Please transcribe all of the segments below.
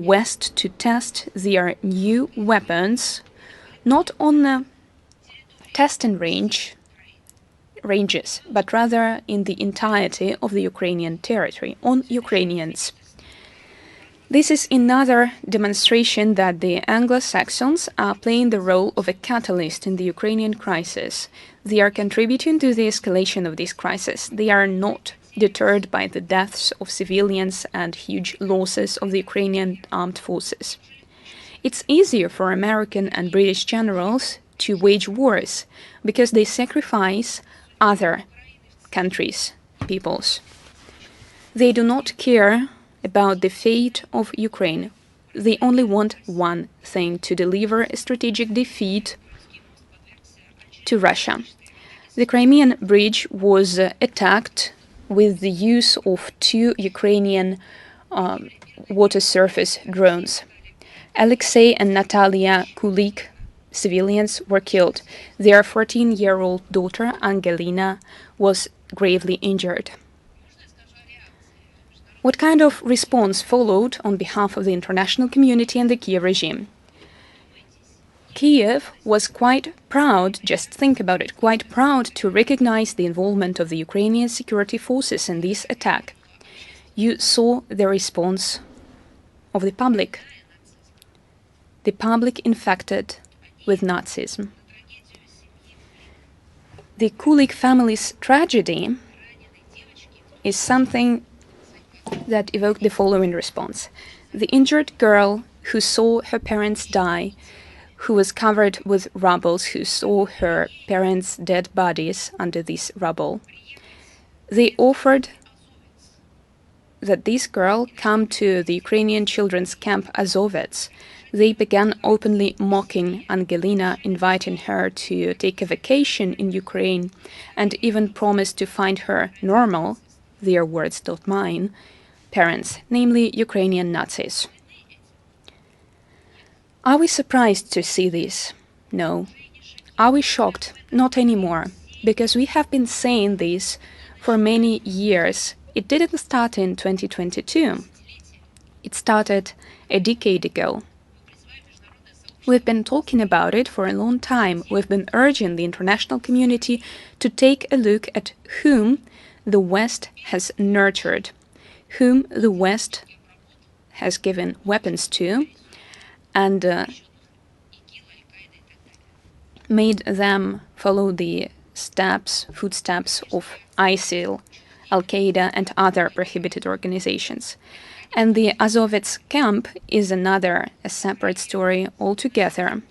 West to test their new weapons not on the testing ranges, but rather in the entirety of the Ukrainian territory, on Ukrainians. This is another demonstration that the Anglo-Saxons are playing the role of a catalyst in the Ukrainian crisis. They are contributing to the escalation of this crisis. They are not deterred by the deaths of civilians and huge losses of the Ukrainian armed forces. It's easier for American and British generals to wage wars because they sacrifice other countries, peoples. They do not care about the fate of Ukraine. They only want one thing: to deliver a strategic defeat to Russia. The Crimean bridge was attacked with the use of 2 Ukrainian water surface drones. Alexei and Natalia Kulik, civilians, were killed. Their 14-year-old daughter, Angelina, was gravely injured. What kind of response followed on behalf of the international community and the Kiev regime? Kiev was quite proud, just think about it, quite proud to recognize the involvement of the Ukrainian security forces in this attack. You saw the response of the public. The public infected with Nazism. The Kulik family's tragedy is something that evoked the following response. The injured girl who saw her parents die, who was covered with rubble, who saw her parents' dead bodies under this rubble, they offered that this girl come to the Ukrainian children's camp Azovets. They began openly mocking Angelina, inviting her to take a vacation in Ukraine, and even promised to find her normal, their words, not mine, parents, namely Ukrainian Nazis. Are we surprised to see this? No. Are we shocked? Not anymore, because we have been saying this for many years. It didn't start in 2022. It started a decade ago. We've been talking about it for a long time. We've been urging the international community to take a look at whom the West has nurtured, whom the West has given weapons to, and made them follow the footsteps of ISIL, Al-Qaeda, and other prohibited organizations. And the Azovets camp is a separate story altogether.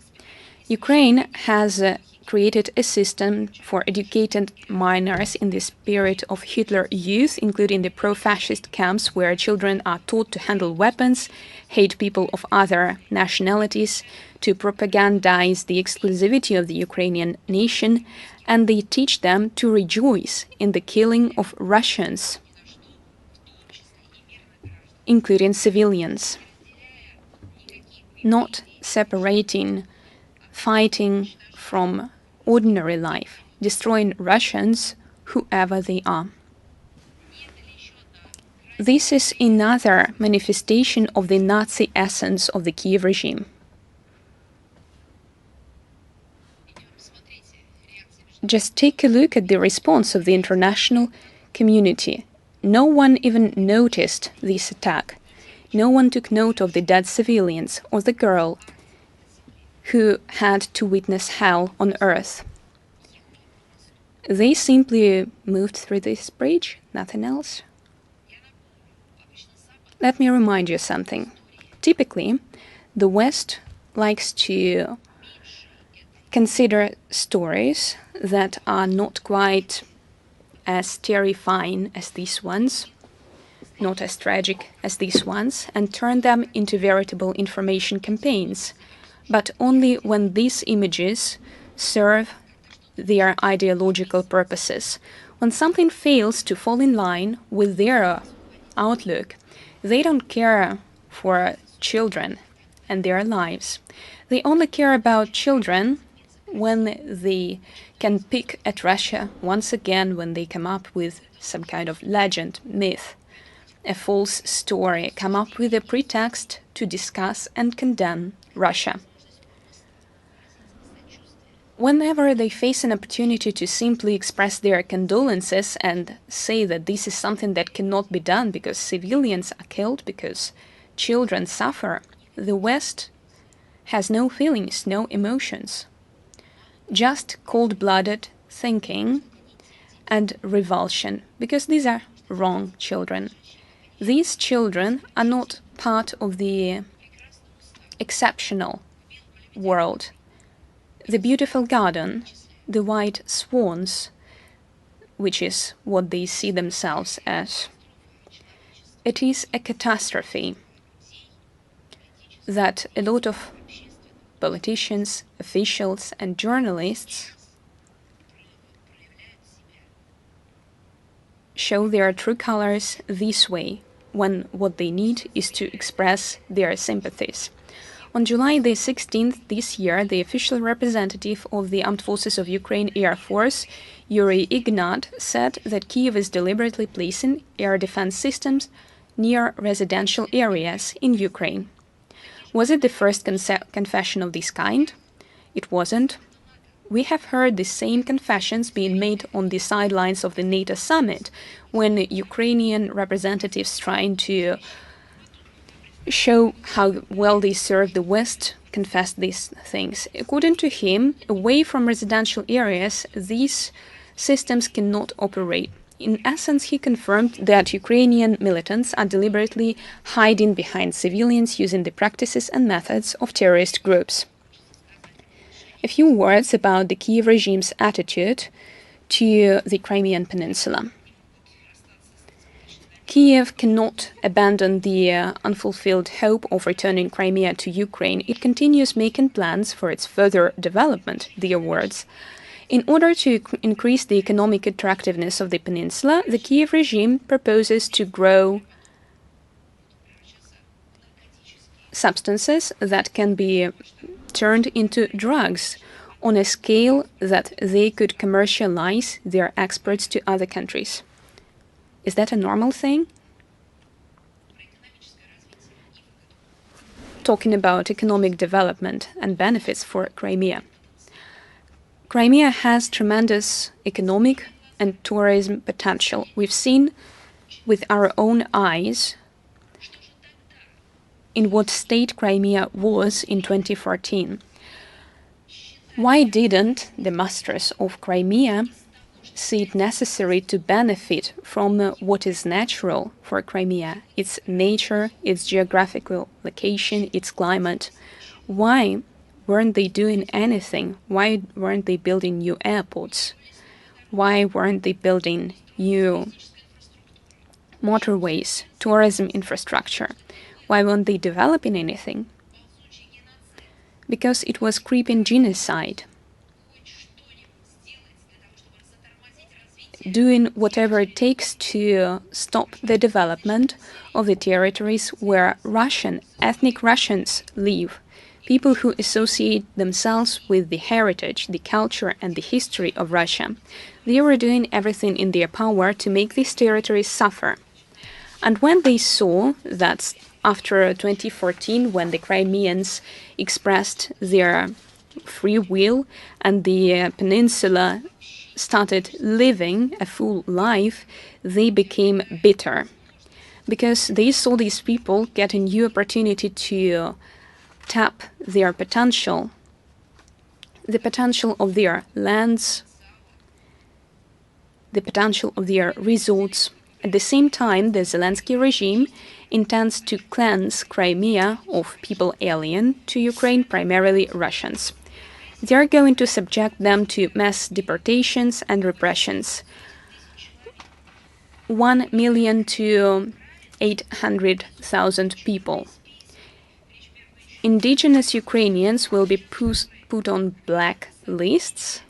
Ukraine has created a system for educated minors in the spirit of Hitler Youth, including the pro-fascist camps where children are taught to handle weapons, hate people of other nationalities, to propagandize the exclusivity of the Ukrainian nation, and they teach them to rejoice in the killing of Russians, including civilians, not separating fighting from ordinary life, destroying Russians, whoever they are. This is another manifestation of the Nazi essence of the Kiev regime. Just take a look at the response of the international community. No one even noticed this attack. No one took note of the dead civilians or the girl who had to witness hell on earth. They simply moved through this bridge, nothing else. Let me remind you something. Typically, the West likes to consider stories that are not quite as terrifying as these ones, not as tragic as these ones, and turn them into veritable information campaigns, but only when these images serve their ideological purposes. When something fails to fall in line with their outlook, they don't care for children and their lives. They only care about children when they can pick at Russia once again, when they come up with some kind of legend, myth, a false story, come up with a pretext to discuss and condemn Russia. Whenever they face an opportunity to simply express their condolences and say that this is something that cannot be done because civilians are killed, because children suffer, the West has no feelings, no emotions. Just cold-blooded thinking and revulsion, because these are wrong children. These children are not part of the exceptional world. The beautiful garden, the white swans, which is what they see themselves as. It is a catastrophe that a lot of politicians, officials, and journalists show their true colors this way, when what they need is to express their sympathies. On July the 16th this year, the official representative of the Armed Forces of Ukraine Air Force, Yuri Ignat, said that Kyiv is deliberately placing air defense systems near residential areas in Ukraine. Was it the first confession of this kind? It wasn't. We have heard the same confessions being made on the sidelines of the NATO summit, when Ukrainian representatives trying to show how well they serve the West confessed these things. According to him, away from residential areas, these systems cannot operate. In essence, he confirmed that Ukrainian militants are deliberately hiding behind civilians using the practices and methods of terrorist groups. A few words about the Kyiv regime's attitude to the Crimean Peninsula. Kyiv cannot abandon the unfulfilled hope of returning Crimea to Ukraine. It continues making plans for its further development, their words. In order to increase the economic attractiveness of the peninsula, the Kyiv regime proposes to grow substances that can be turned into drugs on a scale that they could commercialize their exports to other countries. Is that a normal thing? Talking about economic development and benefits for Crimea. Crimea has tremendous economic and tourism potential. We've seen with our own eyes in what state Crimea was in 2014. Why didn't the masters of Crimea see it necessary to benefit from what is natural for Crimea, its nature, its geographical location, its climate? Why weren't they doing anything? Why weren't they building new airports? Why weren't they building new motorways, tourism infrastructure? Why weren't they developing anything? Because it was creeping genocide. Doing whatever it takes to stop the development of the territories where ethnic Russians live, people who associate themselves with the heritage, the culture, and the history of Russia. They were doing everything in their power to make these territories suffer. And when they saw that after 2014, when the Crimeans expressed their free will and the peninsula started living a full life, they became bitter because they saw these people get a new opportunity to tap their potential, the potential of their lands, the potential of their resorts. At the same time, the Zelensky regime intends to cleanse Crimea of people alien to Ukraine, primarily Russians. They are going to subject them to mass deportations and repressions. 1 million to 800,000 people. Indigenous Ukrainians will be put on black lists.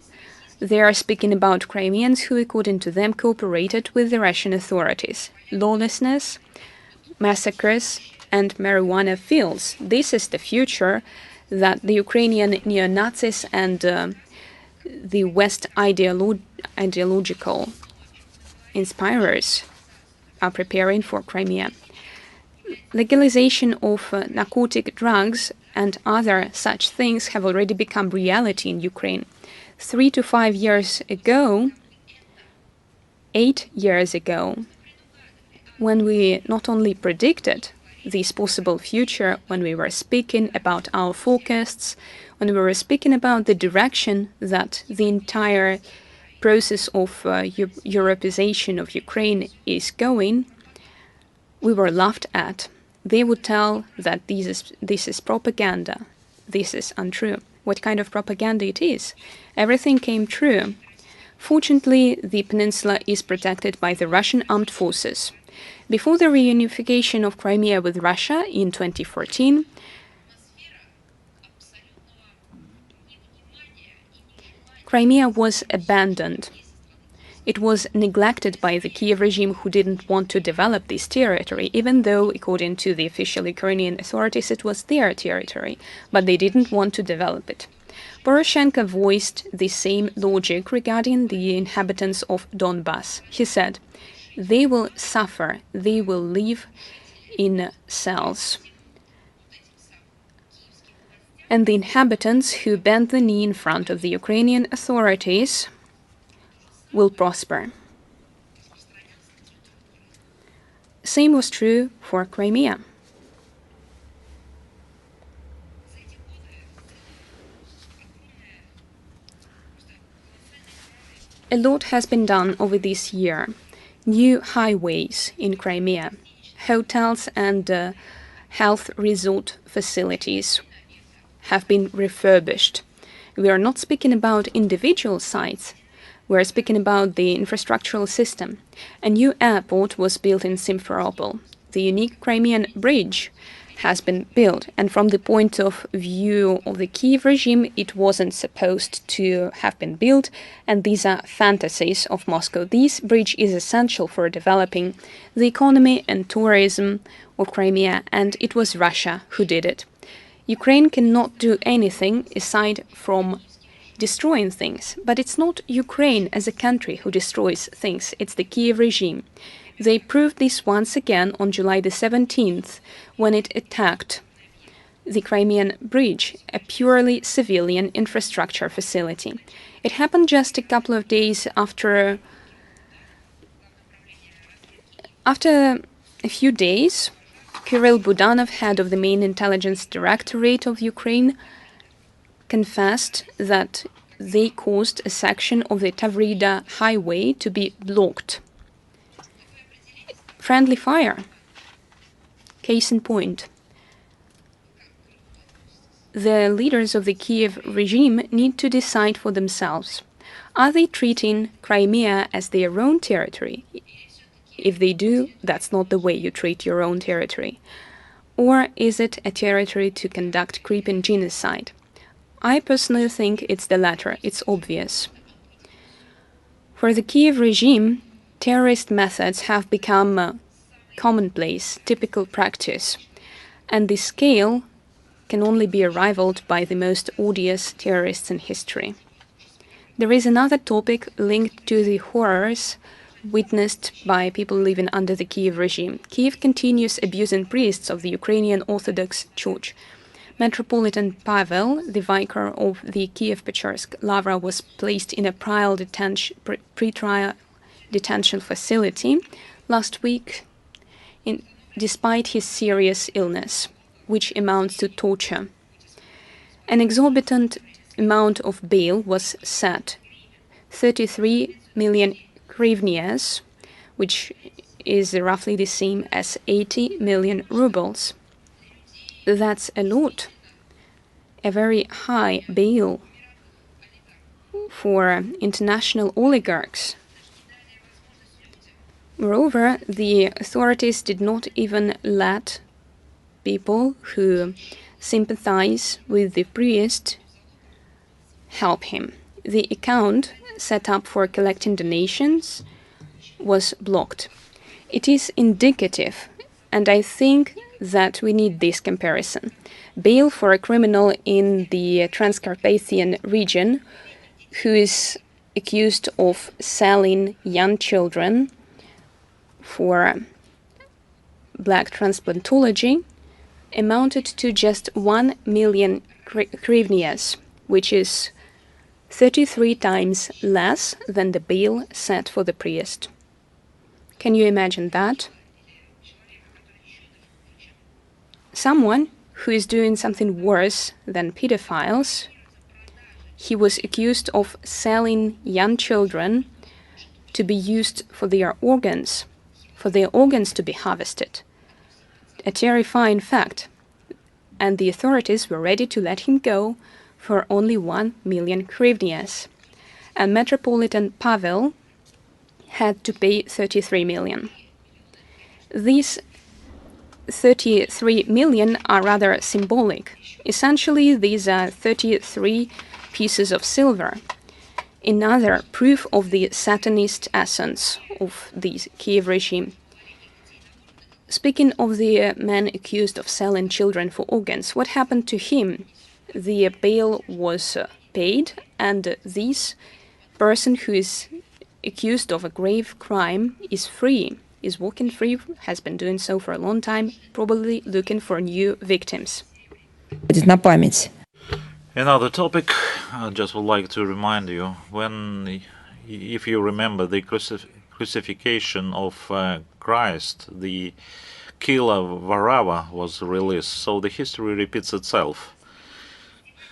They are speaking about Crimeans who, according to them, cooperated with the Russian authorities. Lawlessness, massacres, and marijuana fields. This is the future that the Ukrainian neo-Nazis and the West ideological inspirers are preparing for Crimea. Legalization of narcotic drugs and other such things have already become reality in Ukraine. 3 to 5 years ago, 8 years ago, when we not only predicted this possible future, when we were speaking about our forecasts, when we were speaking about the direction that the entire process of Europeization of Ukraine is going, we were laughed at. They would tell that this is propaganda. This is untrue. What kind of propaganda it is? Everything came true. Fortunately, the peninsula is protected by the Russian armed forces. Before the reunification of Crimea with Russia in 2014, Crimea was abandoned. It was neglected by the Kiev regime, who didn't want to develop this territory, even though, according to the official Ukrainian authorities, it was their territory, but they didn't want to develop it. Poroshenko voiced the same logic regarding the inhabitants of Donbas. He said, they will suffer, they will live in cells. And the inhabitants who bend the knee in front of the Ukrainian authorities will prosper. Same was true for Crimea. A lot has been done over this year. New highways in Crimea, hotels and health resort facilities have been refurbished. We are not speaking about individual sites. We are speaking about the infrastructural system. A new airport was built in Simferopol. The unique Crimean bridge has been built, and from the point of view of the Kiev regime, it wasn't supposed to have been built, and these are fantasies of Moscow. This bridge is essential for developing the economy and tourism of Crimea, and it was Russia who did it. Ukraine cannot do anything aside from destroying things, but it's not Ukraine as a country who destroys things, it's the Kiev regime. They proved this once again on July the 17th, when it attacked the Crimean bridge, a purely civilian infrastructure facility. It happened just a couple of days after a few days, Kirill Budanov, head of the main intelligence directorate of Ukraine, confessed that they caused a section of the Tavrida highway to be blocked. Friendly fire. Case in point. The leaders of the Kiev regime need to decide for themselves. Are they treating Crimea as their own territory? If they do, that's not the way you treat your own territory. Or is it a territory to conduct creeping genocide? I personally think it's the latter. It's obvious. For the Kiev regime, terrorist methods have become commonplace, typical practice, and the scale can only be rivaled by the most odious terrorists in history. There is another topic linked to the horrors witnessed by people living under the Kiev regime. Kiev continues abusing priests of the Ukrainian Orthodox Church. Metropolitan Pavel, the vicar of the Kiev-Pechersk Lavra, was placed in a pre-trial detention facility last week, despite his serious illness, which amounts to torture. An exorbitant amount of bail was set, 33 million hryvnias, which is roughly the same as 80 million rubles. That's a lot, a very high bail for international oligarchs. Moreover, the authorities did not even let people who sympathize with the priest help him. The account set up for collecting donations was blocked. It is indicative, and I think that we need this comparison. Bail for a criminal in the Transcarpathian region who is accused of selling young children for black transplantology amounted to just 1 million hryvnias, which is 33 times less than the bail set for the priest. Can you imagine that? Someone who is doing something worse than pedophiles, he was accused of selling young children to be used for their organs to be harvested. A terrifying fact. And the authorities were ready to let him go for only 1 million hryvnias. And Metropolitan Pavel had to pay 33 million. These 33 million are rather symbolic. Essentially, these are 33 pieces of silver, another proof of the Satanist essence of the Kiev regime. Speaking of the man accused of selling children for organs, what happened to him? The bail was paid, and this person who is accused of a grave crime is free, is walking free, has been doing so for a long time, probably looking for new victims. Another topic, I just would like to remind you, if you remember the crucifixion of Christ, the killer Varava was released, so the history repeats itself.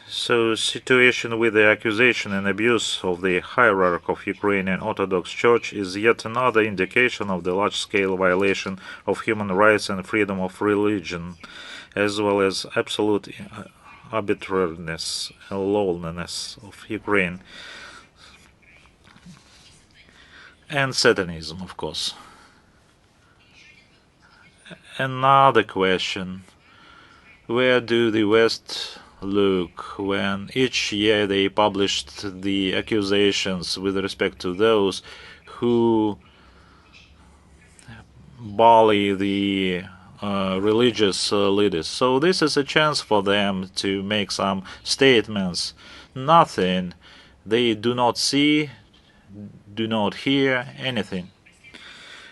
So, situation with the accusation and abuse of the hierarch of Ukrainian Orthodox Church is yet another indication of the large-scale violation of human rights and freedom of religion, as well as absolute arbitrariness and lawlessness of Ukraine, and Satanism, of course. Another question: where do the West look when each year they published the accusations with respect to those who bully the religious leaders? So this is a chance for them to make some statements. Nothing. They do not see, do not hear anything.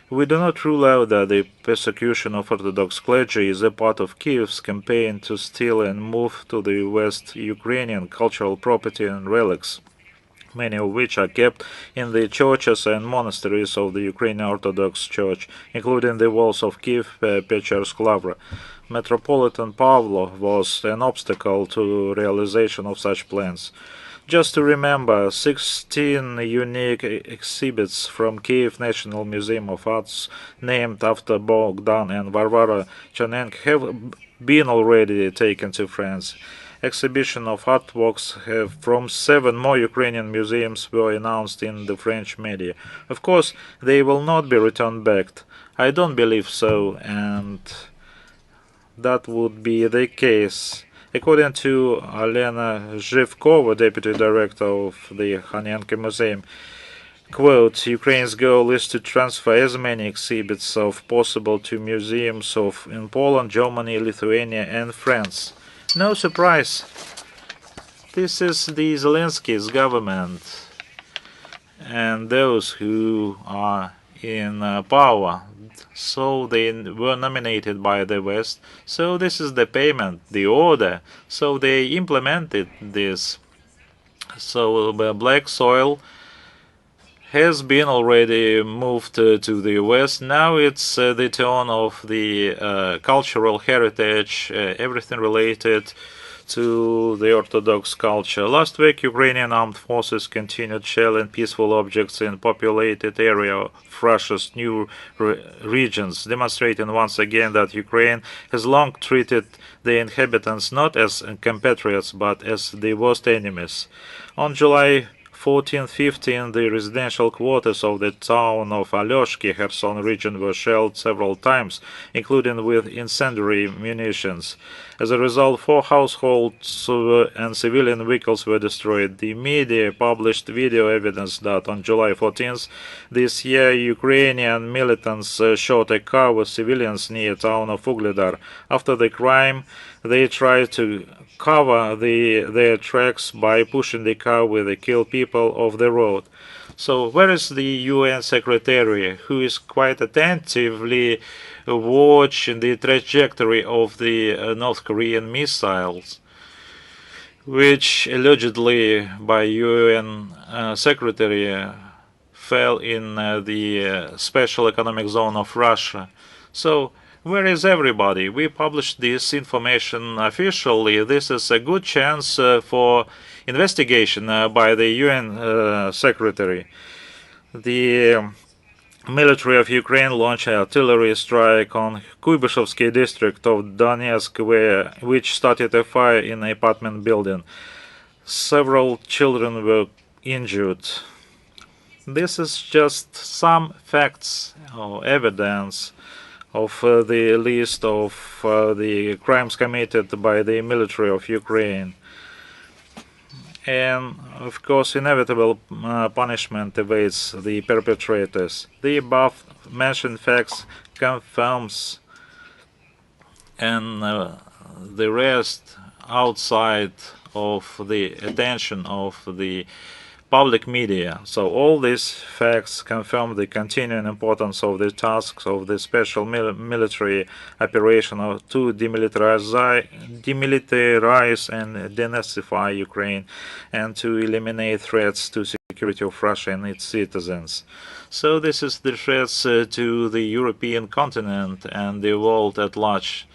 We do not rule out that the persecution of Orthodox clergy is a part of Kiev's campaign to steal and move to the West Ukrainian cultural property and relics, many of which are kept in the churches and monasteries of the Ukrainian Orthodox Church, including the walls of Kiev, Pecharsk, Lavra. Metropolitan Pavlo was an obstacle to realization of such plans. Just to remember, 16 unique exhibits from Kiev National Museum of Arts, named after Bogdan and Varvara Chernenko, have been already taken to France. Exhibition of artworks from 7 more Ukrainian museums were announced in the French media. Of course, they will not be returned back. I don't believe so, and that would be the case. According to Alena Zhivkova, deputy director of the Hanenko Museum, quote, Ukraine's goal is to transfer as many exhibits as possible to museums in Poland, Germany, Lithuania, and France. No surprise. This is the Zelensky's government and those who are in power. So they were nominated by the West. So this is the payment, the order. So they implemented this. So the black soil has been already moved to the West. Now it's the turn of the cultural heritage, everything related to the Orthodox culture. Last week, Ukrainian armed forces continued shelling peaceful objects in populated area of Russia's new regions, demonstrating once again that Ukraine has long treated the inhabitants not as compatriots but as the worst enemies. On July 14-15, the residential quarters of the town of Alyoshki, Kherson region, were shelled several times, including with incendiary munitions. As a result, 4 households and civilian vehicles were destroyed. The media published video evidence that on July 14th this year, Ukrainian militants shot a car with civilians near the town of Ugledar. After the crime, they tried to cover their tracks by pushing the car with the killed people off the road. So where is the UN Secretary, who is quite attentively watching the trajectory of the North Korean missiles, which allegedly by UN Secretary fell in the special economic zone of Russia? So where is everybody? We published this information officially. This is a good chance for investigation by the UN Secretary. The military of Ukraine launched an artillery strike on Kuybyshovsky district of Donetsk, which started a fire in an apartment building. Several children were injured. This is just some facts or evidence of the list of the crimes committed by the military of Ukraine. And of course, inevitable punishment awaits the perpetrators. The above mentioned facts confirms and the rest outside of the attention of the public media. So all these facts confirm the continuing importance of the tasks of the special military operation to demilitarize and denazify Ukraine and to eliminate threats to security of Russia and its citizens. So this is the threats to the European continent and the world at large.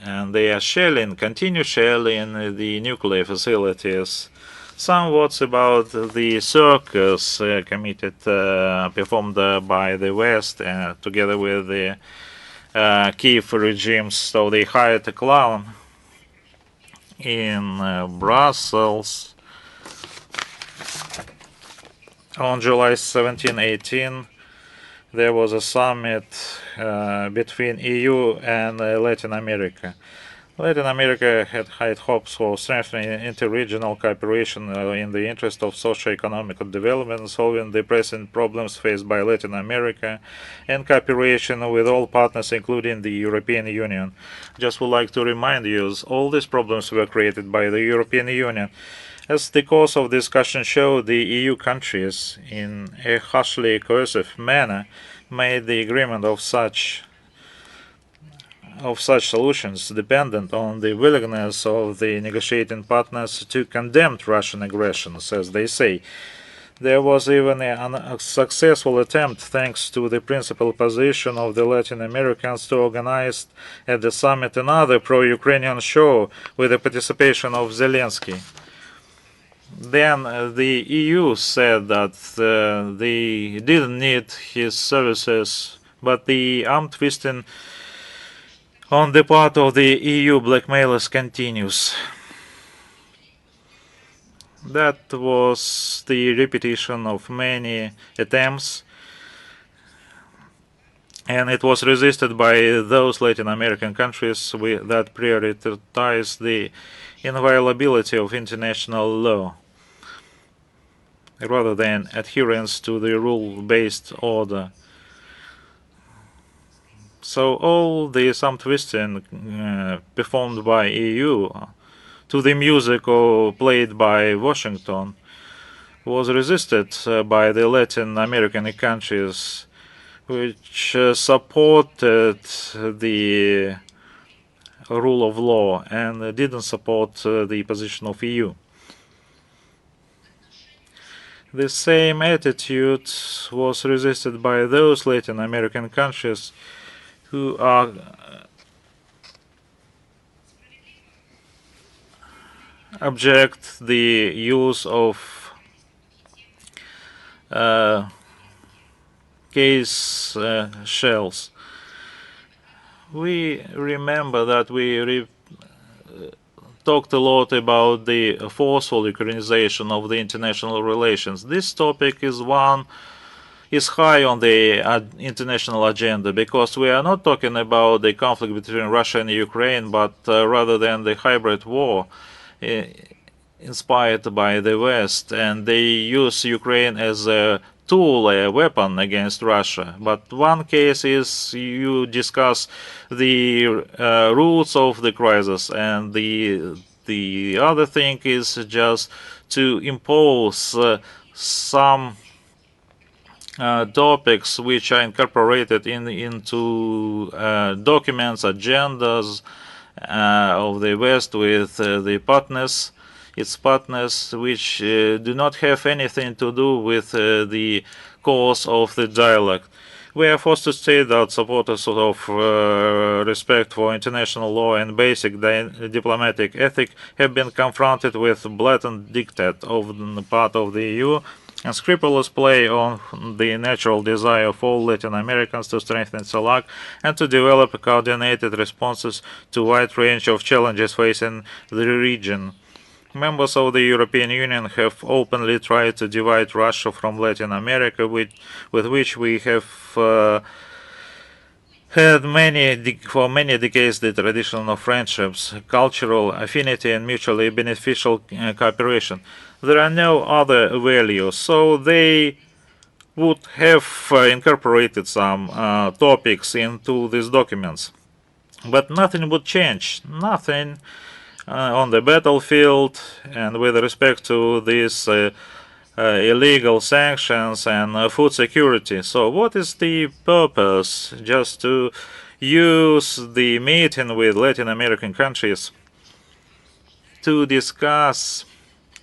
And they are continue shelling the nuclear facilities. Some words about the circus performed by the West together with the Kiev regime. So they hired a clown in Brussels on July 17-18. There was a summit between EU and Latin America. Latin America had high hopes for strengthening inter-regional cooperation in the interest of socio-economic development, solving the pressing problems faced by Latin America, and cooperation with all partners, including the European Union. Just would like to remind you, all these problems were created by the European Union. As the course of discussion showed, the EU countries, in a harshly coercive manner, made the agreement of such solutions dependent on the willingness of the negotiating partners to condemn Russian aggressions, as they say. There was even a successful attempt, thanks to the principal position of the Latin Americans, to organize at the summit another pro-Ukrainian show with the participation of Zelensky. Then the EU said that they didn't need his services, but the arm twisting on the part of the EU blackmailers continues. That was the repetition of many attempts, and it was resisted by those Latin American countries that prioritize the inviolability of international law rather than adherence to the rule-based order. So all the arm twisting performed by EU to the music played by Washington was resisted by the Latin American countries, which supported the rule of law and didn't support the position of EU. The same attitude was resisted by those Latin American countries who are object the use of case shells. We remember that we talked a lot about the forceful recognization of the international relations. This topic is high on the international agenda, because we are not talking about the conflict between Russia and Ukraine, but rather than the hybrid war inspired by the West, and they use Ukraine as a tool, a weapon against Russia. But one case is you discuss the roots of the crisis, and the other thing is just to impose some topics which are incorporated into documents, agendas of the West with its partners, which do not have anything to do with the cause of the dialogue. We are forced to state that supporters of respect for international law and basic diplomatic ethic have been confronted with blatant diktat on the part of the EU and scrupulous play on the natural desire of all Latin Americans to strengthen CELAC and to develop coordinated responses to a wide range of challenges facing the region. Members of the European Union have openly tried to divide Russia from Latin America, with which we have had for many decades the tradition of friendships, cultural affinity, and mutually beneficial cooperation. There are no other values, so they would have incorporated some topics into these documents. But nothing would change, nothing on the battlefield and with respect to these illegal sanctions and food security. So what is the purpose? Just to use the meeting with Latin American countries to discuss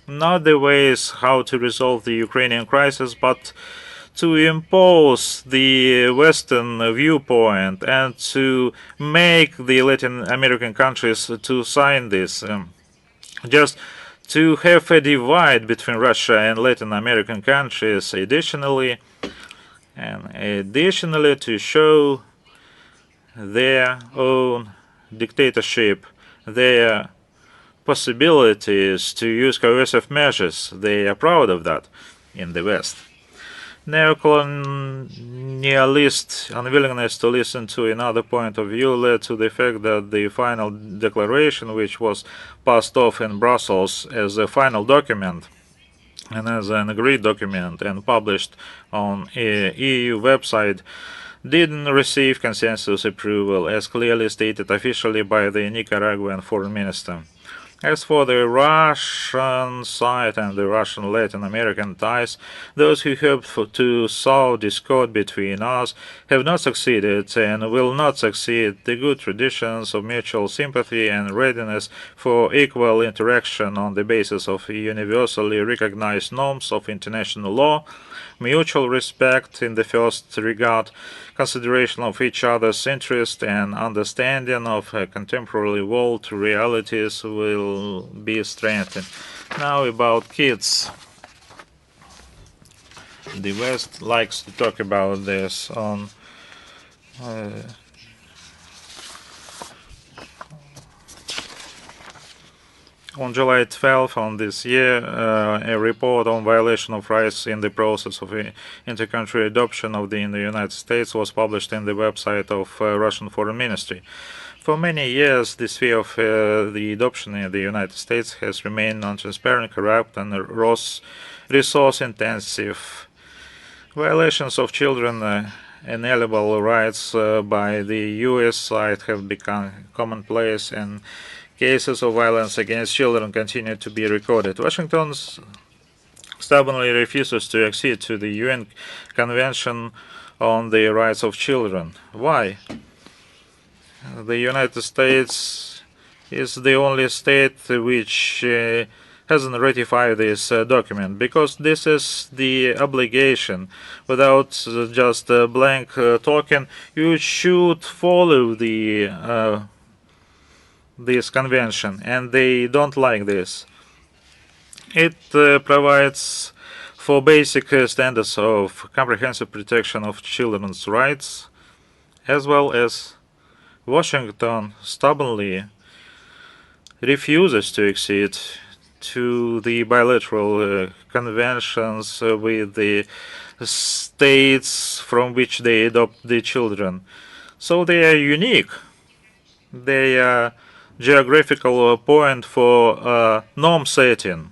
not the ways how to resolve the Ukrainian crisis, but to impose the Western viewpoint and to make the Latin American countries to sign this. Just to have a divide between Russia and Latin American countries additionally, and additionally to show their own dictatorship, their possibilities to use coercive measures. They are proud of that in the West. Neocolonialist unwillingness to listen to another point of view led to the fact that the final declaration, which was passed off in Brussels as a final document and as an agreed document and published on a EU website, didn't receive consensus approval, as clearly stated officially by the Nicaraguan foreign minister. As for the Russian side and the Russian Latin American ties, those who hoped to sow discord between us have not succeeded and will not succeed. The good traditions of mutual sympathy and readiness for equal interaction on the basis of universally recognized norms of international law, mutual respect in the first regard, consideration of each other's interest, and understanding of contemporary world realities will be strengthened. Now about kids. The West likes to talk about this on July 12th on this year, a report on violation of rights in the process of inter-country adoption in the United States was published in the website of Russian Foreign Ministry. For many years, the sphere of the adoption in the United States has remained non-transparent, corrupt, and resource-intensive. Violations of children inalienable rights by the U.S. side have become commonplace, and cases of violence against children continue to be recorded. Washington stubbornly refuses to accede to the UN Convention on the Rights of Children. Why? The United States is the only state which hasn't ratified this document, because this is the obligation. Without just blank talking, you should follow this convention, and they don't like this. It provides for basic standards of comprehensive protection of children's rights, as well as Washington stubbornly refuses to accede to the bilateral conventions with the states from which they adopt the children. So they are unique. They are geographical point for norm setting.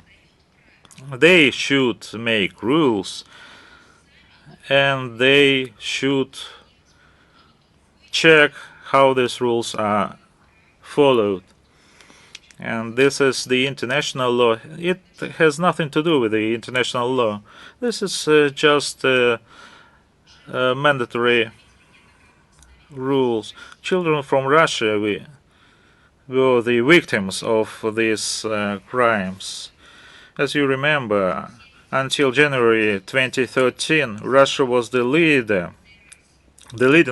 They should make rules, and they should check how these rules are followed. And this is the international law. It has nothing to do with the international law. This is just mandatory rules. Children from Russia were the victims of these crimes. As you remember, until January 2013, Russia was the leading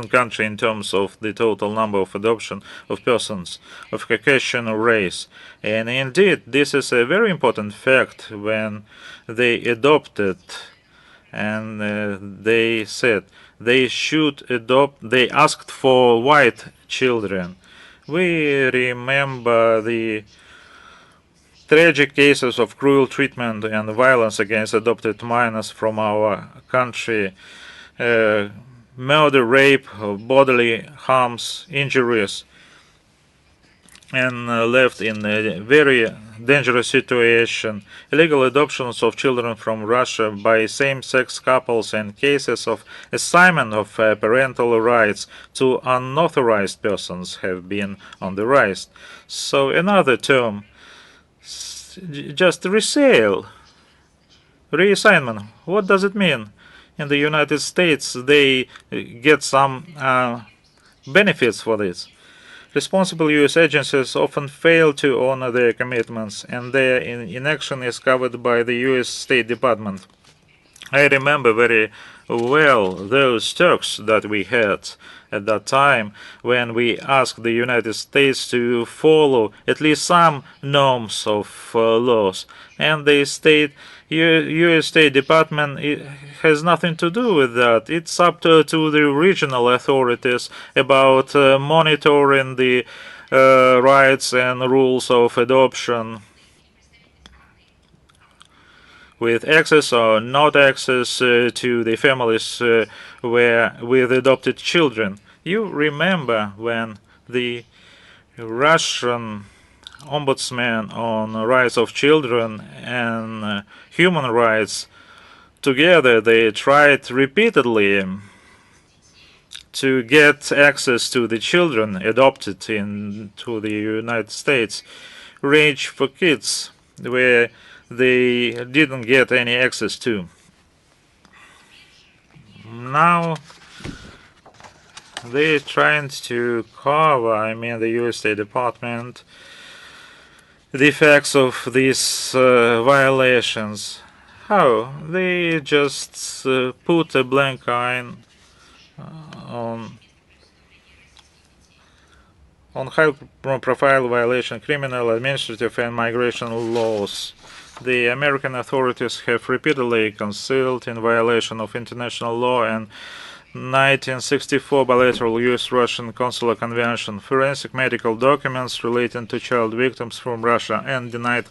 country in terms of the total number of adoption of persons of Caucasian race. And indeed, this is a very important fact when they adopted and they said they should adopt, they asked for white children. We remember the tragic cases of cruel treatment and violence against adopted minors from our country. Murder, rape, bodily harms, injuries, and left in a very dangerous situation. Illegal adoptions of children from Russia by same-sex couples and cases of assignment of parental rights to unauthorized persons have been on the rise. So another term, just resale, reassignment. What does it mean? In the United States, they get some benefits for this. Responsible U.S. agencies often fail to honor their commitments, and their inaction is covered by the U.S. State Department. I remember very well those talks that we had at that time when we asked the United States to follow at least some norms of laws, and the U.S. State Department has nothing to do with that. It's up to the regional authorities about monitoring the rights and rules of adoption, with access or not access to the families with adopted children. You remember when the Russian ombudsman on rights of children and human rights together, they tried repeatedly to get access to the children adopted into the United States. Rage for Kids, where they didn't get any access to. Now they're trying to cover, the U.S. State Department, the effects of these violations. How? They just put a blank eye on high-profile violation, criminal, administrative, and migration laws. The American authorities have repeatedly concealed in violation of international law and 1964 bilateral U.S.-Russian Consular Convention forensic medical documents relating to child victims from Russia and denied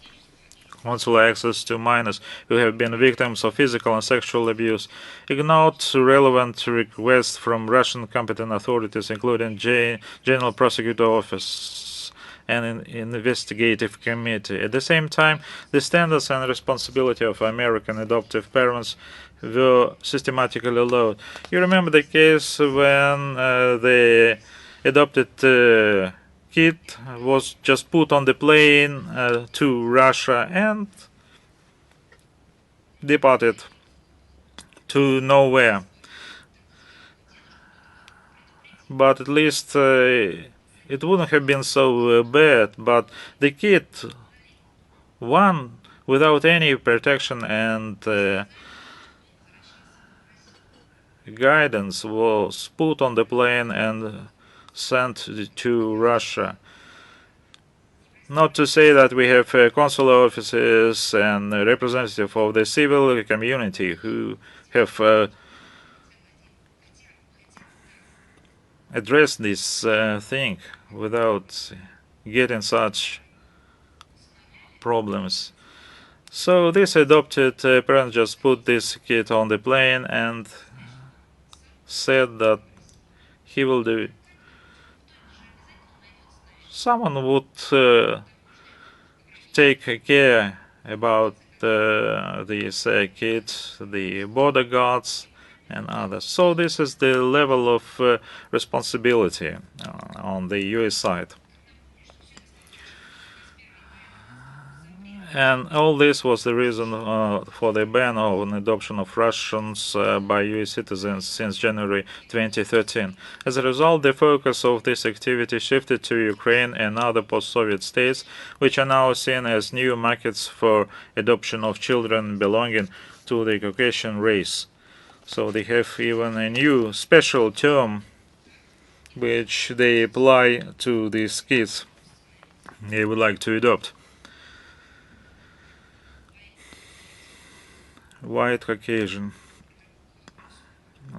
consular access to minors who have been victims of physical and sexual abuse, ignored relevant requests from Russian competent authorities, including General Prosecutor Office and an investigative committee. At the same time, the standards and responsibility of American adoptive parents were systematically lowered. You remember the case when the adopted kid was just put on the plane to Russia and deported to nowhere. But at least it wouldn't have been so bad, but the kid, one without any protection and guidance, was put on the plane and sent to Russia. Not to say that we have consular offices and representatives of the civil community who have addressed this thing without getting such problems. So this adopted parent just put this kid on the plane and said that he will do it. Someone would take care about these kids, the border guards and others. So this is the level of responsibility on the US side. And all this was the reason for the ban on adoption of Russians by US citizens since January 2013. As a result, the focus of this activity shifted to Ukraine and other post-Soviet states, which are now seen as new markets for adoption of children belonging to the Caucasian race. So they have even a new special term which they apply to these kids they would like to adopt. White Caucasian.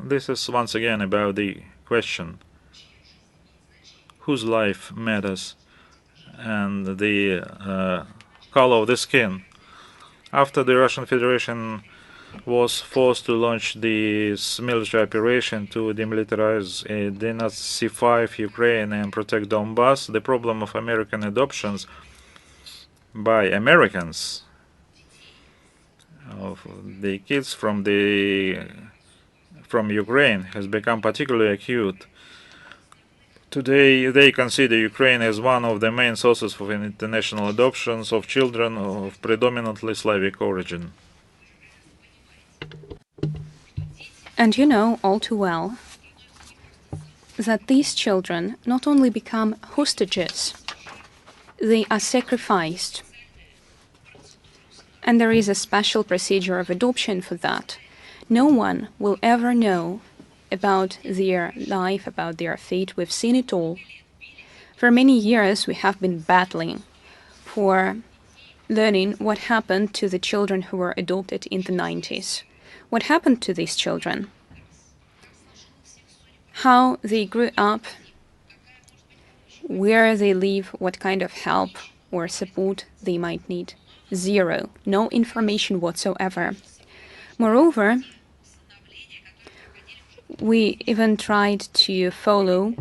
This is once again about the question whose life matters and the color of the skin. After the Russian Federation was forced to launch this military operation to demilitarize, denazify Ukraine and protect Donbass, the problem of American adoptions by Americans of the kids from Ukraine has become particularly acute. Today, they consider Ukraine as one of the main sources for international adoptions of children of predominantly Slavic origin. And you know all too well that these children not only become hostages, they are sacrificed. And there is a special procedure of adoption for that. No one will ever know about their life, about their fate. We've seen it all. For many years, we have been battling for learning what happened to the children who were adopted in the 90s. What happened to these children? How they grew up, where they live, what kind of help or support they might need. Zero. No information whatsoever. Moreover, we even tried to follow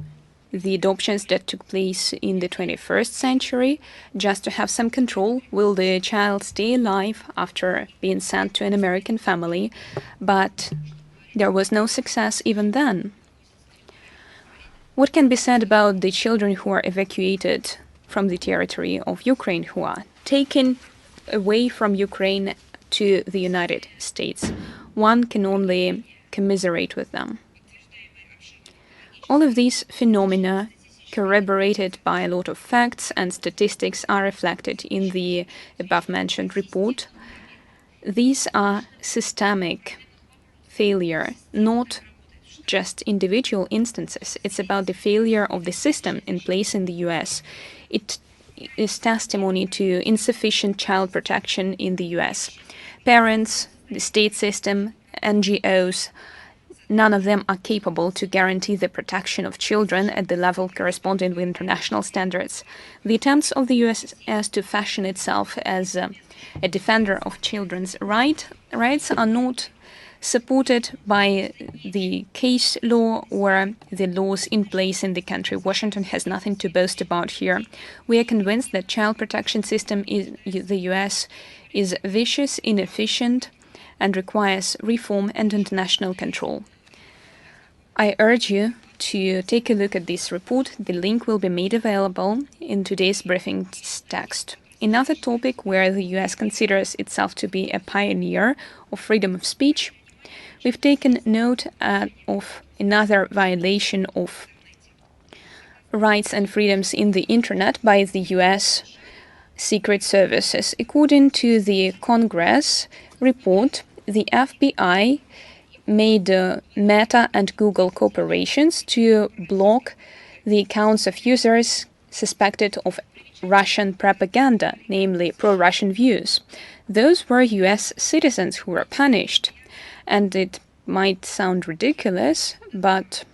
the adoptions that took place in the 21st century, just to have some control. Will the child stay alive after being sent to an American family? But there was no success even then. What can be said about the children who are evacuated from the territory of Ukraine, who are taken away from Ukraine to the United States? One can only commiserate with them. All of these phenomena, corroborated by a lot of facts and statistics, are reflected in the above-mentioned report. These are systemic failure, not just individual instances. It's about the failure of the system in place in the US. It is testimony to insufficient child protection in the US. Parents, the state system, NGOs, none of them are capable to guarantee the protection of children at the level corresponding with international standards. The attempts of the US to fashion itself as a defender of children's rights are not supported by the case law or the laws in place in the country. Washington has nothing to boast about here. We are convinced that child protection system in the US is vicious, inefficient, and requires reform and international control. I urge you to take a look at this report. The link will be made available in today's briefing text. Another topic where the US considers itself to be a pioneer of freedom of speech, we've taken note of another violation of rights and freedoms in the internet by the US Secret Services. According to the Congress report, the FBI made Meta and Google corporations to block the accounts of users suspected of Russian propaganda, namely pro-Russian views. Those were US citizens who were punished. And it might sound ridiculous, but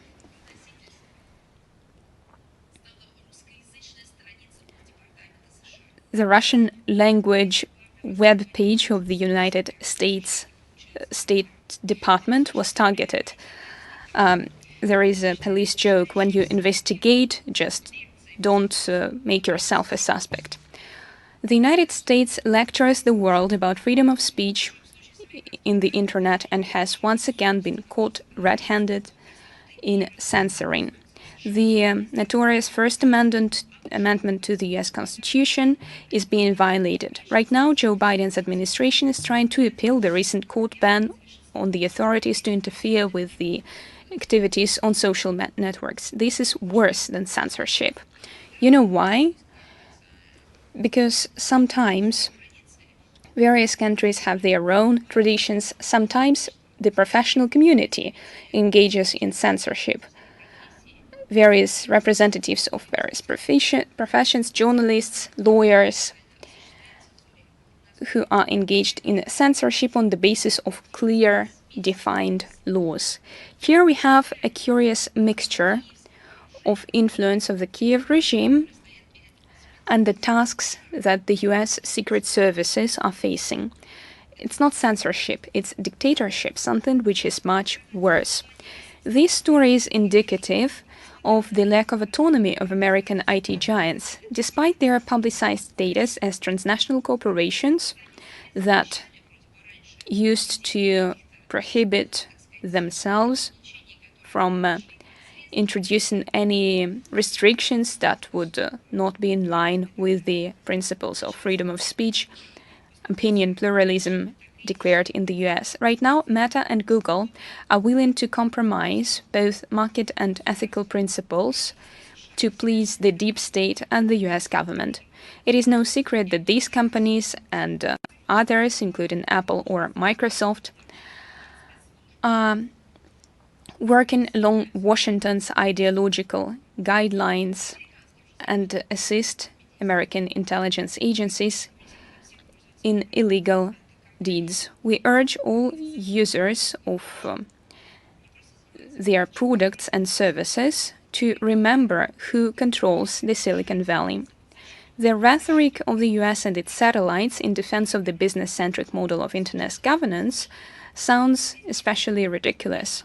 the Russian language web page of the United States State Department was targeted. There is a police joke: when you investigate, just don't make yourself a suspect. The United States lectures the world about freedom of speech in the internet and has once again been caught red-handed in censoring. The notorious First Amendment amendment to the US Constitution is being violated. Right now, Joe Biden's administration is trying to appeal the recent court ban on the authorities to interfere with the activities on social networks. This is worse than censorship. You know why? Because sometimes various countries have their own traditions. Sometimes the professional community engages in censorship. Various representatives of various professions, journalists, lawyers, who are engaged in censorship on the basis of clear, defined laws. Here we have a curious mixture of influence of the Kiev regime and the tasks that the US secret services are facing. It's not censorship, it's dictatorship, something which is much worse. This story is indicative of the lack of autonomy of American IT giants, despite their publicized status as transnational corporations that used to prohibit themselves from introducing any restrictions that would not be in line with the principles of freedom of speech, opinion pluralism declared in the US. Right now, Meta and Google are willing to compromise both market and ethical principles to please the deep state and the US government. It is no secret that these companies and others, including Apple or Microsoft, are working along Washington's ideological guidelines and assist American intelligence agencies in illegal deeds. We urge all users of their products and services to remember who controls the Silicon Valley. The rhetoric of the US and its satellites in defense of the business-centric model of Internet governance sounds especially ridiculous.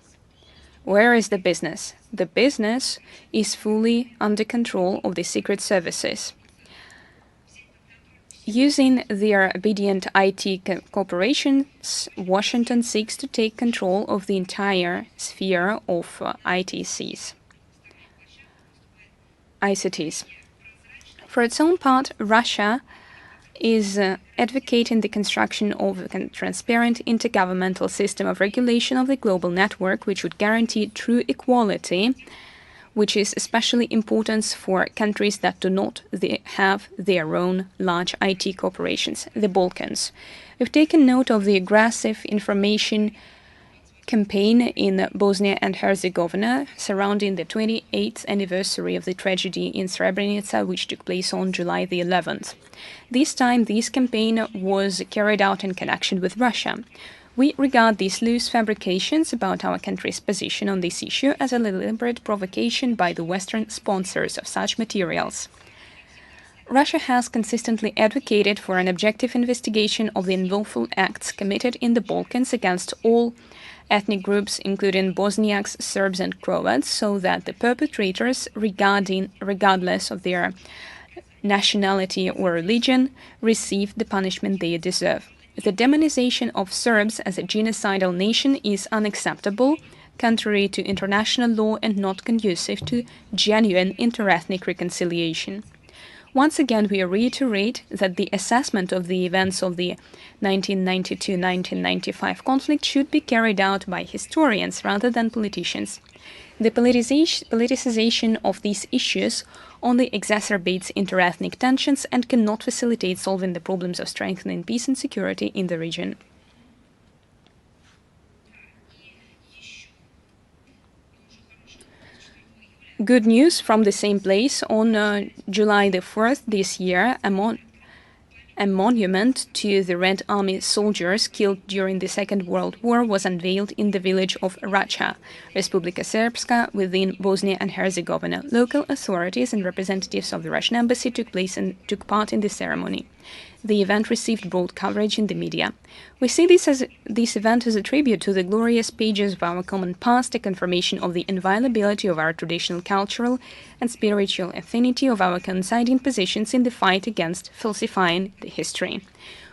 Where is the business? The business is fully under control of the secret services. Using their obedient IT corporations, Washington seeks to take control of the entire sphere of ICTs. For its own part, Russia is advocating the construction of a transparent intergovernmental system of regulation of the global network, which would guarantee true equality, which is especially important for countries that do not have their own large IT corporations, the Balkans. We've taken note of the aggressive information campaign in Bosnia and Herzegovina surrounding the 28th anniversary of the tragedy in Srebrenica, which took place on July the 11th. This time, this campaign was carried out in connection with Russia. We regard these loose fabrications about our country's position on this issue as a deliberate provocation by the Western sponsors of such materials. Russia has consistently advocated for an objective investigation of the unlawful acts committed in the Balkans against all ethnic groups, including Bosniaks, Serbs and Croats, so that the perpetrators, regardless of their nationality or religion, receive the punishment they deserve. The demonization of Serbs as a genocidal nation is unacceptable, contrary to international law and not conducive to genuine interethnic reconciliation. Once again, we reiterate that the assessment of the events of the 1992-1995 conflict should be carried out by historians rather than politicians. The politicization of these issues only exacerbates interethnic tensions and cannot facilitate solving the problems of strengthening peace and security in the region. Good news from the same place. On July the 4th this year, a monument to the Red Army soldiers killed during the Second World War was unveiled in the village of Racha, Republika Srpska, within Bosnia and Herzegovina. Local authorities and representatives of the Russian embassy took part in the ceremony. The event received broad coverage in the media. We see this event as a tribute to the glorious pages of our common past, a confirmation of the inviolability of our traditional, cultural and spiritual affinity, of our coinciding positions in the fight against falsifying the history.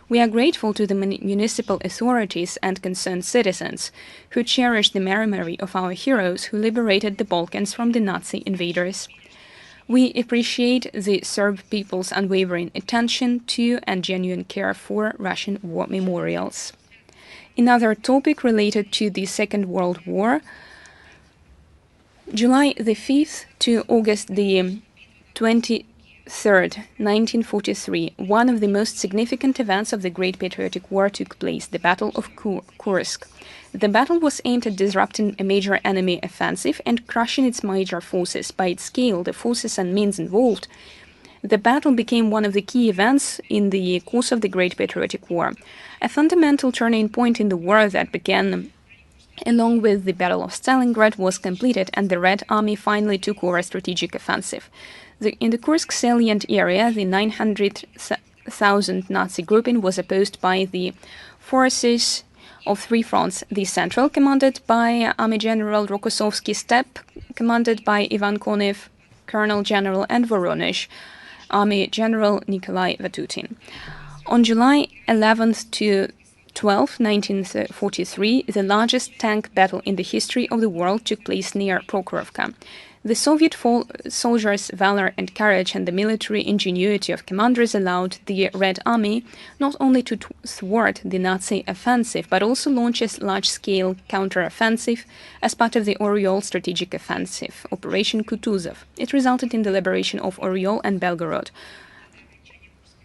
We are grateful to the municipal authorities and concerned citizens who cherish the memory of our heroes who liberated the Balkans from the Nazi invaders. We appreciate the Serb people's unwavering attention to and genuine care for Russian war memorials. Another topic related to the Second World War, July the 5th to August the 23rd, 1943, one of the most significant events of the Great Patriotic War took place, the Battle of Kursk. The battle was aimed at disrupting a major enemy offensive and crushing its major forces. By its scale, the forces and means involved, the battle became one of the key events in the course of the Great Patriotic War, a fundamental turning point in the war that began along with the Battle of Stalingrad was completed and the Red Army finally took over a strategic offensive. In the Kursk salient area, the 900,000 Nazi grouping was opposed by the forces of three fronts: the Central, commanded by Army General Rokossovsky; Steppe, commanded by Ivan Konev, Colonel General; and Voronezh, Army General Nikolai Vatutin. On July 11th to 12, 1943, the largest tank battle in the history of the world took place near Prokhorovka. The Soviet soldiers' valor and courage and the military ingenuity of commanders allowed the Red Army not only to thwart the Nazi offensive, but also launch a large-scale counter-offensive as part of the Oryol strategic offensive, Operation Kutuzov. It resulted in the liberation of Oryol and Belgorod.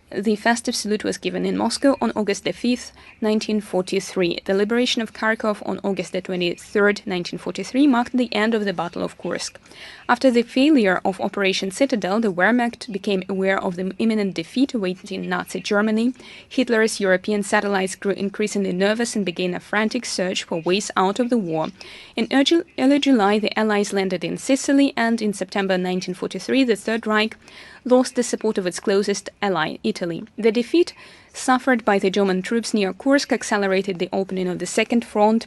The festive salute was given in Moscow on August 5th, 1943. The liberation of Kharkov on August 23rd, 1943 marked the end of the Battle of Kursk. After the failure of Operation Citadel, the Wehrmacht became aware of the imminent defeat awaiting Nazi Germany. Hitler's European satellites grew increasingly nervous and began a frantic search for ways out of the war. In early July, the Allies landed in Sicily, and in September 1943, the Third Reich lost the support of its closest ally, Italy. The defeat suffered by the German troops near Kursk accelerated the opening of the Second Front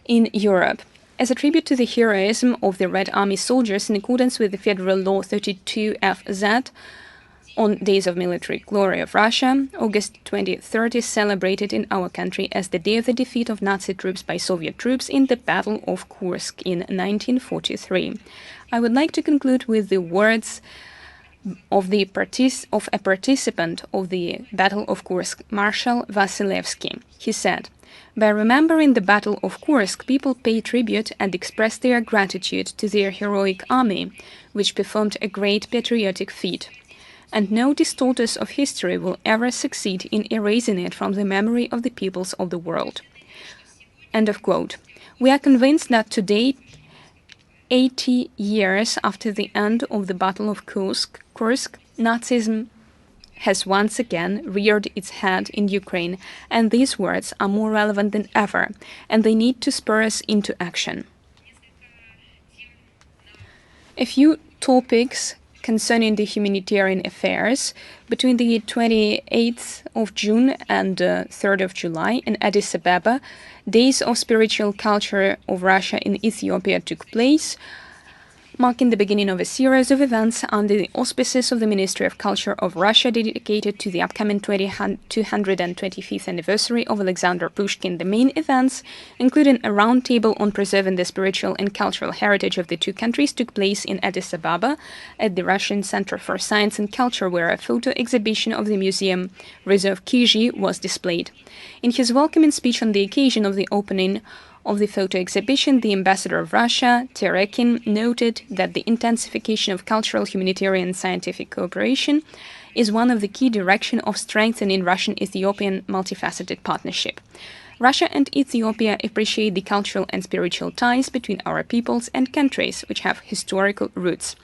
in Europe. As a tribute to the heroism of the Red Army soldiers, in accordance with the Federal Law 32FZ, on Days of Military Glory of Russia, August 2030 is celebrated in our country as the day of the defeat of Nazi troops by Soviet troops in the Battle of Kursk in 1943. I would like to conclude with the words of a participant of the Battle of Kursk, Marshal Vasilevsky. He said, "By remembering the Battle of Kursk, people pay tribute and express their gratitude to their heroic army, which performed a great patriotic feat. And no distorters of history will ever succeed in erasing it from the memory of the peoples of the world." End of quote. We are convinced that today, 80 years after the end of the Battle of Kursk, Nazism has once again reared its head in Ukraine, and these words are more relevant than ever, and they need to spur us into action. A few topics concerning the humanitarian affairs. Between the 28th of June and 3rd of July in Addis Ababa, Days of Spiritual Culture of Russia in Ethiopia took place, marking the beginning of a series of events under the auspices of the Ministry of Culture of Russia dedicated to the upcoming 225th anniversary of Alexander Pushkin. The main events, including a roundtable on preserving the spiritual and cultural heritage of the two countries, took place in Addis Ababa at the Russian Center for Science and Culture, where a photo exhibition of the Museum Reserve Kizhi was displayed. In his welcoming speech on the occasion of the opening of the photo exhibition, the ambassador of Russia, Terekin, noted that the intensification of cultural, humanitarian, and scientific cooperation is one of the key directions of strengthening Russian-Ethiopian multifaceted partnership. Russia and Ethiopia appreciate the cultural and spiritual ties between our peoples and countries, which have historical roots.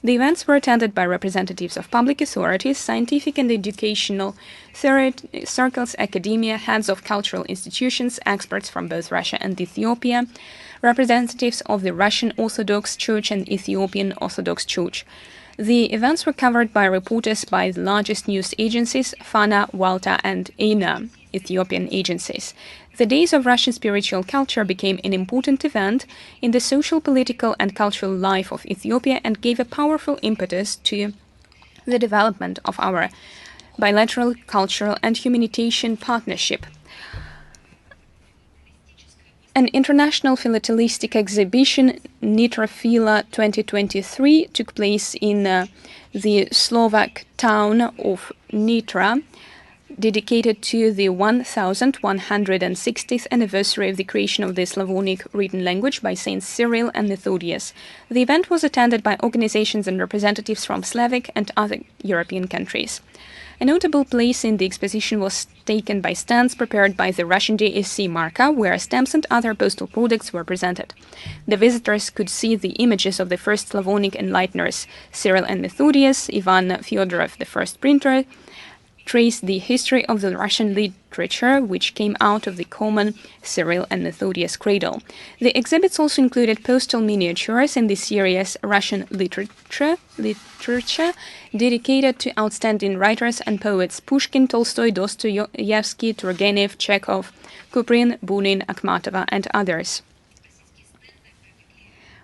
The events were attended by representatives of public authorities, scientific and educational circles, academia, heads of cultural institutions, experts from both Russia and Ethiopia, representatives of the Russian Orthodox Church and Ethiopian Orthodox Church. The events were covered by reporters by the largest news agencies, Fana, Walta, and ENA, Ethiopian agencies. The Days of Russian Spiritual Culture became an important event in the social, political, and cultural life of Ethiopia and gave a powerful impetus to the development of our bilateral cultural and humanitarian partnership. An international philatelistic exhibition, Nitrophila 2023, took place in the Slovak town of Nitra, dedicated to the 1160th anniversary of the creation of the Slavonic written language by Saints Cyril and Methodius. The event was attended by organizations and representatives from Slavic and other European countries. A notable place in the exposition was taken by stands prepared by the Russian DSC Marka, where stamps and other postal products were presented. The visitors could see the images of the first Slavonic enlighteners, Cyril and Methodius, Ivan Fyodorov, the first printer, trace the history of the Russian literature, which came out of the common Cyril and Methodius cradle. The exhibits also included postal miniatures in the series Russian literature, dedicated to outstanding writers and poets Pushkin, Tolstoy, Dostoevsky, Turgenev, Chekhov, Kuprin, Bunin, Akhmatova, and others.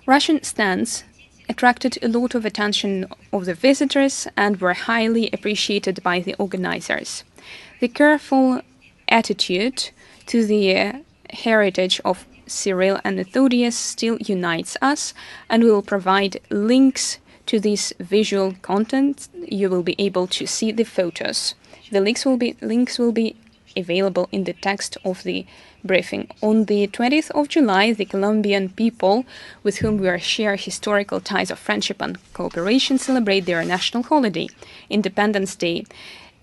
Russian stands attracted a lot of attention of the visitors and were highly appreciated by the organizers. The careful attitude to the heritage of Cyril and Methodius still unites us, and we will provide links to this visual content. You will be able to see the photos. The links will be available in the text of the briefing. On the 20th of July, the Colombian people, with whom we share historical ties of friendship and cooperation, celebrate their national holiday, Independence Day.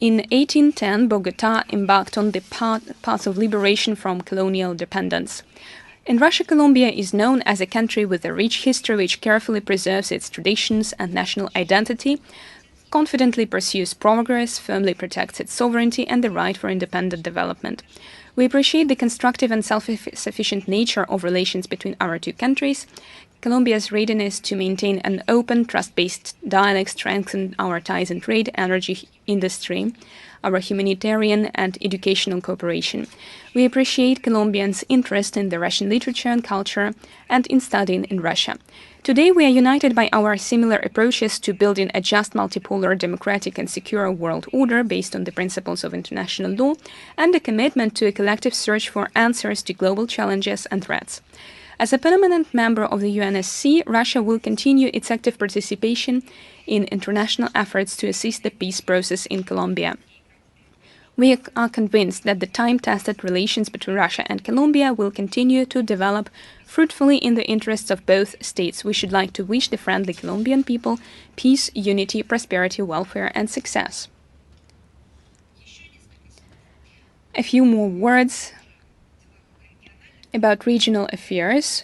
In 1810, Bogota embarked on the path of liberation from colonial dependence. In Russia, Colombia is known as a country with a rich history which carefully preserves its traditions and national identity, confidently pursues progress, firmly protects its sovereignty and the right for independent development. We appreciate the constructive and self-sufficient nature of relations between our two countries. Colombia's readiness to maintain an open, trust-based dialogue strengthen our ties in trade, energy, industry, our humanitarian and educational cooperation. We appreciate Colombians' interest in the Russian literature and culture and in studying in Russia. Today, we are united by our similar approaches to building a just, multipolar, democratic and secure world order based on the principles of international law and a commitment to a collective search for answers to global challenges and threats. As a permanent member of the UNSC, Russia will continue its active participation in international efforts to assist the peace process in Colombia. We are convinced that the time-tested relations between Russia and Colombia will continue to develop fruitfully in the interests of both states. We should like to wish the friendly Colombian people peace, unity, prosperity, welfare, and success. A few more words about regional affairs.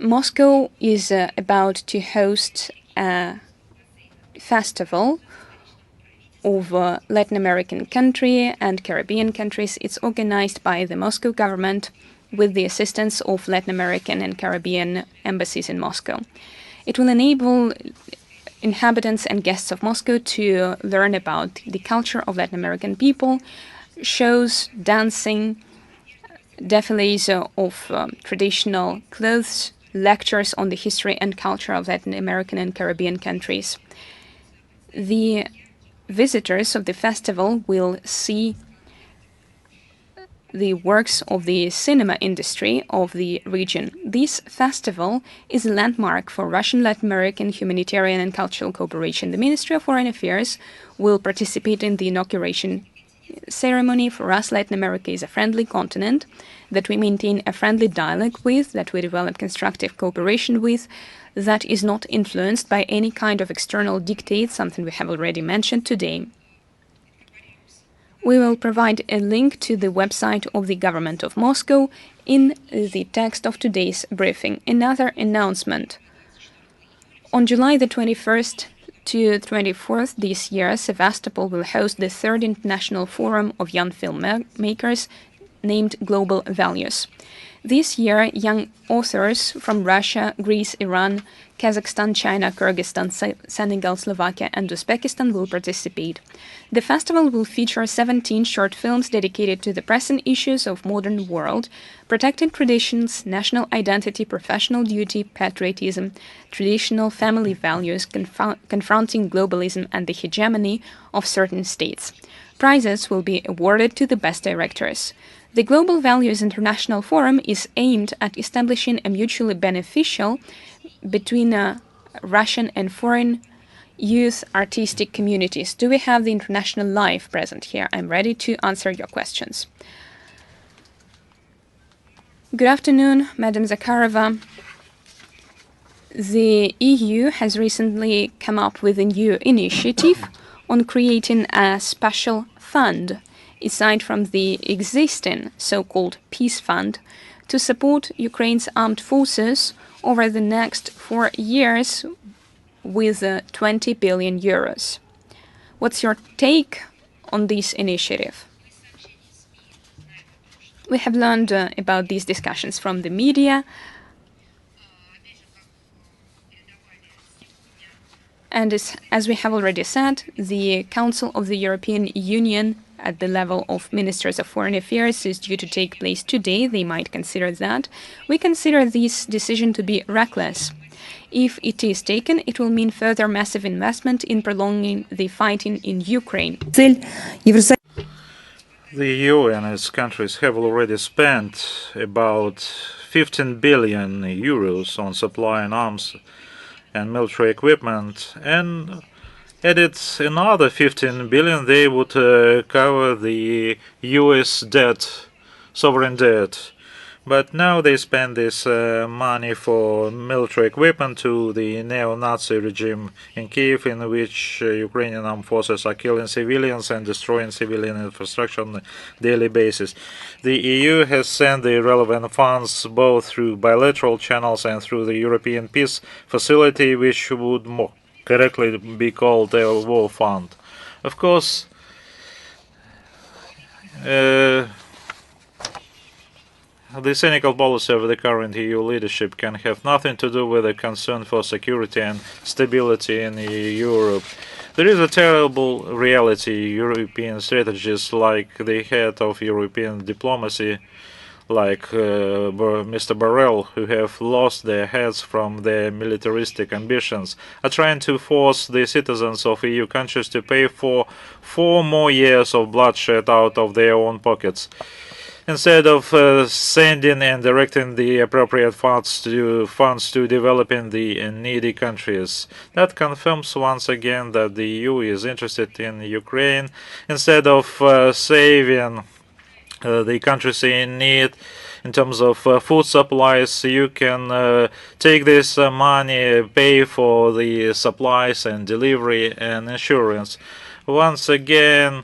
Moscow is about to host a festival of Latin American country and Caribbean countries. It's organized by the Moscow government with the assistance of Latin American and Caribbean embassies in Moscow. It will enable inhabitants and guests of Moscow to learn about the culture of Latin American people, shows, dancing, defilés of traditional clothes, lectures on the history and culture of Latin American and Caribbean countries. The visitors of the festival will see the works of the cinema industry of the region. This festival is a landmark for Russian Latin American humanitarian and cultural cooperation. The Ministry of Foreign Affairs will participate in the inauguration ceremony. For us, Latin America is a friendly continent that we maintain a friendly dialogue with, that we develop constructive cooperation with, that is not influenced by any kind of external dictate, something we have already mentioned today. We will provide a link to the website of the government of Moscow in the text of today's briefing. Another announcement. On July the 21st to 24th this year, Sevastopol will host the third International Forum of Young Filmmakers named Global Values. This year, young authors from Russia, Greece, Iran, Kazakhstan, China, Kyrgyzstan, Senegal, Slovakia, and Uzbekistan will participate. The festival will feature 17 short films dedicated to the pressing issues of modern world, protecting traditions, national identity, professional duty, patriotism, traditional family values, confronting globalism and the hegemony of certain states. Prizes will be awarded to the best directors. The Global Values International Forum is aimed at establishing a mutually beneficial between Russian and foreign youth artistic communities. Do we have the International Life present here? I'm ready to answer your questions. Good afternoon, Madam Zakharova. The EU has recently come up with a new initiative on creating a special fund aside from the existing so-called peace fund to support Ukraine's armed forces over the next 4 years with 20 billion euros. What's your take on this initiative? We have learned about these discussions from the media, and as we have already said, the Council of the European Union at the level of Ministers of Foreign Affairs is due to take place today. They might consider that. We consider this decision to be reckless. If it is taken, it will mean further massive investment in prolonging the fighting in Ukraine. The EU and its countries have already spent about 15 billion euros on supplying arms and military equipment, and added another 15 billion, they would cover the US debt, sovereign debt. But now they spend this money for military equipment to the neo-Nazi regime in Kiev, in which Ukrainian armed forces are killing civilians and destroying civilian infrastructure on a daily basis. The EU has sent the relevant funds both through bilateral channels and through the European Peace Facility, which would more correctly be called a war fund. Of course, the cynical policy of the current EU leadership can have nothing to do with a concern for security and stability in Europe. There is a terrible reality. European strategists like the head of European diplomacy, like Mr. Borrell, who have lost their heads from their militaristic ambitions, are trying to force the citizens of EU countries to pay for 4 more years of bloodshed out of their own pockets, instead of sending and directing the appropriate funds to developing the needy countries. That confirms once again that the EU is interested in Ukraine instead of saving the countries in need. In terms of food supplies, you can take this money, pay for the supplies and delivery and insurance. Once again,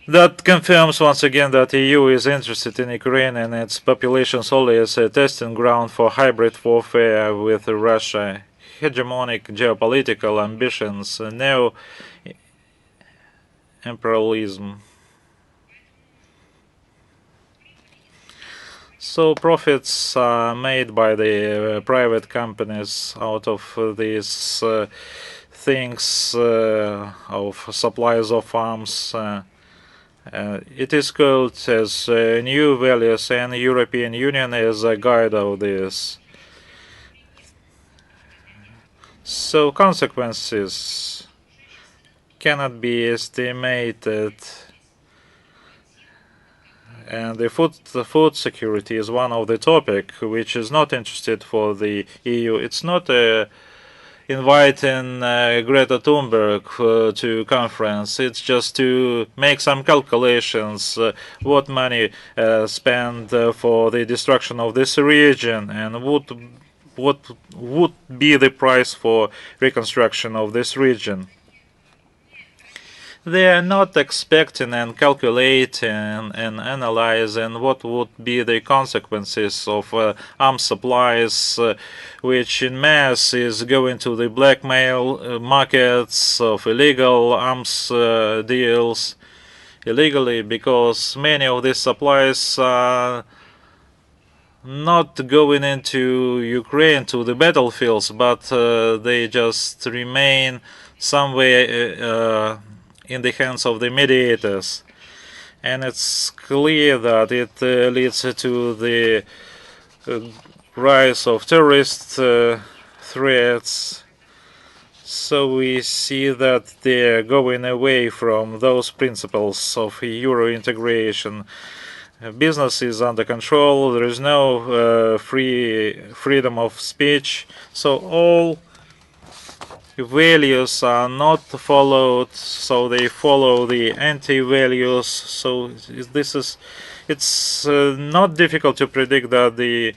that confirms once again that the EU is interested in Ukraine and its population solely as a testing ground for hybrid warfare with Russia, hegemonic geopolitical ambitions, neo-imperialism. So profits are made by the private companies out of these things, of supplies of arms. It is called as new values, and the European Union is a guide of this. So consequences cannot be estimated, and the food security is one of the topic which is not interested for the EU. It's not inviting Greta Thunberg to conference. It's just to make some calculations what money spent for the destruction of this region and what would be the price for reconstruction of this region. They are not expecting and calculating and analyzing what would be the consequences of arms supplies, which in mass is going to the blackmail markets of illegal arms deals, illegally, because many of these supplies are not going into Ukraine to the battlefields, but they just remain somewhere in the hands of the mediators. And it's clear that it leads to the rise of terrorist threats. So we see that they're going away from those principles of Euro integration. Business is under control. There is no freedom of speech. So all values are not followed. So they follow the anti-values. So it's not difficult to predict that the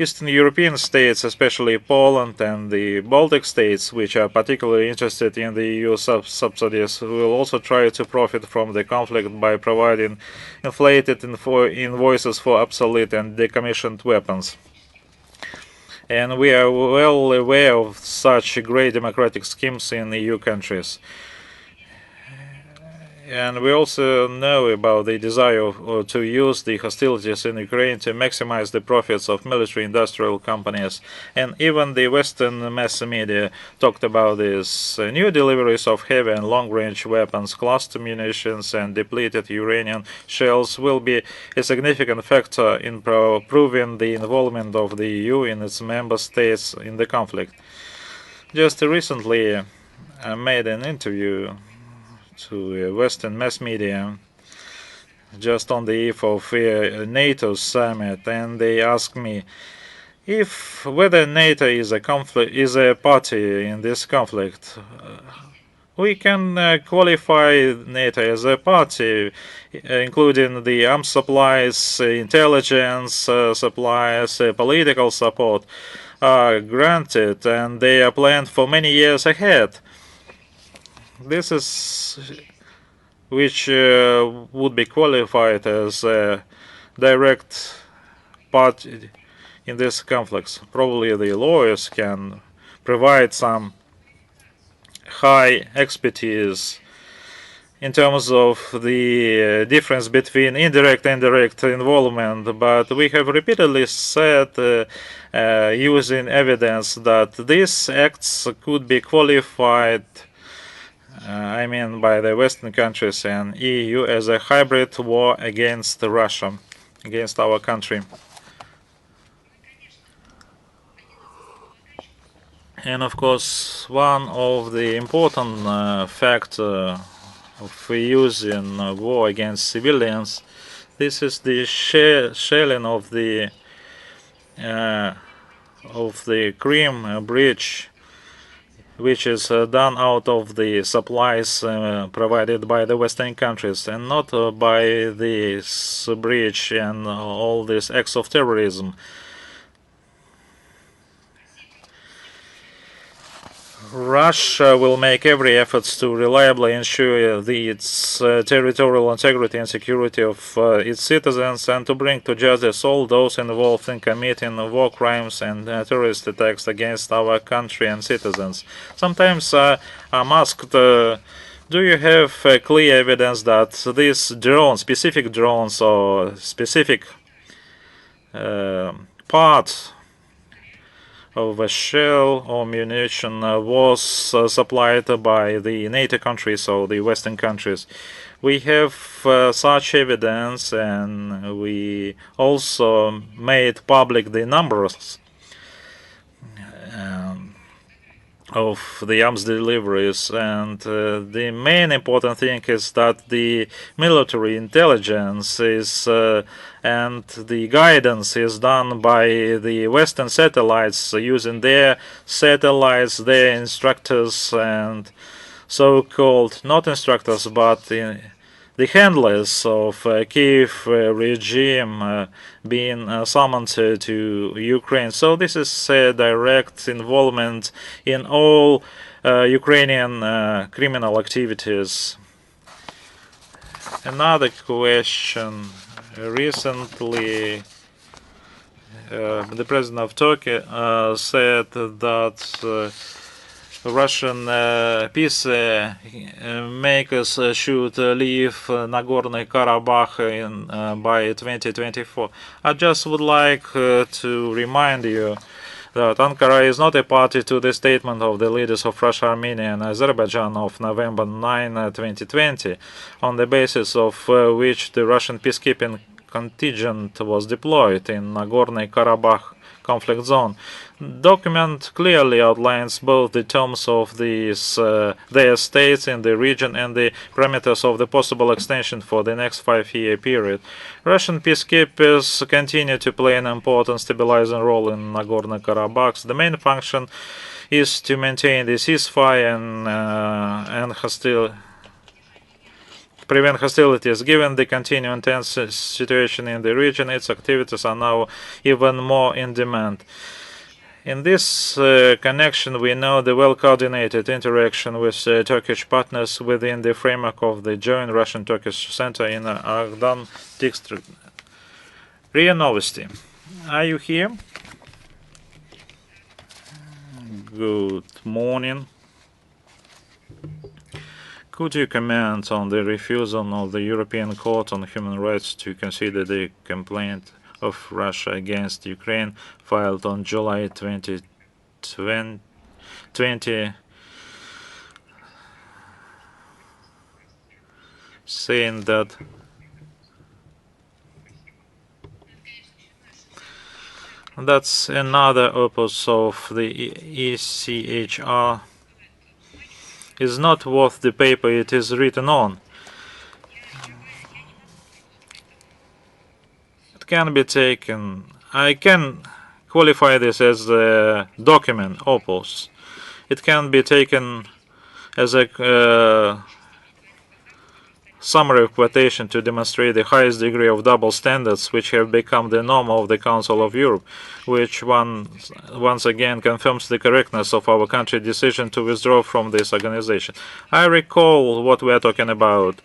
Eastern European states, especially Poland and the Baltic states, which are particularly interested in the EU subsidies, will also try to profit from the conflict by providing inflated invoices for obsolete and decommissioned weapons. And we are well aware of such great democratic schemes in EU countries. And we also know about the desire to use the hostilities in Ukraine to maximize the profits of military-industrial companies. And even the Western mass media talked about this. New deliveries of heavy and long-range weapons, cluster munitions, and depleted uranium shells will be a significant factor in proving the involvement of the EU in its member states in the conflict. Just recently, I made an interview to Western mass media just on the eve of NATO summit, and they asked me if whether NATO is a party in this conflict. We can qualify NATO as a party, including the arms supplies, intelligence supplies, political support are granted, and they are planned for many years ahead. This is which would be qualified as a direct part in this conflict. Probably the lawyers can provide some high expertise in terms of the difference between indirect and direct involvement, but we have repeatedly said using evidence that these acts could be qualified by the Western countries and EU as a hybrid war against Russia, against our country. And of course, one of the important factors of using war against civilians, this is the shelling of the Crimea bridge, which is done out of the supplies provided by the Western countries and not by this bridge and all these acts of terrorism. Russia will make every effort to reliably ensure its territorial integrity and security of its citizens and to bring to justice all those involved in committing war crimes and terrorist attacks against our country and citizens. Sometimes I'm asked, do you have clear evidence that these drones, specific drones or specific parts of a shell or munition was supplied by the NATO countries or the Western countries? We have such evidence, and we also made public the numbers of the arms deliveries, and the main important thing is that the military intelligence is and the guidance is done by the Western satellites using their satellites, their instructors, and so-called not instructors but the handlers of Kiev regime being summoned to Ukraine. So this is direct involvement in all Ukrainian criminal activities. Another question. Recently, the president of Turkey said that Russian peacemakers should leave Nagorno-Karabakh by 2024. I just would like to remind you that Ankara is not a party to the statement of the leaders of Russia, Armenia and Azerbaijan of November 9, 2020, on the basis of which the Russian peacekeeping contingent was deployed in Nagorno-Karabakh conflict zone. Document clearly outlines both the terms of their states in the region and the parameters of the possible extension for the next 5-year period. Russian peacekeepers continue to play an important stabilizing role in Nagorno-Karabakh. The main function is to maintain the ceasefire and prevent hostilities. Given the continuing tense situation in the region, its activities are now even more in demand. In this connection, we know the well-coordinated interaction with Turkish partners within the framework of the joint Russian-Turkish Center in Agdan district. RIA Novosti. Are you here? Good morning. Could you comment on the refusal of the European Court on Human Rights to consider the complaint of Russia against Ukraine filed on July 2020, saying that that's another opus of the ECHR is not worth the paper it is written on. It can be taken, I can qualify this as a document, opus. It can be taken as a summary of quotation to demonstrate the highest degree of double standards which have become the norm of the Council of Europe, which once again confirms the correctness of our country's decision to withdraw from this organization. I recall what we are talking about.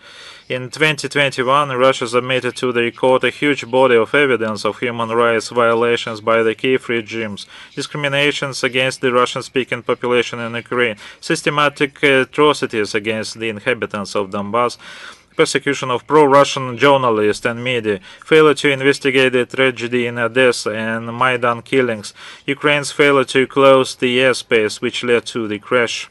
In 2021, Russia submitted to the court a huge body of evidence of human rights violations by the Kiev regimes, discriminations against the Russian-speaking population in Ukraine, systematic atrocities against the inhabitants of Donbass, persecution of pro-Russian journalists and media, failure to investigate the tragedy in Odessa and Maidan killings, Ukraine's failure to close the airspace which led to the crash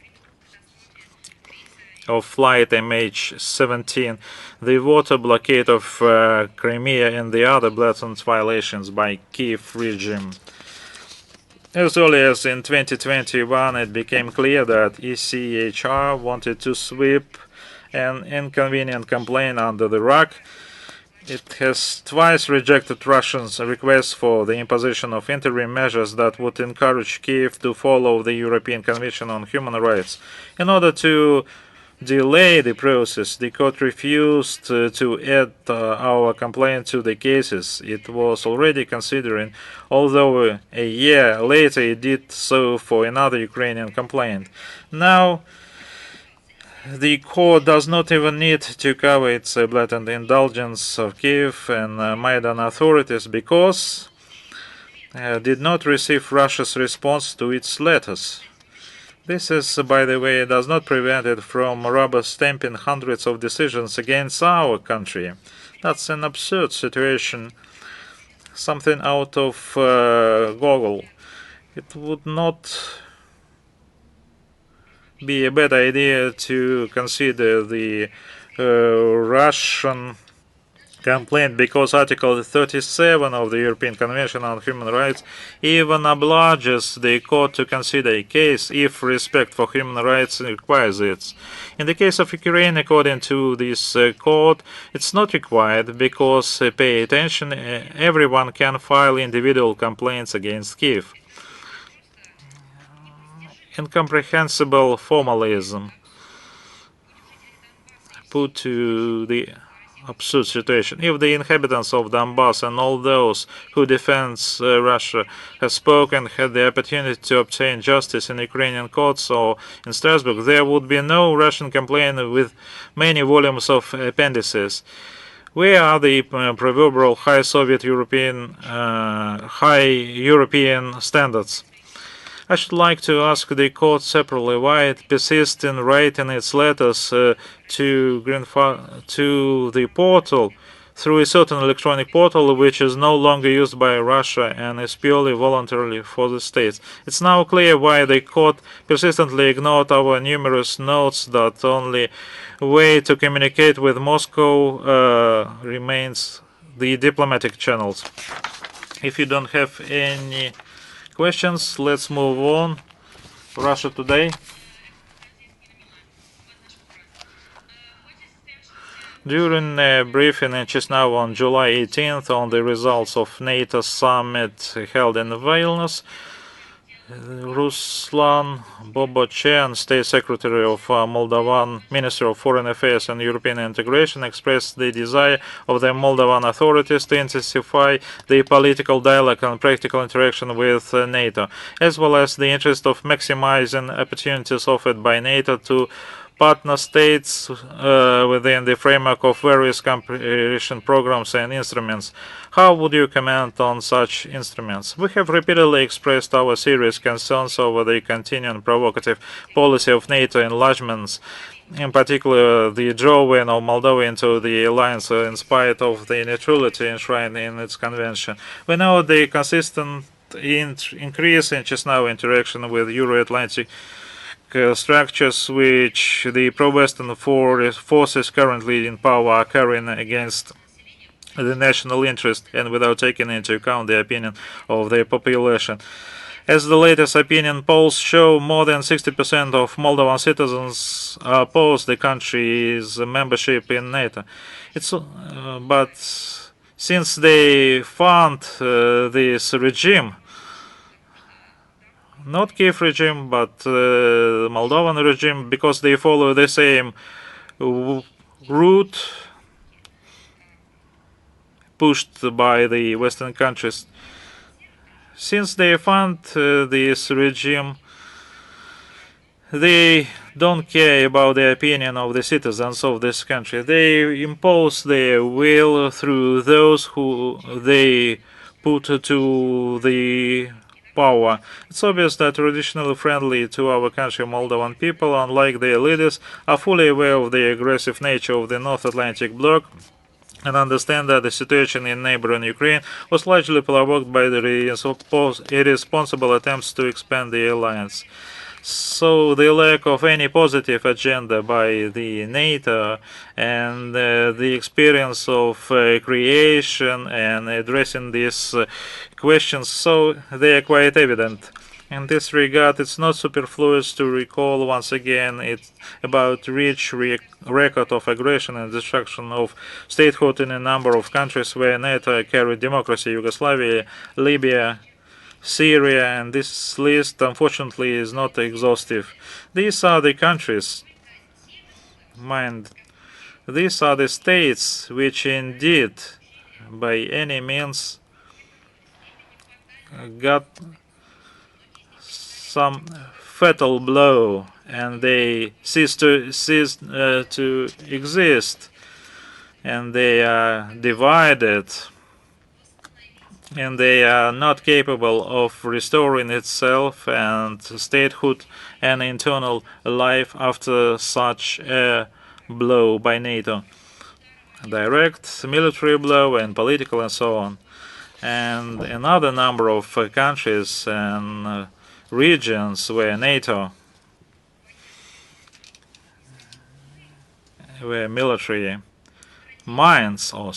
of flight MH17, the water blockade of Crimea and the other blatant violations by Kiev regime. As early as in 2021, it became clear that ECHR wanted to sweep an inconvenient complaint under the rug. It has twice rejected Russia's request for the imposition of interim measures that would encourage Kiev to follow the European Convention on Human Rights. In order to delay the process, the court refused to add our complaint to the cases it was already considering, although a year later it did so for another Ukrainian complaint. Now, the court does not even need to cover its blatant indulgence of Kiev and Maidan authorities because did not receive Russia's response to its letters. This is, by the way, does not prevent it from rubber stamping hundreds of decisions against our country. That's an absurd situation, something out of Gogol. It would not be a bad idea to consider the Russian complaint because Article 37 of the European Convention on Human Rights even obliges the court to consider a case if respect for human rights requires it. In the case of Ukraine, according to this court, it's not required because, pay attention, everyone can file individual complaints against Kiev. Incomprehensible formalism put to the absurd situation. If the inhabitants of Donbass and all those who defend Russia have spoken, had the opportunity to obtain justice in Ukrainian courts or in Strasbourg, there would be no Russian complaint with many volumes of appendices. Where are the proverbial high European standards? I should like to ask the court separately why it persists in writing its letters to the portal through a certain electronic portal which is no longer used by Russia and is purely voluntarily for the states. It's now clear why the court persistently ignored our numerous notes that only way to communicate with Moscow remains the diplomatic channels. If you don't have any questions, let's move on. Russia Today. During a briefing in Chisinau on July 18th on the results of NATO summit held in Vilnius, Ruslan Bobochen, State Secretary of Moldovan Ministry of Foreign Affairs and European Integration, expressed the desire of the Moldovan authorities to intensify the political dialogue and practical interaction with NATO, as well as the interest of maximizing opportunities offered by NATO to partner states within the framework of various cooperation programs and instruments. How would you comment on such instruments? We have repeatedly expressed our serious concerns over the continuing provocative policy of NATO enlargements, in particular the drawing of Moldova into the alliance in spite of the neutrality enshrined in its convention. We know the consistent increase in Chisinau interaction with Euro-Atlantic structures which the pro-Western forces currently in power are carrying against the national interest and without taking into account the opinion of the population. As the latest opinion polls show, more than 60% of Moldovan citizens oppose the country's membership in NATO. But since they fund this regime, not Kiev regime, but Moldovan regime, because they follow the same route pushed by the Western countries. Since they fund this regime, they don't care about the opinion of the citizens of this country. They impose their will through those who they put to the power. It's obvious that traditionally friendly to our country Moldovan people, unlike their leaders, are fully aware of the aggressive nature of the North Atlantic Bloc and understand that the situation in neighboring Ukraine was largely provoked by the irresponsible attempts to expand the alliance. So the lack of any positive agenda by the NATO and the experience of creation and addressing these questions, so they are quite evident. In this regard, it's not superfluous to recall once again about rich record of aggression and destruction of statehood in a number of countries where NATO carried democracy: Yugoslavia, Libya, Syria, and this list unfortunately is not exhaustive. These are the countries, these are the states which indeed by any means got some fatal blow and they cease to exist, and they are divided, and they are not capable of restoring itself and statehood and internal life after such a blow by NATO. Direct military blow and political and so on. And another number of countries and regions where NATO, where military minds or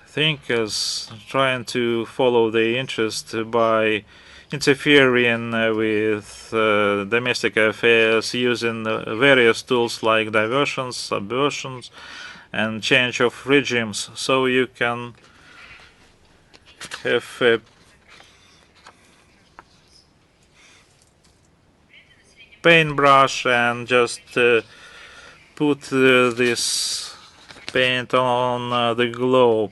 thinkers trying to follow their interest by interfering with domestic affairs using various tools like diversions, subversions, and change of regimes. So you can have a paintbrush and just put this paint on the globe.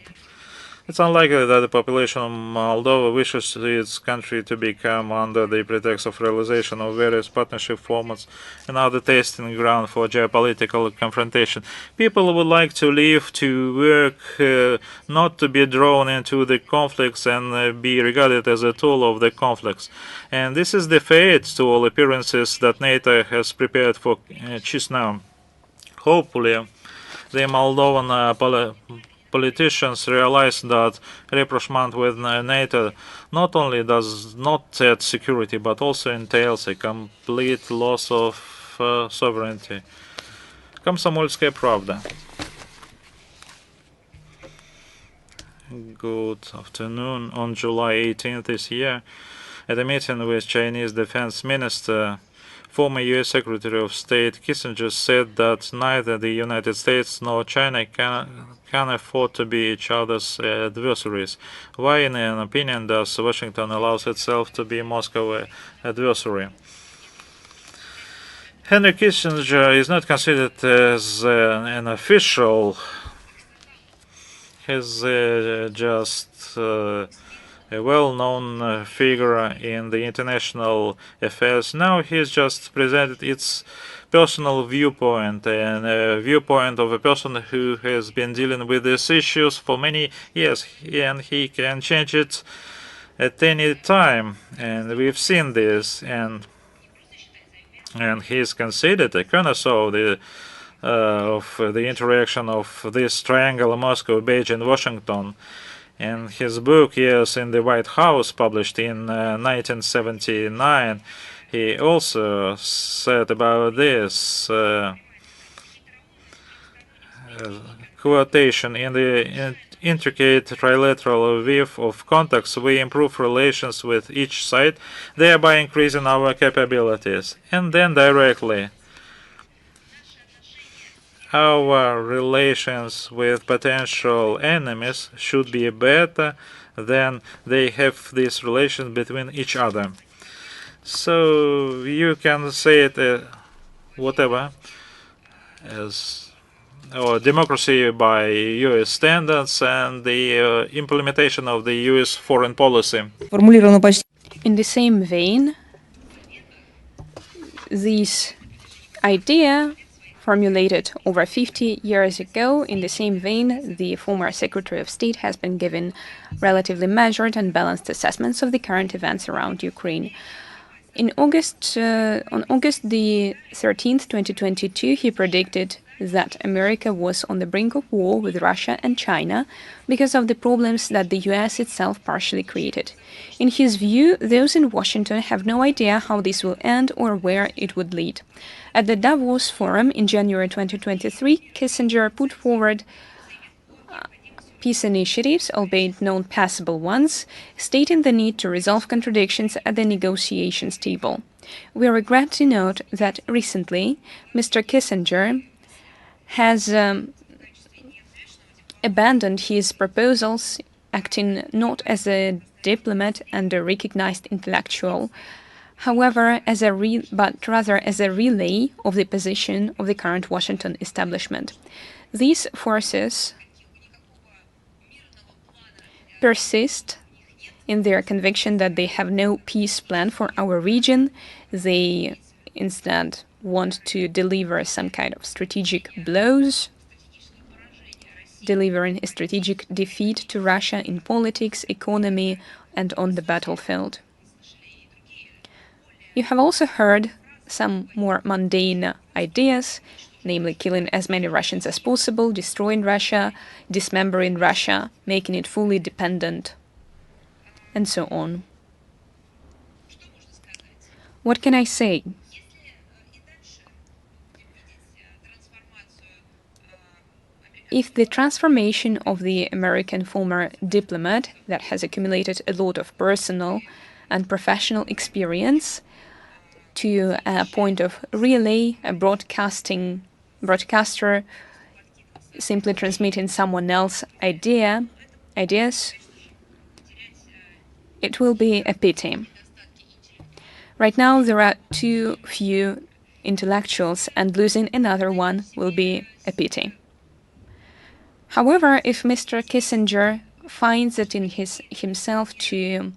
It's unlikely that the population of Moldova wishes its country to become, under the pretext of realization of various partnership formats, another testing ground for geopolitical confrontation. People would like to live, to work, not to be drawn into the conflicts and be regarded as a tool of the conflicts. And this is the fate, to all appearances, that NATO has prepared for Chisinau. Hopefully, the Moldovan politicians realize that rapprochement with NATO not only does not add security, but also entails a complete loss of sovereignty. Комсомольская правда. Good afternoon. On July 18th this year, at a meeting with Chinese Defense Minister, former U.S. Secretary of State Kissinger said that neither the United States nor China can afford to be each other's adversaries. Why, in an opinion, does Washington allow itself to be Moscow's adversary? Henry Kissinger is not considered as an official. He's just a well-known figure in the international affairs. Now he's just presented its personal viewpoint, and a viewpoint of a person who has been dealing with these issues for many years, and he can change it at any time. And we've seen this, and he's considered a connoisseur of the interaction of this triangle: Moscow, Beijing, Washington. In his book, Years in the White House, published in 1979, he also said about this quotation: in the intricate trilateral web of contacts, we improve relations with each side, thereby increasing our capabilities. And then directly, our relations with potential enemies should be better than they have these relations between each other. So you can say it whatever as or democracy by U.S. standards and the implementation of the U.S. foreign policy. In the same vein, this idea formulated over 50 years ago, in the same vein, the former Secretary of State has been given relatively measured and balanced assessments of the current events around Ukraine. On August the 13th, 2022, he predicted that America was on the brink of war with Russia and China because of the problems that the US itself partially created. In his view, those in Washington have no idea how this will end or where it would lead. At the Davos Forum in January 2023, Kissinger put forward peace initiatives, albeit non-passable ones, stating the need to resolve contradictions at the negotiations table. We regret to note that recently, Mr. Kissinger has abandoned his proposals, acting not as a diplomat and a recognized intellectual, however, but rather as a relay of the position of the current Washington establishment. These forces persist in their conviction that they have no peace plan for our region. They instead want to deliver some kind of strategic blows, delivering a strategic defeat to Russia in politics, economy, and on the battlefield. You have also heard some more mundane ideas, namely killing as many Russians as possible, destroying Russia, dismembering Russia, making it fully dependent, and so on. What can I say? If the transformation of the American former diplomat that has accumulated a lot of personal and professional experience to a point of relay, a broadcaster simply transmitting someone else's ideas, it will be a pity. Right now there are too few intellectuals, and losing another one will be a pity. However, if Mr. Kissinger finds it in himself to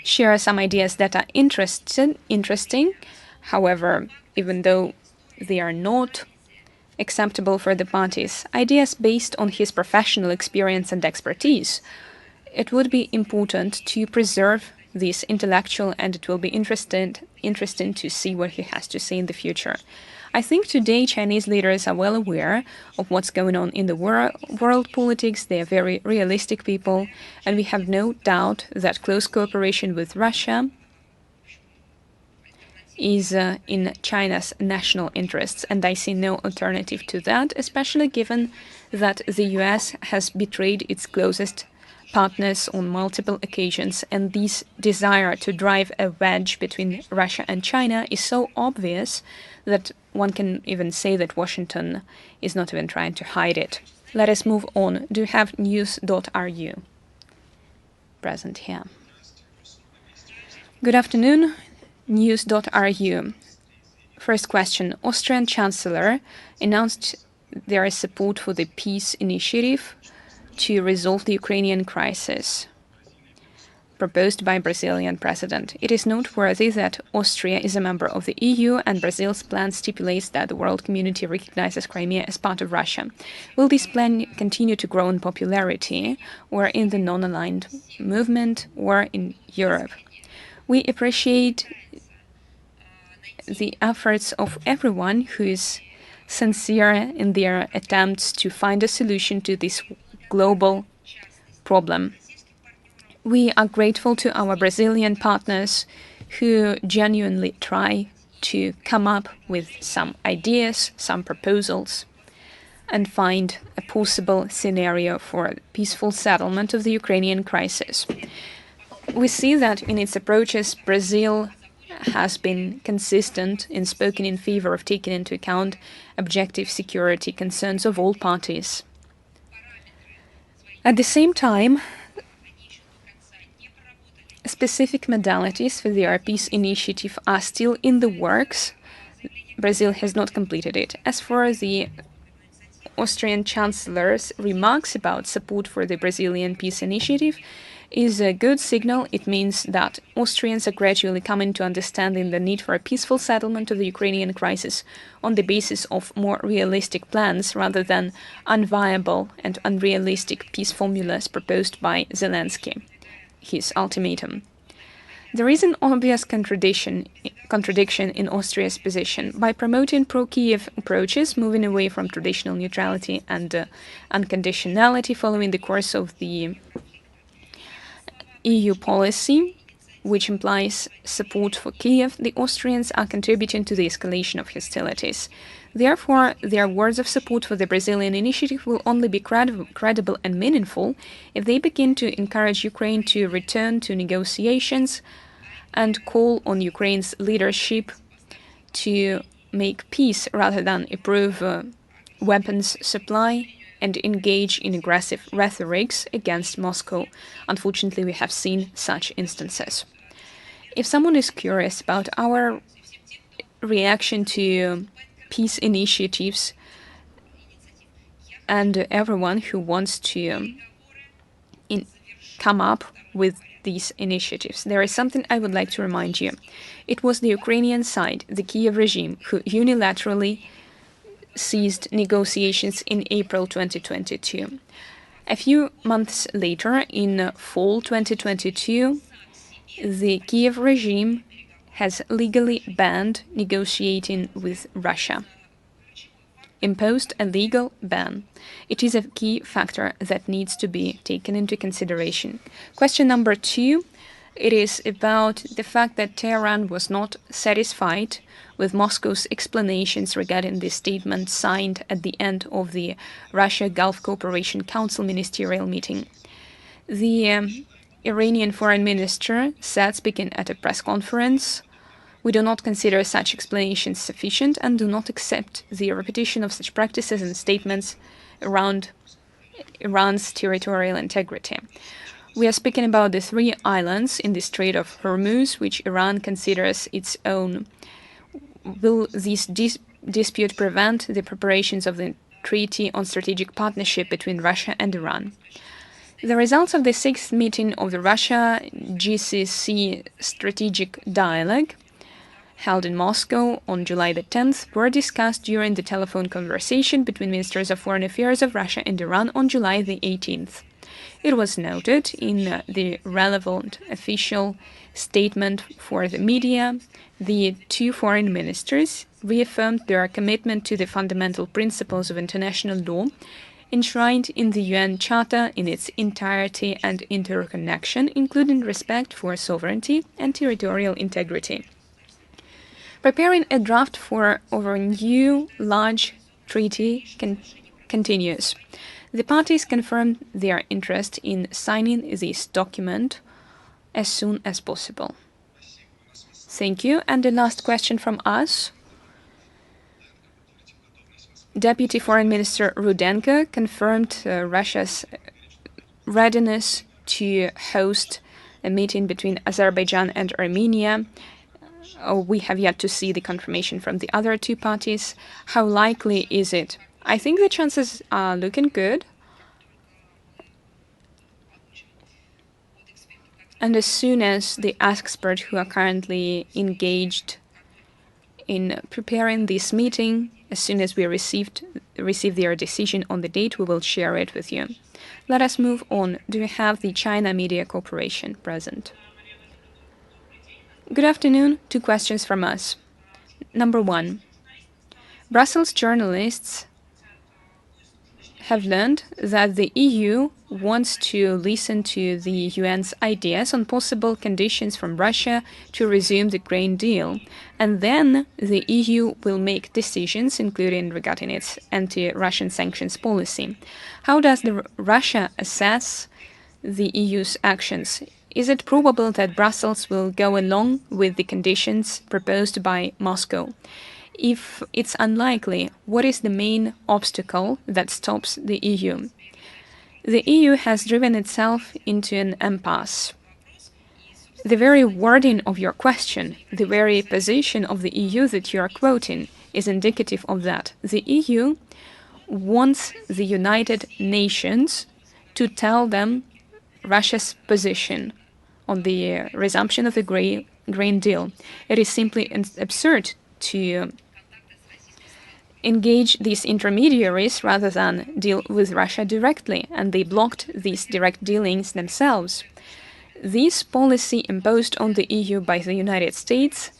share some ideas that are interesting, however, even though they are not acceptable for the parties, ideas based on his professional experience and expertise. It would be important to preserve this intellectual, and it will be interesting to see what he has to say in the future. I think today Chinese leaders are well aware of what's going on in the world politics. They are very realistic people, and we have no doubt that close cooperation with Russia is in China's national interests, and I see no alternative to that, especially given that the US has betrayed its closest partners on multiple occasions, and this desire to drive a wedge between Russia and China is so obvious that one can even say that Washington is not even trying to hide it. Let us move on. Do you have news.ru present here? Good afternoon, news.ru. First question. Austrian Chancellor announced there is support for the peace initiative to resolve the Ukrainian crisis proposed by Brazilian president. It is noteworthy that Austria is a member of the EU, and Brazil's plan stipulates that the world community recognizes Crimea as part of Russia. Will this plan continue to grow in popularity, or in the non-aligned movement, or in Europe? We appreciate the efforts of everyone who is sincere in their attempts to find a solution to this global problem. We are grateful to our Brazilian partners who genuinely try to come up with some ideas, some proposals, and find a possible scenario for a peaceful settlement of the Ukrainian crisis. We see that in its approaches, Brazil has been consistent in speaking in favor of taking into account objective security concerns of all parties. At the same time, specific modalities for the peace initiative are still in the works. Brazil has not completed it. As for the Austrian Chancellor's remarks about support for the Brazilian peace initiative, is a good signal. It means that Austrians are gradually coming to understanding the need for a peaceful settlement of the Ukrainian crisis on the basis of more realistic plans rather than unviable and unrealistic peace formulas proposed by Zelensky, his ultimatum. There is an obvious contradiction in Austria's position. By promoting pro-Kiev approaches, moving away from traditional neutrality and unconditionality following the course of the EU policy, which implies support for Kiev, the Austrians are contributing to the escalation of hostilities. Therefore, their words of support for the Brazilian initiative will only be credible and meaningful if they begin to encourage Ukraine to return to negotiations and call on Ukraine's leadership to make peace rather than approve weapons supply and engage in aggressive rhetorics against Moscow. Unfortunately, we have seen such instances. If someone is curious about our reaction to peace initiatives and everyone who wants to come up with these initiatives, there is something I would like to remind you. It was the Ukrainian side, the Kiev regime, who unilaterally ceased negotiations in April 2022. A few months later, in fall 2022, the Kiev regime has legally banned negotiating with Russia, imposed a legal ban. It is a key factor that needs to be taken into consideration. Question number 2, it is about the fact that Tehran was not satisfied with Moscow's explanations regarding the statement signed at the end of the Russia-Gulf Cooperation Council ministerial meeting. The Iranian foreign minister said, speaking at a press conference, "We do not consider such explanations sufficient and do not accept the repetition of such practices and statements around Iran's territorial integrity. We are speaking about the 3 islands in the Strait of Hormuz, which Iran considers its own. Will these dispute prevent the preparations of the Treaty on Strategic Partnership between Russia and Iran. The results of the 6th meeting of the Russia-GCC Strategic Dialogue, held in Moscow on July the 10th, were discussed during the telephone conversation between Ministers of Foreign Affairs of Russia and Iran on July the 18th. It was noted in the relevant official statement for the media, the two foreign ministers reaffirmed their commitment to the fundamental principles of international law enshrined in the UN Charter in its entirety and interconnection, including respect for sovereignty and territorial integrity. Preparing a draft for our new large treaty continues. The parties confirmed their interest in signing this document as soon as possible. Thank you. And the last question from us. Deputy Foreign Minister Rudenko confirmed Russia's readiness to host a meeting between Azerbaijan and Armenia. We have yet to see the confirmation from the other two parties. How likely is it? I think the chances are looking good. And as soon as the experts who are currently engaged in preparing this meeting, as soon as we receive their decision on the date, we will share it with you. Let us move on. Do we have the China Media Corporation present? Good afternoon. 2 questions from us. Number 1. Brussels journalists have learned that the EU wants to listen to the UN's ideas on possible conditions from Russia to resume the grain deal, and then the EU will make decisions, including regarding its anti-Russian sanctions policy. How does Russia assess the EU's actions? Is it probable that Brussels will go along with the conditions proposed by Moscow? If it's unlikely, what is the main obstacle that stops the EU? The EU has driven itself into an impasse. The very wording of your question, the very position of the EU that you are quoting, is indicative of that. The EU wants the United Nations to tell them Russia's position on the resumption of the grain deal. It is simply absurd to engage these intermediaries rather than deal with Russia directly, and they blocked these direct dealings themselves. This policy imposed on the EU by the United States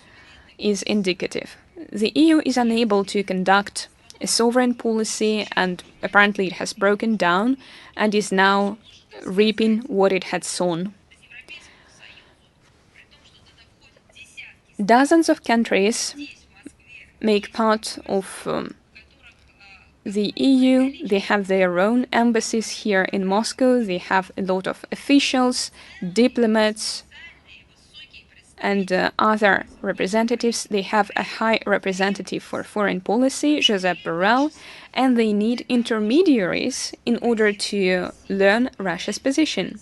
is indicative. The EU is unable to conduct a sovereign policy, and apparently it has broken down and is now reaping what it had sown. Dozens of countries make part of the EU. They have their own embassies here in Moscow. They have a lot of officials, diplomats, and other representatives. They have a high representative for foreign policy, Josep Borrell, and they need intermediaries in order to learn Russia's position.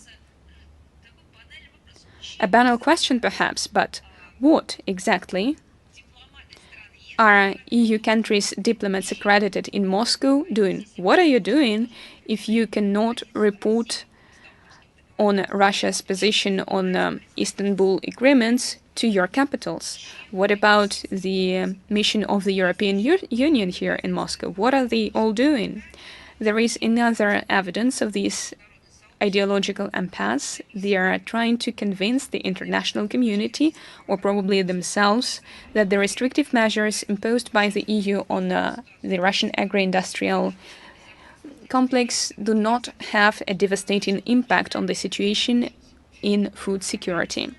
A banal question, perhaps, but what exactly are EU countries' diplomats accredited in Moscow doing? What are you doing if you cannot report on Russia's position on Istanbul agreements to your capitals? What about the mission of the European Union here in Moscow? What are they all doing? There is another evidence of this ideological impasse. They are trying to convince the international community, or probably themselves, that the restrictive measures imposed by the EU on the Russian agro-industrial complex do not have a devastating impact on the situation in food security.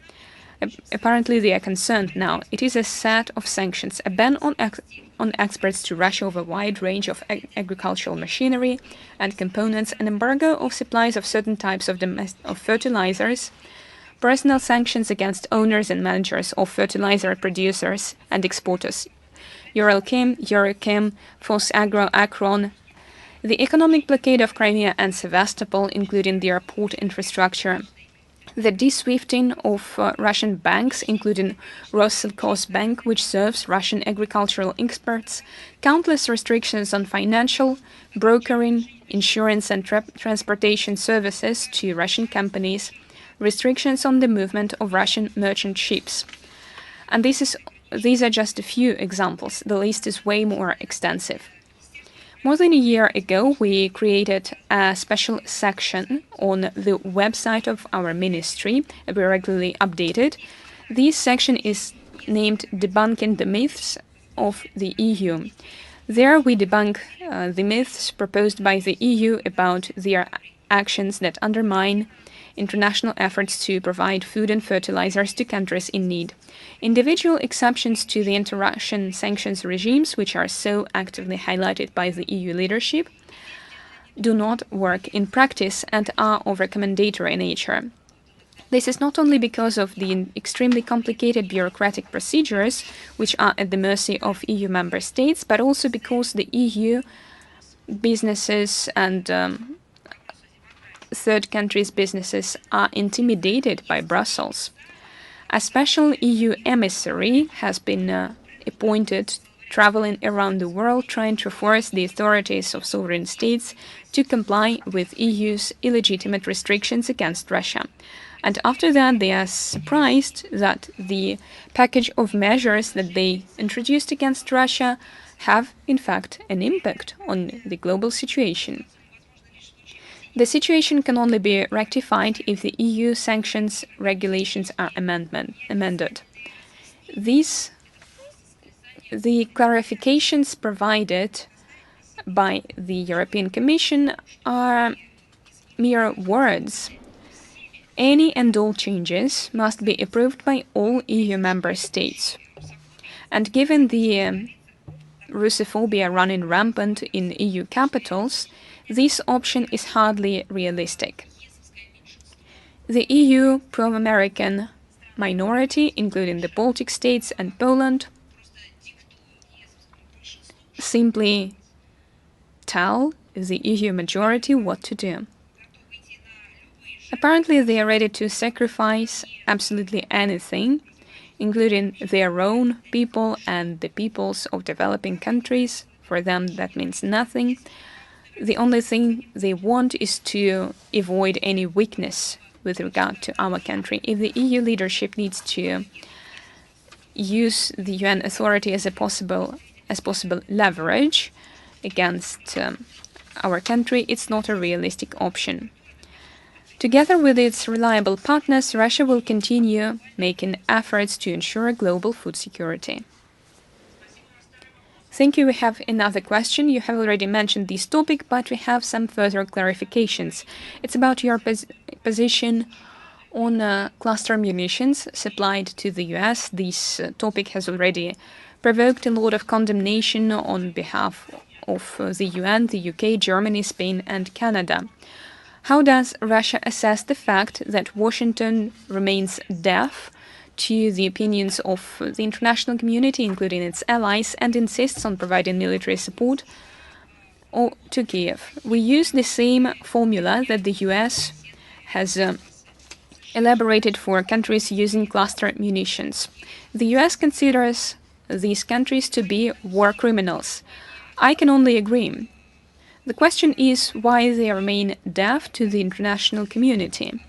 Apparently they are concerned now. It is a set of sanctions, a ban on exports to Russia of a wide range of agricultural machinery and components, an embargo of supplies of certain types of fertilizers, personal sanctions against owners and managers of fertilizer producers and exporters, Uralchem, Eurochem, Fosagro, Akron, the economic blockade of Crimea and Sevastopol, including their port infrastructure, the de-swifting of Russian banks, including Rossельхozbank, which serves Russian agricultural exports, countless restrictions on financial, brokering, insurance and transportation services to Russian companies, restrictions on the movement of Russian merchant ships. And these are just a few examples. The list is way more extensive. More than a year ago, we created a special section on the website of our ministry, we regularly updated. This section is named Debunking the Myths of the EU. There we debunk the myths proposed by the EU about their actions that undermine international efforts to provide food and fertilizers to countries in need. Individual exceptions to the anti-Russian sanctions regimes, which are so actively highlighted by the EU leadership, do not work in practice and are of recommendatory nature. This is not only because of the extremely complicated bureaucratic procedures, which are at the mercy of EU member states, but also because the EU businesses and third countries' businesses are intimidated by Brussels. A special EU emissary has been appointed, traveling around the world trying to force the authorities of sovereign states to comply with EU's illegitimate restrictions against Russia. And after that, they are surprised that the package of measures that they introduced against Russia have, in fact, an impact on the global situation. The situation can only be rectified if the EU sanctions regulations are amended. The clarifications provided by the European Commission are mere words. Any and all changes must be approved by all EU member states. And given the Russophobia running rampant in EU capitals, this option is hardly realistic. The EU pro-American minority, including the Baltic states and Poland, simply tell the EU majority what to do. Apparently, they are ready to sacrifice absolutely anything, including their own people and the peoples of developing countries. For them, that means nothing. The only thing they want is to avoid any weakness with regard to our country. If the EU leadership needs to use the UN authority as possible leverage against our country, it's not a realistic option. Together with its reliable partners, Russia will continue making efforts to ensure global food security. Thank you. We have another question. You have already mentioned this topic, but we have some further clarifications. It's about your position on cluster munitions supplied to the US. This topic has already provoked a lot of condemnation on behalf of the UN, the UK, Germany, Spain, and Canada. How does Russia assess the fact that Washington remains deaf to the opinions of the international community, including its allies, and insists on providing military support to Kiev? We use the same formula that the US has elaborated for countries using cluster munitions. The US considers these countries to be war criminals. I can only agree. The question is why they remain deaf to the international community.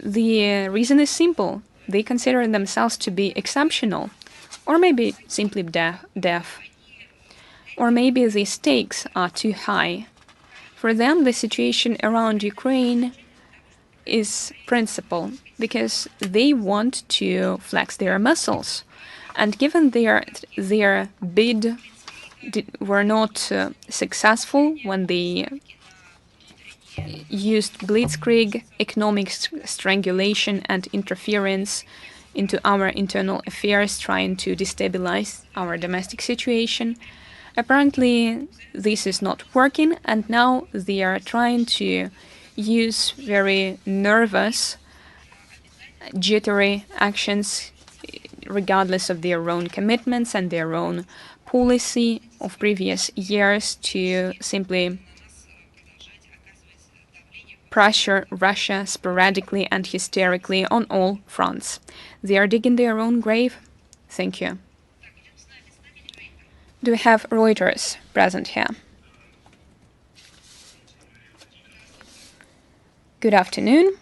The reason is simple. They consider themselves to be exceptional, or maybe simply deaf. Or maybe the stakes are too high. For them, the situation around Ukraine is principle, because they want to flex their muscles. And given their bid were not successful when they used blitzkrieg, economic strangulation and interference into our internal affairs, trying to destabilize our domestic situation. Apparently, this is not working, and now they are trying to use very nervous, jittery actions, regardless of their own commitments and their own policy of previous years, to simply pressure Russia sporadically and hysterically on all fronts. They are digging their own grave? Thank you. Do we have Reuters present here? Good afternoon.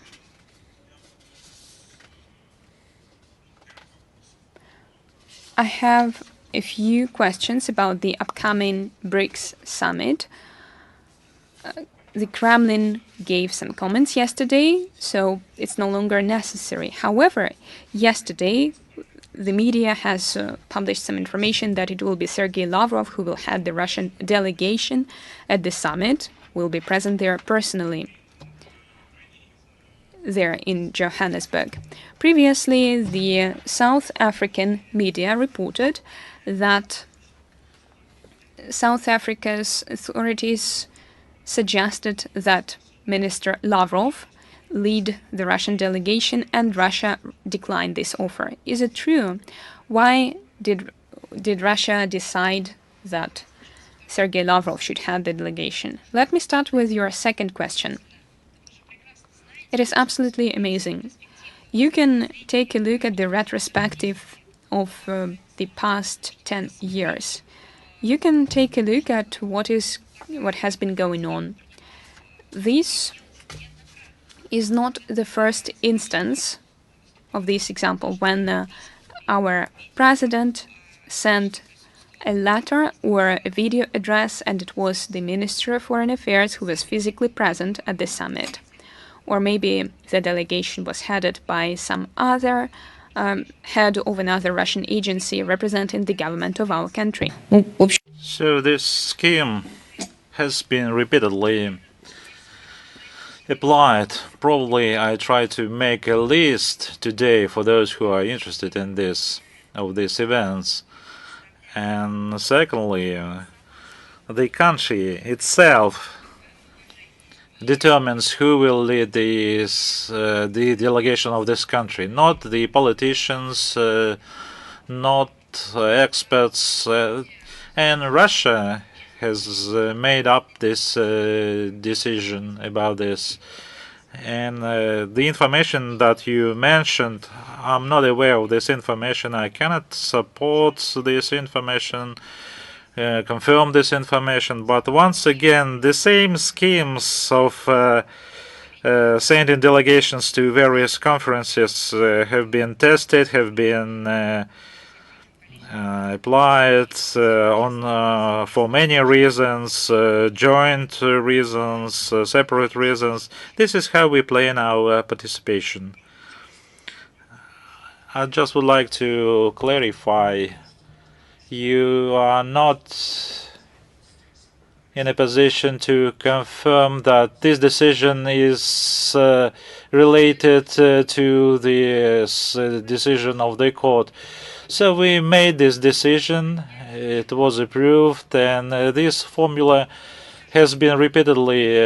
I have a few questions about the upcoming BRICS summit. The Kremlin gave some comments yesterday, so it's no longer necessary. However, yesterday, the media has published some information that it will be Sergei Lavrov who will head the Russian delegation at the summit, will be present there personally, there in Johannesburg. Previously, the South African media reported that South Africa's authorities suggested that Minister Lavrov lead the Russian delegation, and Russia declined this offer. Is it true? Why did Russia decide that Sergei Lavrov should head the delegation? Let me start with your second question. It is absolutely amazing. You can take a look at the retrospective of the past 10 years. You can take a look at what has been going on. This is not the first instance of this example when our president sent a letter or a video address and it was the Minister of Foreign Affairs who was physically present at the summit. Or maybe the delegation was headed by some other head of another Russian agency representing the government of our country. So this scheme has been repeatedly applied. Probably I try to make a list today for those who are interested in this, of these events. And secondly, the country itself determines who will lead the delegation of this country, not the politicians, not experts. And Russia has made up this decision about this. And the information that you mentioned, I'm not aware of this information. I cannot support this information, confirm this information. But once again, the same schemes of sending delegations to various conferences have been tested, have been applied for many reasons, joint reasons, separate reasons. This is how we plan our participation. I just would like to clarify, you are not in a position to confirm that this decision is related to the decision of the court. So we made this decision, it was approved, and this formula has been repeatedly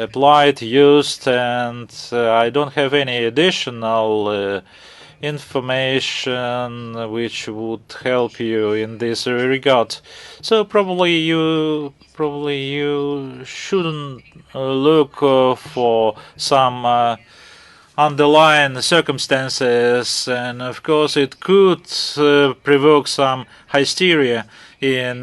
applied, used, and I don't have any additional information which would help you in this regard. So probably you shouldn't look for some underlying circumstances, and of course it could provoke some hysteria in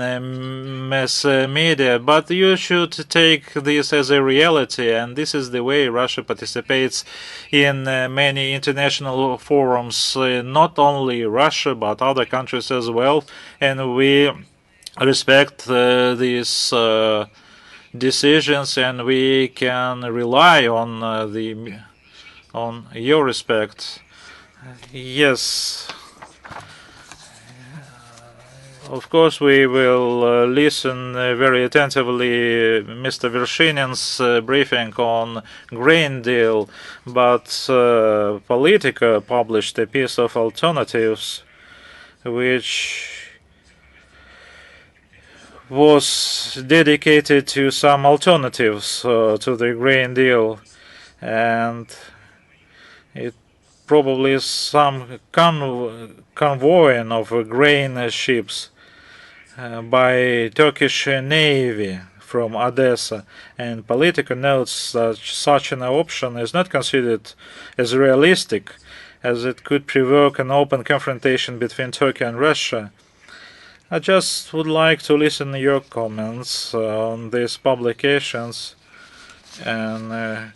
mass media, but you should take this as a reality, and this is the way Russia participates in many international forums, not only Russia but other countries as well, and we respect these decisions, and we can rely on your respect. Yes, of course we will listen very attentively Mr. Vershinin's briefing on grain deal, but Politica published a piece of alternatives which was dedicated to some alternatives to the grain deal, and it probably is some convoying of grain ships by Turkish Navy from Odessa, and Politico notes that such an option is not considered as realistic, as it could provoke an open confrontation between Turkey and Russia. I just would like to listen to your comments on these publications, and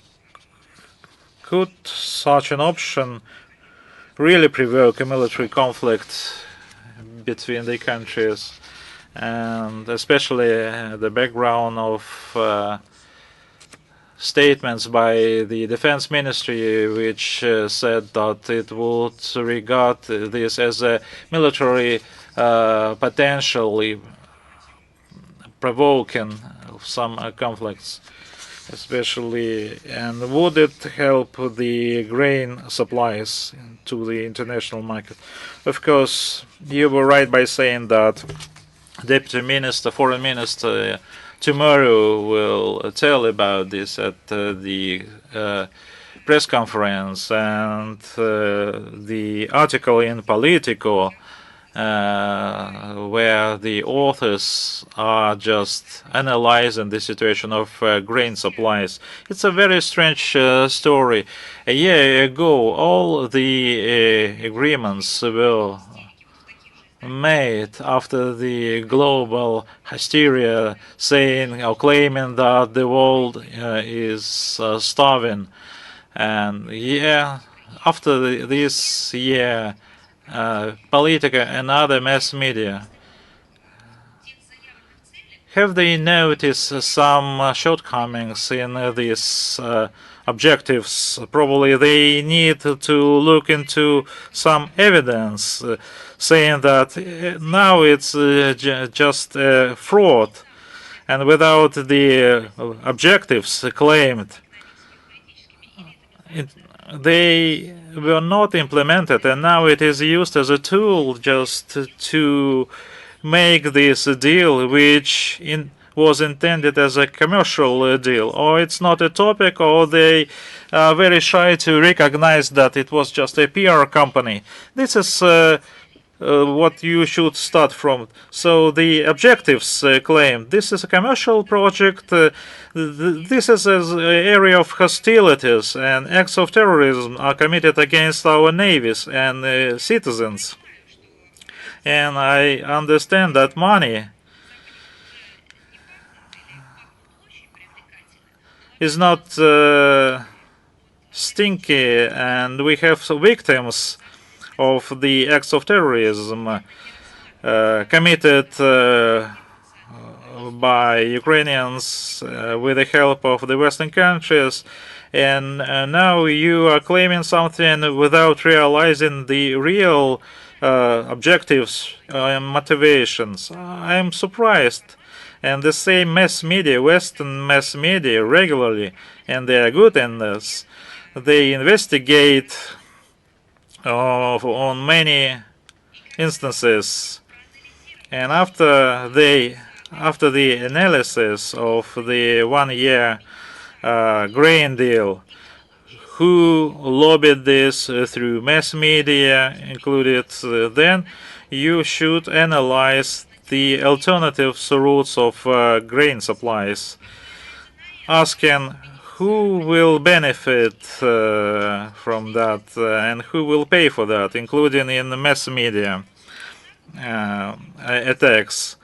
could such an option really provoke a military conflict between the countries, and especially the background of statements by the defense ministry, which said that it would regard this as a military potentially provoking some conflicts, especially, and would it help the grain supplies to the international market? Of course, you were right by saying that Deputy Minister, Foreign Minister, tomorrow will tell about this at the press conference, and the article in Politico where the authors are just analyzing the situation of grain supplies. It's a very strange story. A year ago, all the agreements were made after the global hysteria, saying or claiming that the world is starving. And after this year, Politica and other mass media, have they noticed some shortcomings in these objectives? Probably they need to look into some evidence saying that now it's just a fraud, and without the objectives claimed, they were not implemented, and now it is used as a tool just to make this deal, which was intended as a commercial deal, or it's not a topic, or they are very shy to recognize that it was just a PR company. This is what you should start from. So the objectives claim this is a commercial project, this is an area of hostilities, and acts of terrorism are committed against our navies and citizens. And I understand that money is not stinky, and we have victims of the acts of terrorism committed by Ukrainians with the help of the Western countries, and now you are claiming something without realizing the real objectives and motivations. I am surprised. And the same mass media, Western mass media, regularly, and they are good in this, they investigate on many instances, and after the analysis of the 1 year grain deal, who lobbied this through mass media included, then you should analyze the alternative routes of grain supplies, asking who will benefit from that and who will pay for that, including in the mass media attacks.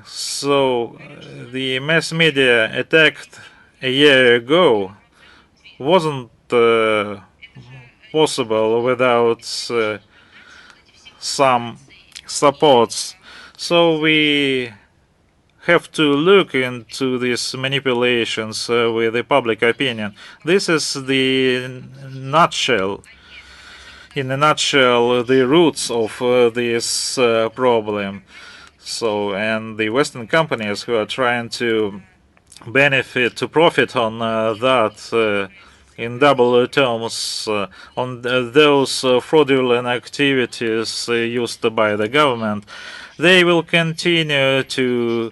So the mass media attacked a year ago wasn't possible without some supports. So we have to look into these manipulations with the public opinion. This is the nutshell, in a nutshell, the roots of this problem. So, and the Western companies who are trying to benefit, to profit on that in double terms, on those fraudulent activities used by the government, they will continue to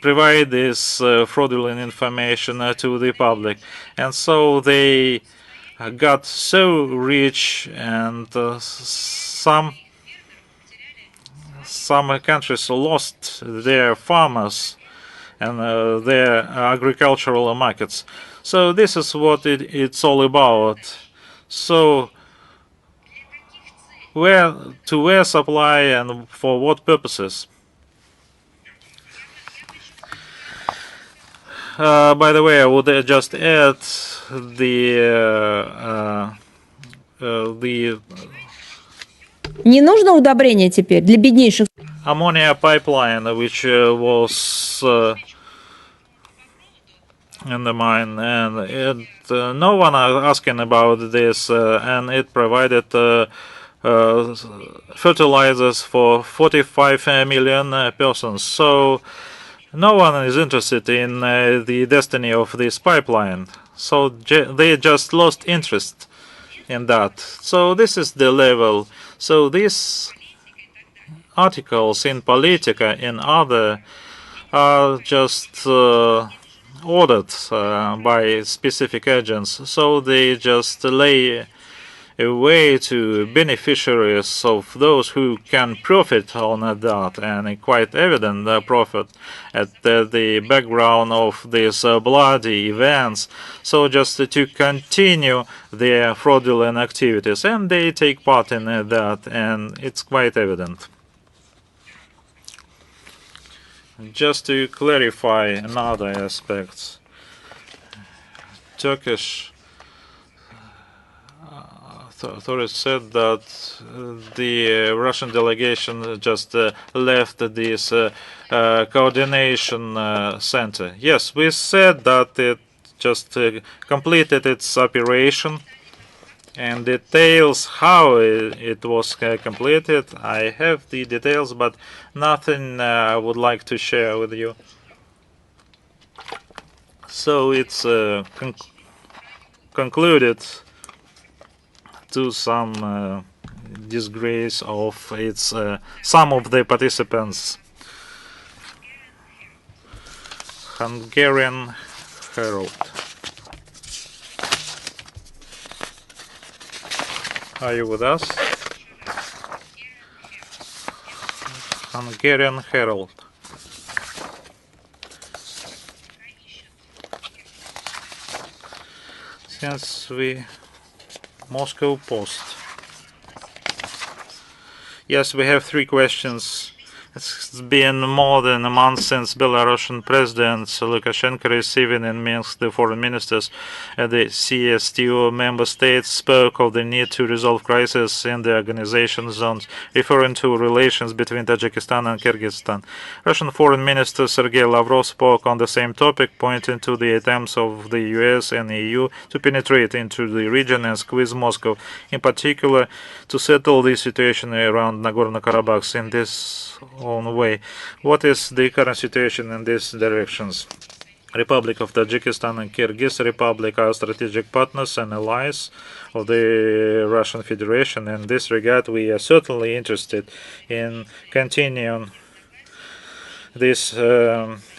provide this fraudulent information to the public. And so they got so rich, and some countries lost their farmers and their agricultural markets. So this is what it's all about. So where supply and for what purposes? By the way, I would just add the Не нужно удобрение теперь для беднейших. ammonia pipeline, which was in the mine, and no one asking about this, and it provided fertilizers for 45 million persons. So no one is interested in the destiny of this pipeline. So they just lost interest in that. So this is the level. So these articles in Politica and other are just ordered by specific agents. So they just lay a way to beneficiaries of those who can profit on that, and a quite evident profit at the background of these bloody events. So just to continue their fraudulent activities, and they take part in that, and it's quite evident. Just to clarify another aspect, Turkish authorities said that the Russian delegation just left this coordination center. Yes, we said that it just completed its operation, and details how it was completed, I have the details, but nothing I would like to share with you. So it's concluded to some disgrace of its some of the participants. Hungarian Herald. Are you with us? Hungarian Herald. Since we Moscow Post. Yes, we have 3 questions. It's been more than a month since Belarusian President Lukashenko receiving in Minsk the foreign ministers at the CSTO member states spoke of the need to resolve crisis in the organization zones, referring to relations between Tajikistan and Kyrgyzstan. Russian Foreign Minister Sergei Lavrov spoke on the same topic, pointing to the attempts of the US and EU to penetrate into the region and squeeze Moscow, in particular to settle the situation around Nagorno-Karabakh in this own way. What is the current situation in these directions? Republic of Tajikistan and Kyrgyz Republic are strategic partners and allies of the Russian Federation. In this regard, we are certainly interested in continuing these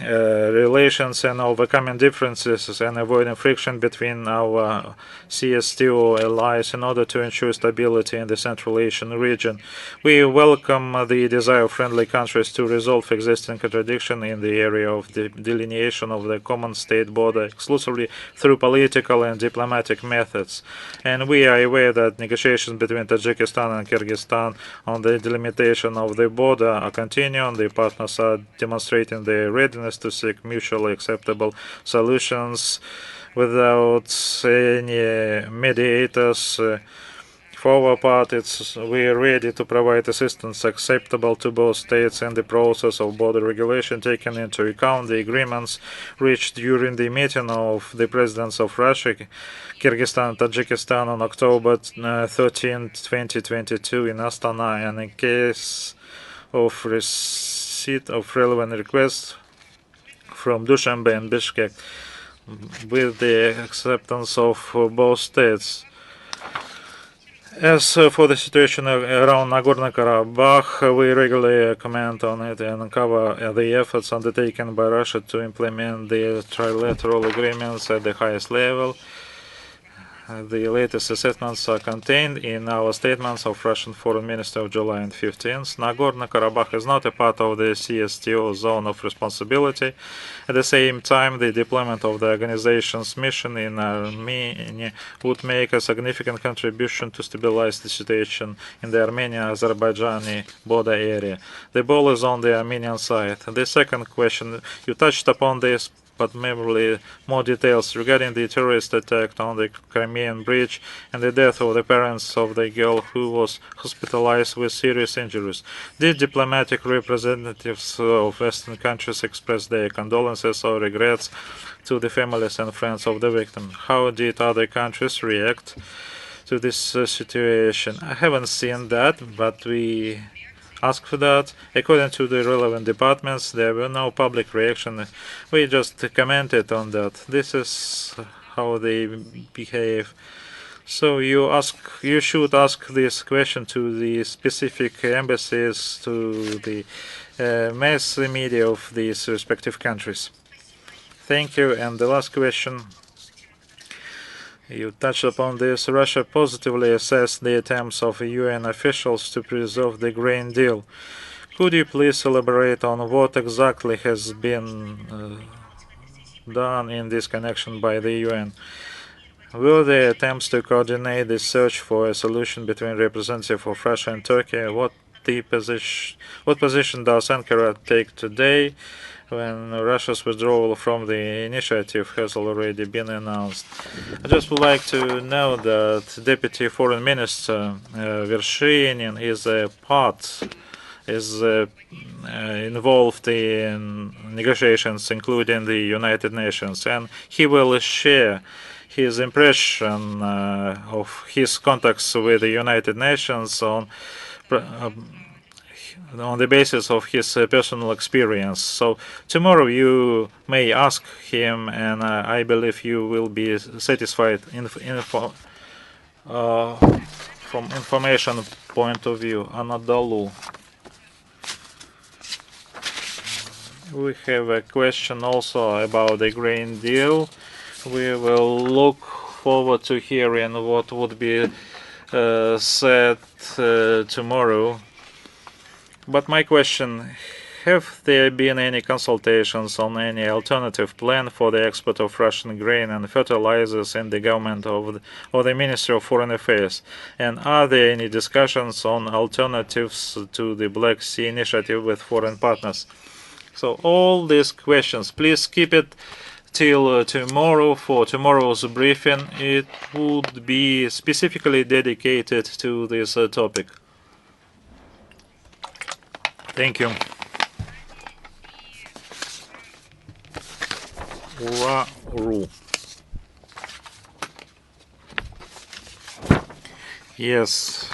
relations and overcoming differences and avoiding friction between our CSTO allies in order to ensure stability in the Central Asian region. We welcome the desire of friendly countries to resolve existing contradiction in the area of the delineation of the common state border exclusively through political and diplomatic methods. And we are aware that negotiations between Tajikistan and Kyrgyzstan on the delimitation of the border are continuing. The partners are demonstrating their readiness to seek mutually acceptable solutions without any mediators. For our part, we are ready to provide assistance acceptable to both states in the process of border regulation, taking into account the agreements reached during the meeting of the presidents of Russia, Kyrgyzstan and Tajikistan on October 13, 2022 in Astana, and in case of receipt of relevant requests from Dushanbe and Bishkek, with the acceptance of both states. As for the situation around Nagorno-Karabakh, we regularly comment on it and cover the efforts undertaken by Russia to implement the trilateral agreements at the highest level. The latest assessments are contained in our statements of Russian Foreign Minister of July and 15th. Nagorno-Karabakh is not a part of the CSTO zone of responsibility. At the same time, the deployment of the organization's mission in Armenia would make a significant contribution to stabilize the situation in the Armenian-Azerbaijani border area. The ball is on the Armenian side. The second question, you touched upon this, but maybe more details regarding the terrorist attack on the Crimean bridge and the death of the parents of the girl who was hospitalized with serious injuries. Did diplomatic representatives of Western countries express their condolences or regrets to the families and friends of the victim? How did other countries react to this situation? I haven't seen that, but we ask for that. According to the relevant departments, there were no public reaction. We just commented on that. This is how they behave. So you should ask this question to the specific embassies, to the mass media of these respective countries. Thank you. And the last question. You touched upon this. Russia positively assessed the attempts of UN officials to preserve the grain deal. Could you please elaborate on what exactly has been done in this connection by the UN? Were there attempts to coordinate the search for a solution between representatives of Russia and Turkey? What position does Ankara take today, when Russia's withdrawal from the initiative has already been announced? I just would like to know that Deputy Foreign Minister Vershinin is involved in negotiations, including the United Nations, and he will share his impression of his contacts with the United Nations on the basis of his personal experience. So tomorrow you may ask him, and I believe you will be satisfied from information point of view. Anadalu. We have a question also about the grain deal. We will look forward to hearing what would be said tomorrow. But my question, have there been any consultations on any alternative plan for the export of Russian grain and fertilizers in the government or the Ministry of Foreign Affairs? And are there any discussions on alternatives to the Black Sea initiative with foreign partners? So all these questions, please keep it till tomorrow for tomorrow's briefing. It would be specifically dedicated to this topic. Thank you. Yes,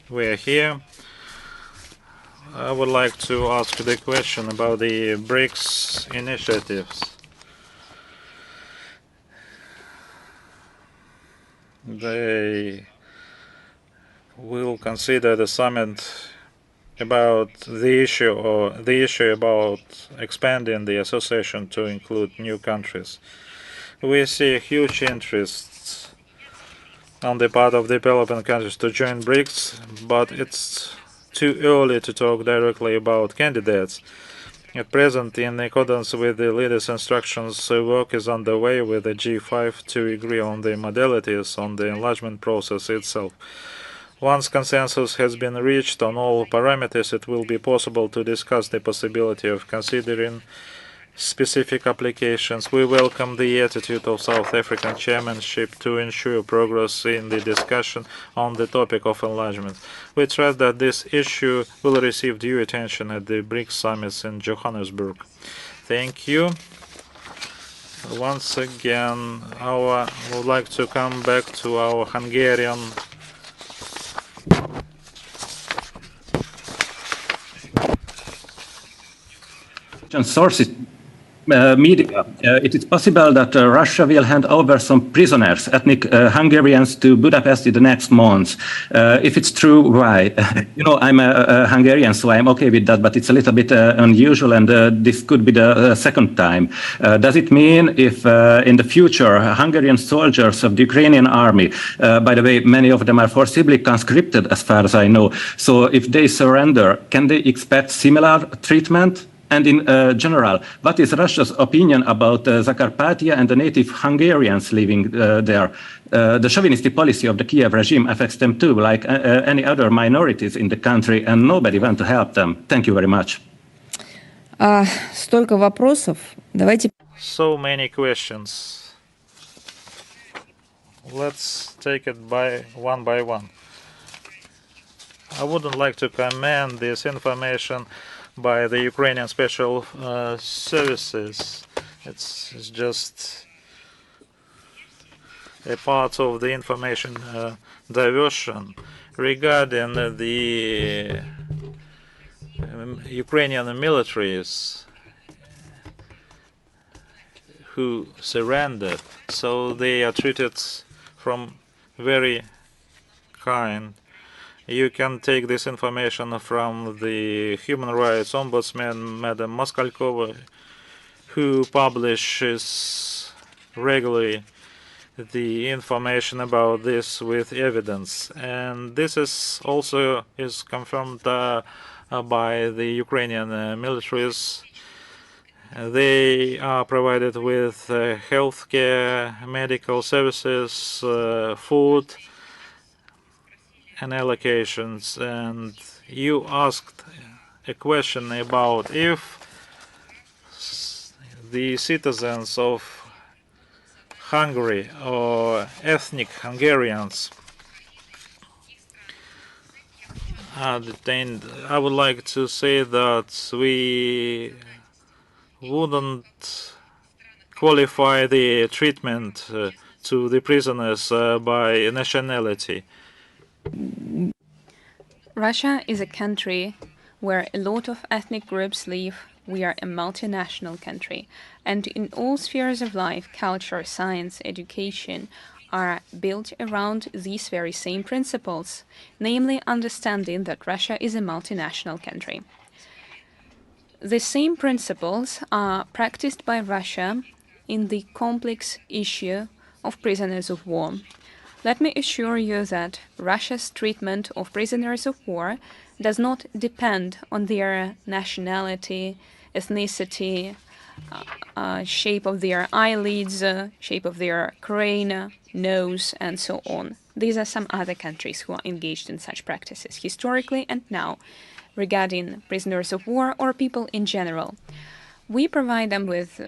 we are here. I would like to ask the question about the BRICS initiatives. They will consider the summit about the issue about expanding the association to include new countries. We see huge interest on the part of developing countries to join BRICS, but it's too early to talk directly about candidates. At present, in accordance with the leaders' instructions, work is underway with the G5 to agree on the modalities on the enlargement process itself. Once consensus has been reached on all parameters, it will be possible to discuss the possibility of considering specific applications. We welcome the attitude of South African chairmanship to ensure progress in the discussion on the topic of enlargement. We trust that this issue will receive due attention at the BRICS summits in Johannesburg. Thank you. Once again, I would like to come back to our Hungarian sources. media, it is possible that Russia will hand over some prisoners, ethnic Hungarians, to Budapest in the next months. If it's true, why? I'm a Hungarian, so I'm okay with that, but it's a little bit unusual, and this could be the second time. Does it mean if in the future Hungarian soldiers of the Ukrainian army, by the way, many of them are forcibly conscripted as far as I know, so if they surrender, can they expect similar treatment? And in general, what is Russia's opinion about Zakarpattia and the native Hungarians living there? The chauvinistic policy of the Kiev regime affects them too, like any other minorities in the country, and nobody went to help them. Thank you very much. Столько вопросов. Давайте. So many questions. Let's take it by one. I wouldn't like to comment this information by the Ukrainian special services. It's just a part of the information diversion regarding the Ukrainian militaries who surrendered. So they are treated from very kind. You can take this information from the Human Rights Ombudsman, Madam Moskalkova, who publishes regularly the information about this with evidence. And this is also confirmed by the Ukrainian militaries. They are provided with healthcare, medical services, food, and allocations. And you asked a question about if the citizens of Hungary or ethnic Hungarians are detained. I would like to say that we wouldn't qualify the treatment to the prisoners by nationality. Russia is a country where a lot of ethnic groups live. We are a multinational country, and in all spheres of life, culture, science, education are built around these very same principles, namely understanding that Russia is a multinational country. The same principles are practiced by Russia in the complex issue of prisoners of war. Let me assure you that Russia's treatment of prisoners of war does not depend on their nationality, ethnicity, shape of their eyelids, shape of their crane, nose, and so on. These are some other countries who are engaged in such practices, historically and now, regarding prisoners of war or people in general. We provide them with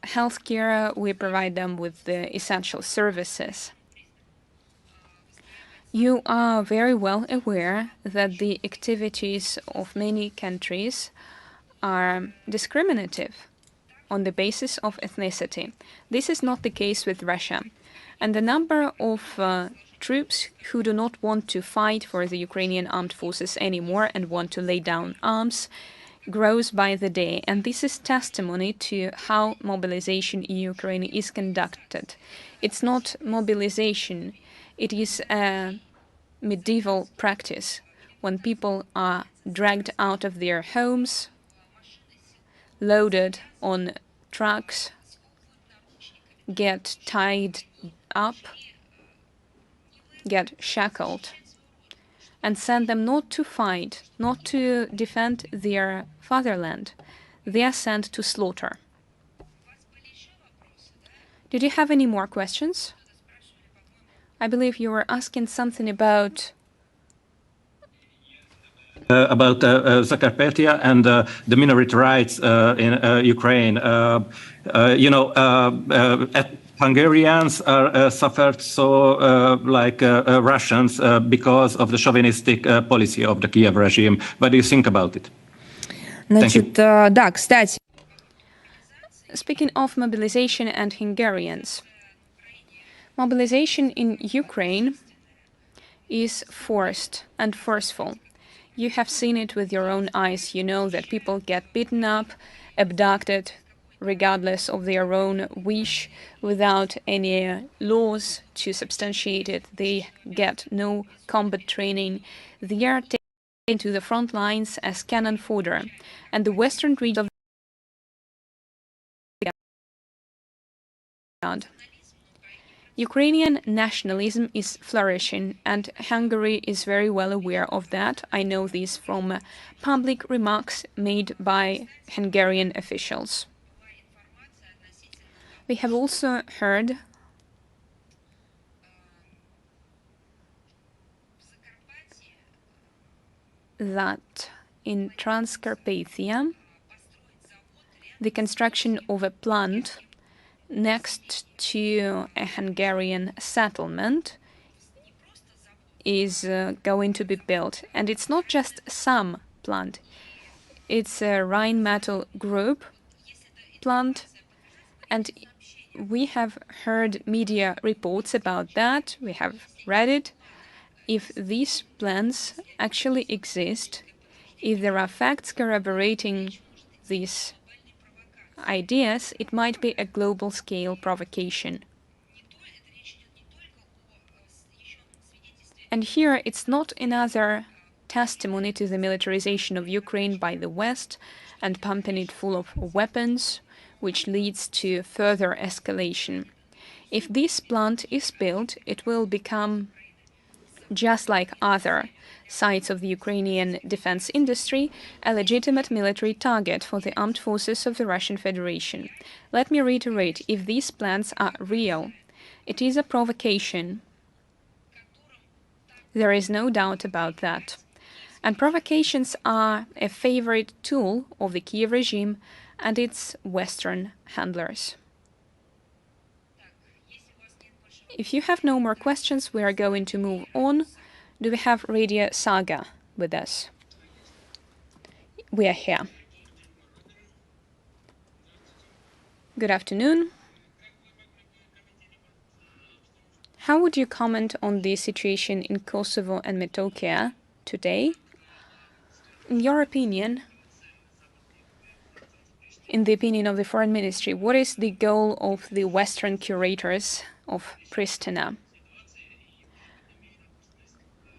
healthcare, we provide them with the essential services. You are very well aware that the activities of many countries are discriminative on the basis of ethnicity. This is not the case with Russia. And the number of troops who do not want to fight for the Ukrainian armed forces anymore and want to lay down arms grows by the day. And this is testimony to how mobilization in Ukraine is conducted. It's not mobilization. It is a medieval practice when people are dragged out of their homes, loaded on trucks, get tied up, get shackled, and send them not to fight, not to defend their fatherland. They are sent to slaughter. Did you have any more questions? I believe you were asking something about Zakarpattia and the minority rights in Ukraine. Hungarians are suffered so like Russians because of the chauvinistic policy of the Kiev regime. What do you think about it? Значит, да, кстати. Speaking of mobilization and Hungarians, mobilization in Ukraine is forced and forceful. You have seen it with your own eyes. You know that people get beaten up, abducted, regardless of their own wish, without any laws to substantiate it. They get no combat training. They are taken to the front lines as cannon fodder, and the western region of the Ukrainian nationalism is flourishing, and Hungary is very well aware of that. I know this from public remarks made by Hungarian officials. We have also heard that in Transcarpathia, the construction of a plant next to a Hungarian settlement is going to be built. And it's not just some plant. It's a Rheinmetall Group plant. And we have heard media reports about that. We have read it. If these plans actually exist, if there are facts corroborating these ideas, it might be a global-scale provocation. And here it's not another testimony to the militarization of Ukraine by the West and pumping it full of weapons, which leads to further escalation. If this plant is built, it will become, just like other sites of the Ukrainian defense industry, a legitimate military target for the armed forces of the Russian Federation. Let me reiterate, if these plans are real, it is a provocation. There is no doubt about that. And provocations are a favorite tool of the Kiev regime and its Western handlers. If you have no more questions, we are going to move on. Do we have Radio Saga with us? We are here. Good afternoon. How would you comment on the situation in Kosovo and Metohija today? In your opinion, in the opinion of the Foreign Ministry, what is the goal of the Western curators of Pristina?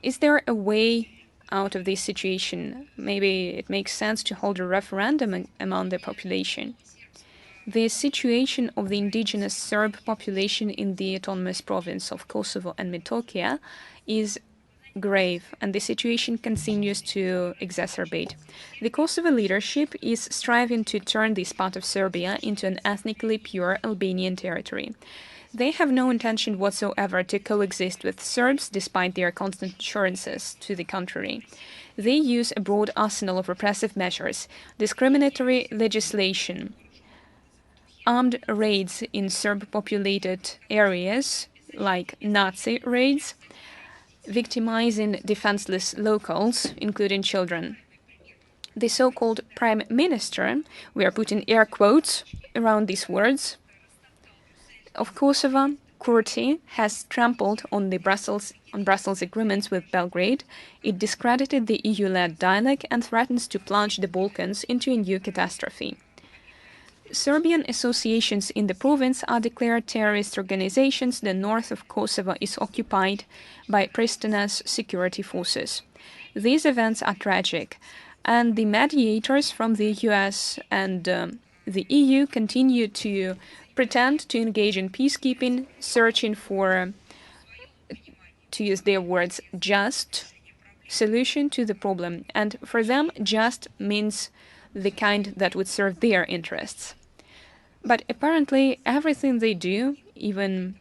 Is there a way out of this situation? Maybe it makes sense to hold a referendum among the population. The situation of the indigenous Serb population in the autonomous province of Kosovo and Metohija is grave, and the situation continues to exacerbate. The Kosovo leadership is striving to turn this part of Serbia into an ethnically pure Albanian territory. They have no intention whatsoever to coexist with Serbs, despite their constant assurances to the contrary. They use a broad arsenal of repressive measures, discriminatory legislation, armed raids in Serb-populated areas, like Nazi raids, victimizing defenseless locals, including children. The so-called Prime Minister, we are putting air quotes around these words, of Kosovo, Kurti, has trampled on the Brussels agreements with Belgrade. It discredited the EU-led dialogue and threatens to plunge the Balkans into a new catastrophe. Serbian associations in the province are declared terrorist organizations. The north of Kosovo is occupied by Pristina's security forces. These events are tragic, and the mediators from the US and the EU continue to pretend to engage in peacekeeping, searching for, to use their words, just solution to the problem. And for them, just means the kind that would serve their interests. But apparently, everything they do, even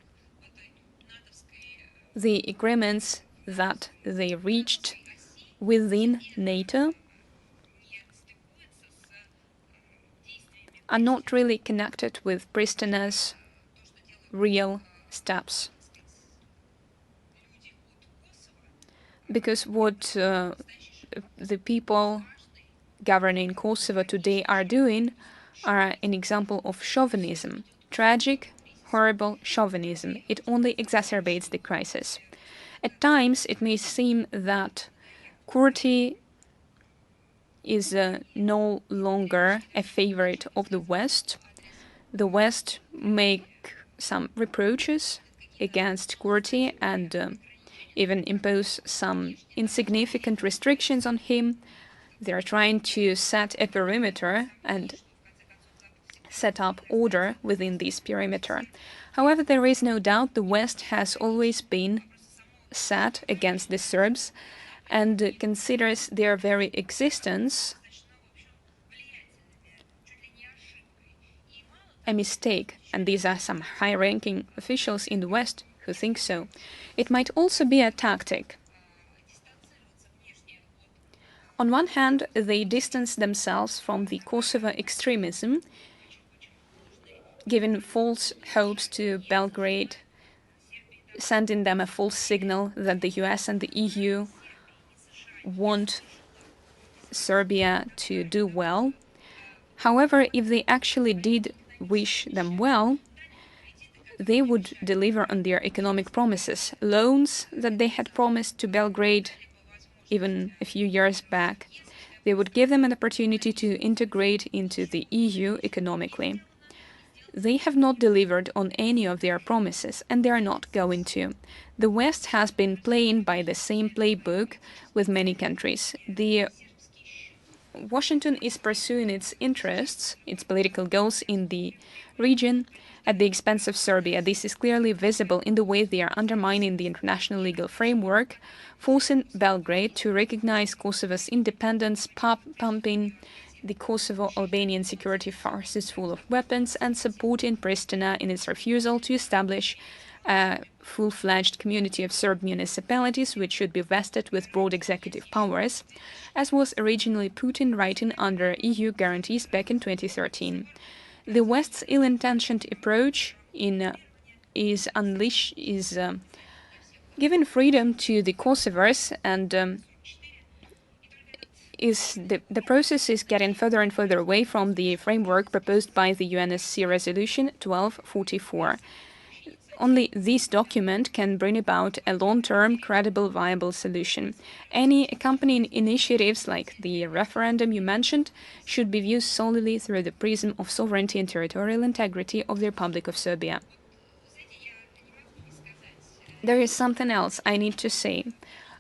the agreements that they reached within NATO, are not really connected with Pristina's real steps. Because what the people governing Kosovo today are doing are an example of chauvinism, tragic, horrible chauvinism. It only exacerbates the crisis. At times, it may seem that Kurti is no longer a favorite of the West, The West make some reproaches against Kurti and even impose some insignificant restrictions on him. They're trying to set a perimeter and set up order within this perimeter. However, there is no doubt the West has always been set against the Serbs and considers their very existence a mistake, and these are some high-ranking officials in the West who think so. It might also be a tactic. On one hand, they distance themselves from the Kosovo extremism, giving false hopes to Belgrade, sending them a false signal that the US and the EU want Serbia to do well. However, if they actually did wish them well, they would deliver on their economic promises, loans that they had promised to Belgrade even a few years back. They would give them an opportunity to integrate into the EU economically. They have not delivered on any of their promises, and they are not going to. The West has been playing by the same playbook with many countries. Washington is pursuing its interests, its political goals in the region at the expense of Serbia. This is clearly visible in the way they are undermining the international legal framework, forcing Belgrade to recognize Kosovo's independence, pumping the Kosovo-Albanian security forces full of weapons, and supporting Pristina in its refusal to establish a full-fledged community of Serb municipalities which should be vested with broad executive powers, as was originally Putin writing under EU guarantees back in 2013. The West's ill-intentioned approach is giving freedom to the Kosovars, and the process is getting further and further away from the framework proposed by the UNSC Resolution 1244. Only this document can bring about a long-term, credible, viable solution. Any accompanying initiatives like the referendum you mentioned should be viewed solely through the prism of sovereignty and territorial integrity of the Republic of Serbia. There is something else I need to say.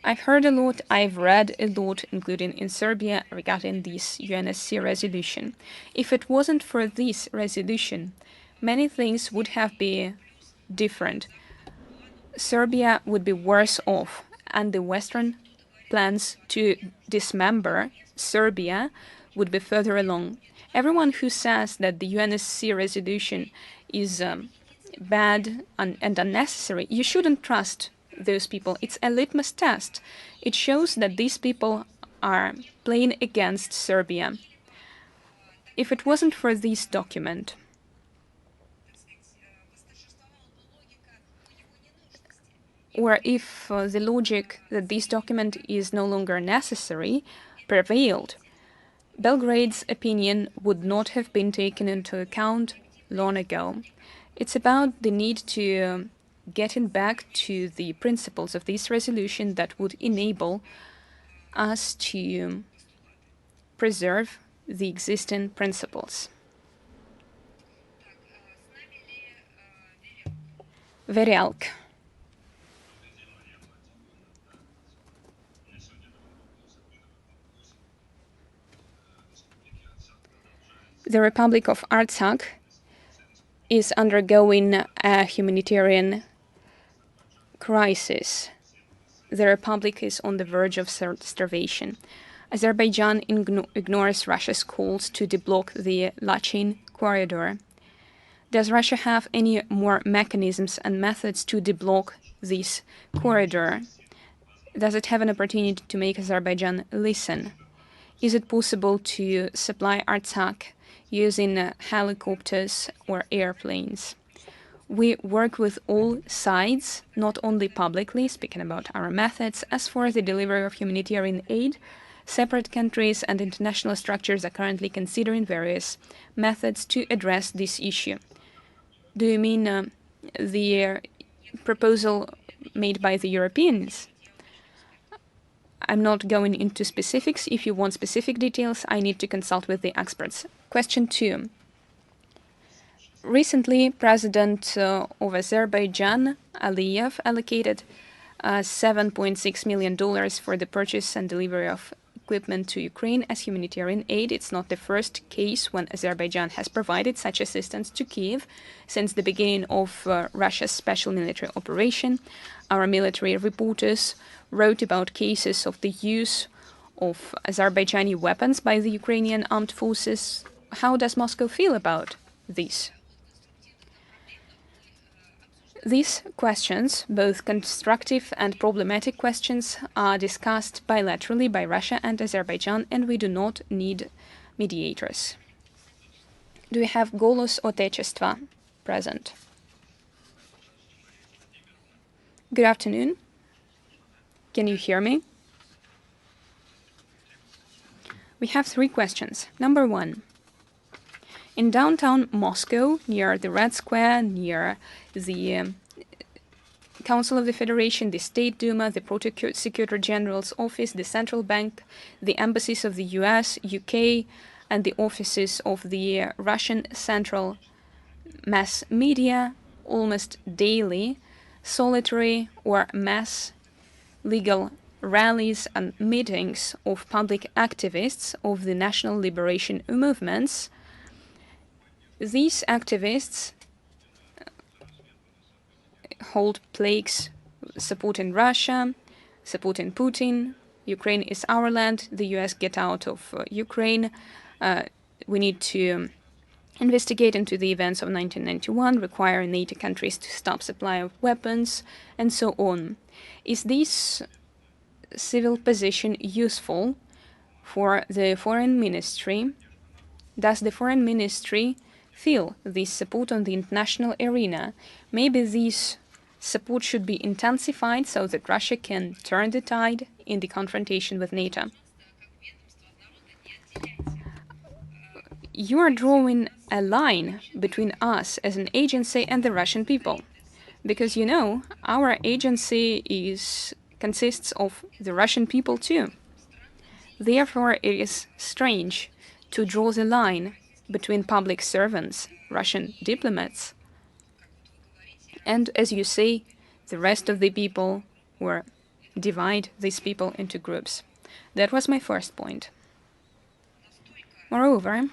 I've heard a lot, I've read a lot, including in Serbia, regarding this UNSC resolution. If it wasn't for this resolution, many things would have been different. Serbia would be worse off, and the Western plans to dismember Serbia would be further along. Everyone who says that the UNSC resolution is bad and unnecessary, you shouldn't trust those people. It's a litmus test. It shows that these people are playing against Serbia. If it wasn't for this document, or if the logic that this document is no longer necessary prevailed, Belgrade's opinion would not have been taken into account long ago. It's about the need to getting back to the principles of this resolution that would enable us to preserve the existing principles. Verialk. The Republic of Artsakh is undergoing a humanitarian crisis. The Republic is on the verge of starvation. Azerbaijan ignores Russia's calls to deblock the Lachin corridor. Does Russia have any more mechanisms and methods to deblock this corridor? Does it have an opportunity to make Azerbaijan listen? Is it possible to supply Artsakh using helicopters or airplanes? We work with all sides, not only publicly, speaking about our methods. As for the delivery of humanitarian aid, separate countries and international structures are currently considering various methods to address this issue. Do you mean the proposal made by the Europeans? I'm not going into specifics. If you want specific details, I need to consult with the experts. Question 2. Recently, President of Azerbaijan, Aliyev, allocated $7.6 million for the purchase and delivery of equipment to Ukraine as humanitarian aid. It's not the first case when Azerbaijan has provided such assistance to Kiev since the beginning of Russia's special military operation. Our military reporters wrote about cases of the use of Azerbaijani weapons by the Ukrainian armed forces. How does Moscow feel about this? These questions, both constructive and problematic questions, are discussed bilaterally by Russia and Azerbaijan, and we do not need mediators. Do we have Golos Otechества present? Good afternoon. Can you hear me? We have 3 questions. Number 1. In downtown Moscow, near the Red Square, near the Council of the Federation, the State Duma, the Prosecutor General's office, the Central Bank, the embassies of the US, UK, and the offices of the Russian central mass media, almost daily, solitary or mass legal rallies and meetings of public activists of the national liberation movements. These activists hold plaques supporting Russia, supporting Putin. Ukraine is our land. The US get out of Ukraine. We need to investigate into the events of 1991, require NATO countries to stop supply of weapons, and so on. Is this civil position useful for the foreign ministry? Does the foreign ministry feel this support on the international arena? Maybe this support should be intensified so that Russia can turn the tide in the confrontation with NATO. You are drawing a line between us as an agency and the Russian people, because you know our agency consists of the Russian people too. Therefore, it is strange to draw the line between public servants, Russian diplomats, and, as you say, the rest of the people, or divide these people into groups. That was my first point. Moreover,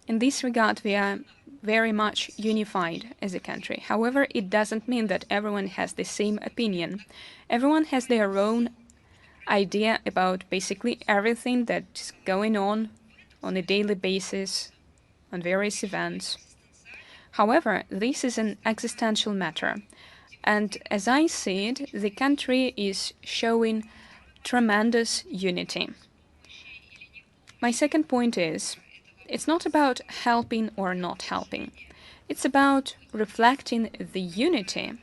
in this regard, we are very much unified as a country. However, it doesn't mean that everyone has the same opinion. Everyone has their own idea about basically everything that's going on a daily basis, on various events. However, this is an existential matter, and as I see it, the country is showing tremendous unity. My second point is, it's not about helping or not helping. It's about reflecting the unity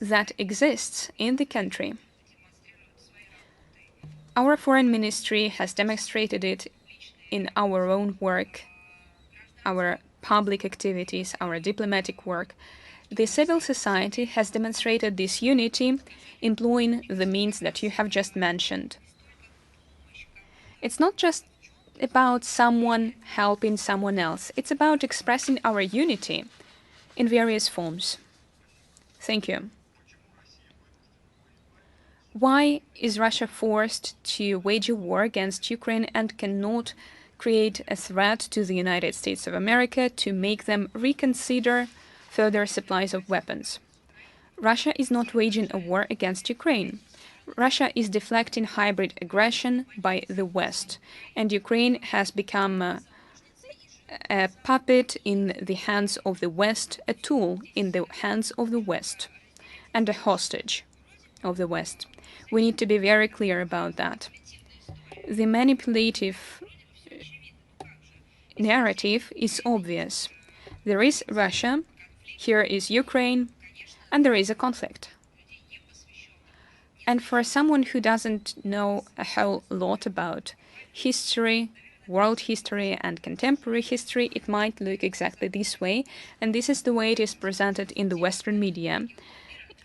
that exists in the country. Our foreign ministry has demonstrated it in our own work, our public activities, our diplomatic work. The civil society has demonstrated this unity, employing the means that you have just mentioned. It's not just about someone helping someone else. It's about expressing our unity in various forms. Thank you. Why is Russia forced to wage a war against Ukraine and cannot create a threat to the United States of America to make them reconsider further supplies of weapons? Russia is not waging a war against Ukraine. Russia is deflecting hybrid aggression by the West, and Ukraine has become a puppet in the hands of the West, a tool in the hands of the West, and a hostage of the West. We need to be very clear about that. The manipulative narrative is obvious. There is Russia, here is Ukraine, and there is a conflict. And for someone who doesn't know a whole lot about history, world history, and contemporary history, it might look exactly this way, and this is the way it is presented in the Western media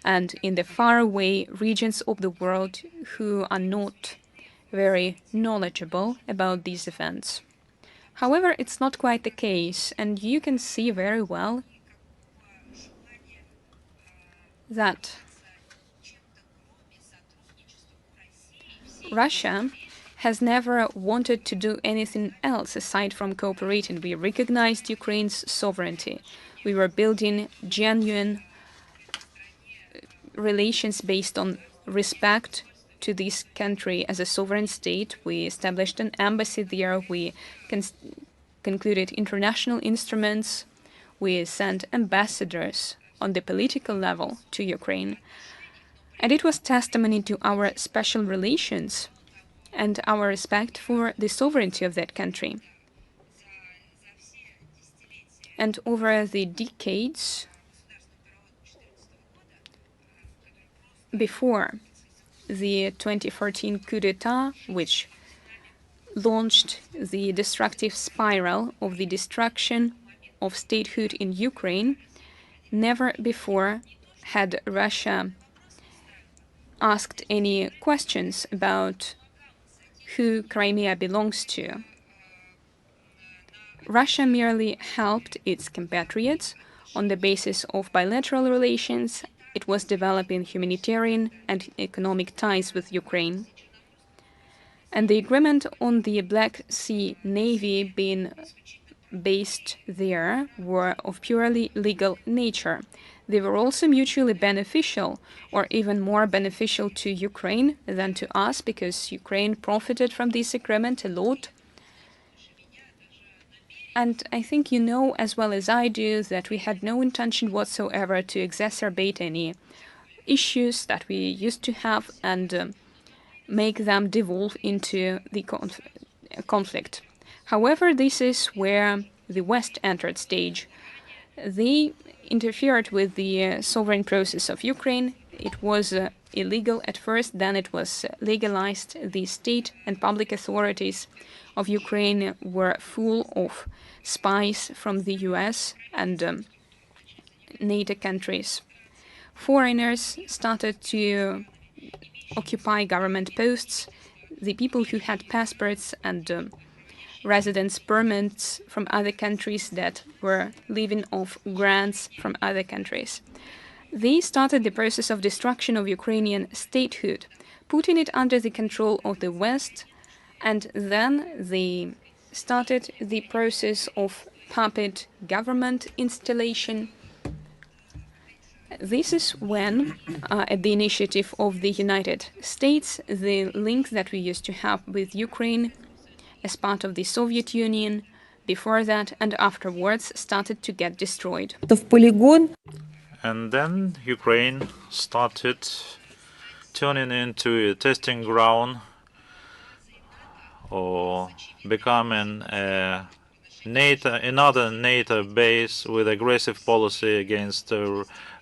and in the faraway regions of the world who are not very knowledgeable about these events. However, it's not quite the case, and you can see very well that Russia has never wanted to do anything else aside from cooperating. We recognized Ukraine's sovereignty. We were building genuine relations based on respect to this country as a sovereign state. We established an embassy there. We concluded international instruments. We sent ambassadors on the political level to Ukraine. And it was testimony to our special relations and our respect for the sovereignty of that country. And over the decades before the 2014 coup d'etat, which launched the destructive spiral of the destruction of statehood in Ukraine, never before had Russia asked any questions about who Crimea belongs to. Russia merely helped its compatriots on the basis of bilateral relations. It was developing humanitarian and economic ties with Ukraine. And the agreement on the Black Sea Navy being based there were of purely legal nature. They were also mutually beneficial, or even more beneficial to Ukraine than to us, because Ukraine profited from this agreement a lot. And I think you know as well as I do that we had no intention whatsoever to exacerbate any issues that we used to have and make them devolve into the conflict. However, this is where the West entered stage. They interfered with the sovereign process of Ukraine. It was illegal at first, then it was legalized. The state and public authorities of Ukraine were full of spies from the US and NATO countries. Foreigners started to occupy government posts. The people who had passports and residence permits from other countries that were living off grants from other countries. They started the process of destruction of Ukrainian statehood, putting it under the control of the West, and then they started the process of puppet government installation. This is when, at the initiative of the United States, the link that we used to have with Ukraine as part of the Soviet Union, before that and afterwards, started to get destroyed. And then Ukraine started turning into a testing ground or becoming another NATO base with aggressive policy against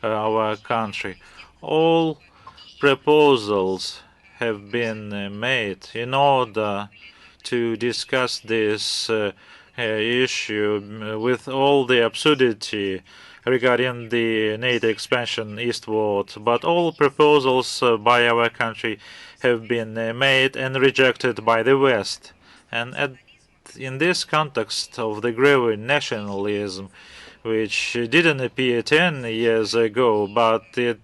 our country. All proposals have been made in order to discuss this issue with all the absurdity regarding the NATO expansion eastward. But all proposals by our country have been made and rejected by the West. And in this context of the growing nationalism, which didn't appear 10 years ago, but it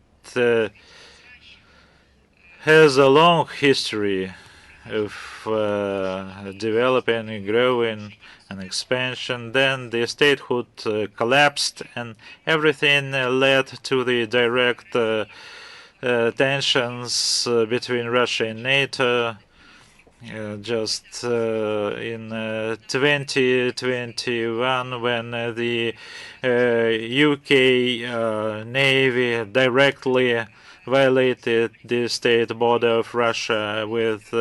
has a long history of developing, growing, and expansion. Then the statehood collapsed, and everything led to the direct tensions between Russia and NATO. Just in 2021, when the UK Navy directly violated the state border of Russia with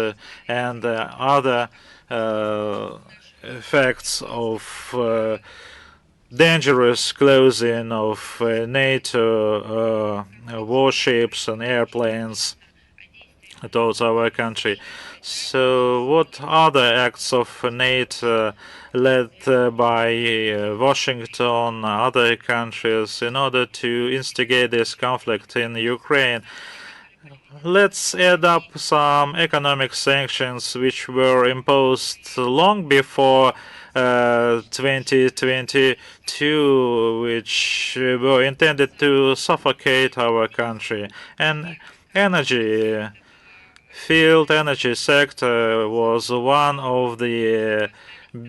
and other effects of dangerous closing of NATO warships and airplanes towards our country. So what other acts of NATO led by Washington, other countries, in order to instigate this conflict in Ukraine? Let's add up some economic sanctions which were imposed long before 2022, which were intended to suffocate our country. And energy energy sector was one of the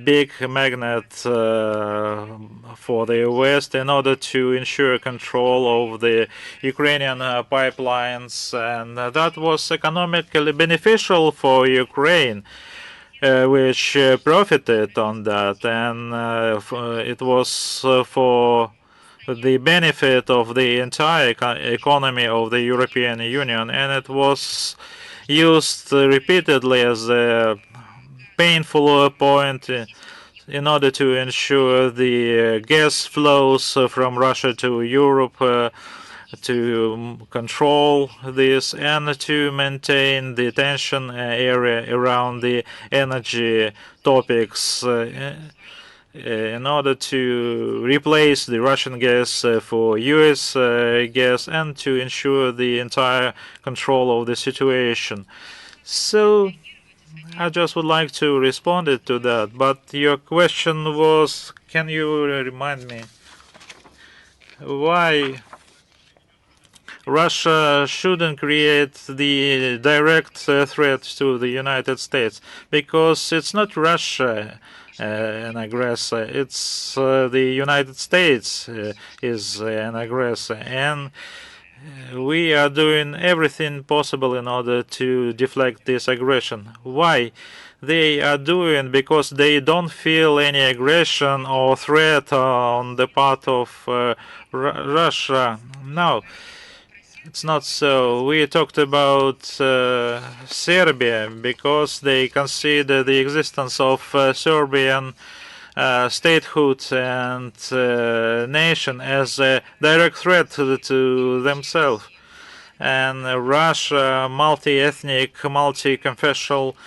big magnet for the West in order to ensure control of the Ukrainian pipelines, and that was economically beneficial for Ukraine, which profited on that, and it was for the benefit of the entire economy of the European Union, and it was used repeatedly as a painful point in order to ensure the gas flows from Russia to Europe, to control this and to maintain the tension area around the energy topics in order to replace the Russian gas for US gas and to ensure the entire control of the situation. So I just would like to respond to that, but your question was, can you remind me why Russia shouldn't create the direct threat to the United States? Because it's not Russia an aggressor, it's the United States is an aggressor, and we are doing everything possible in order to deflect this aggression. Why? They are doing because they don't feel any aggression or threat on the part of Russia. No, it's not so. We talked about Serbia because they consider the existence of Serbian statehood and nation as a direct threat to themselves. And Russia, multi-ethnic, multi-confessional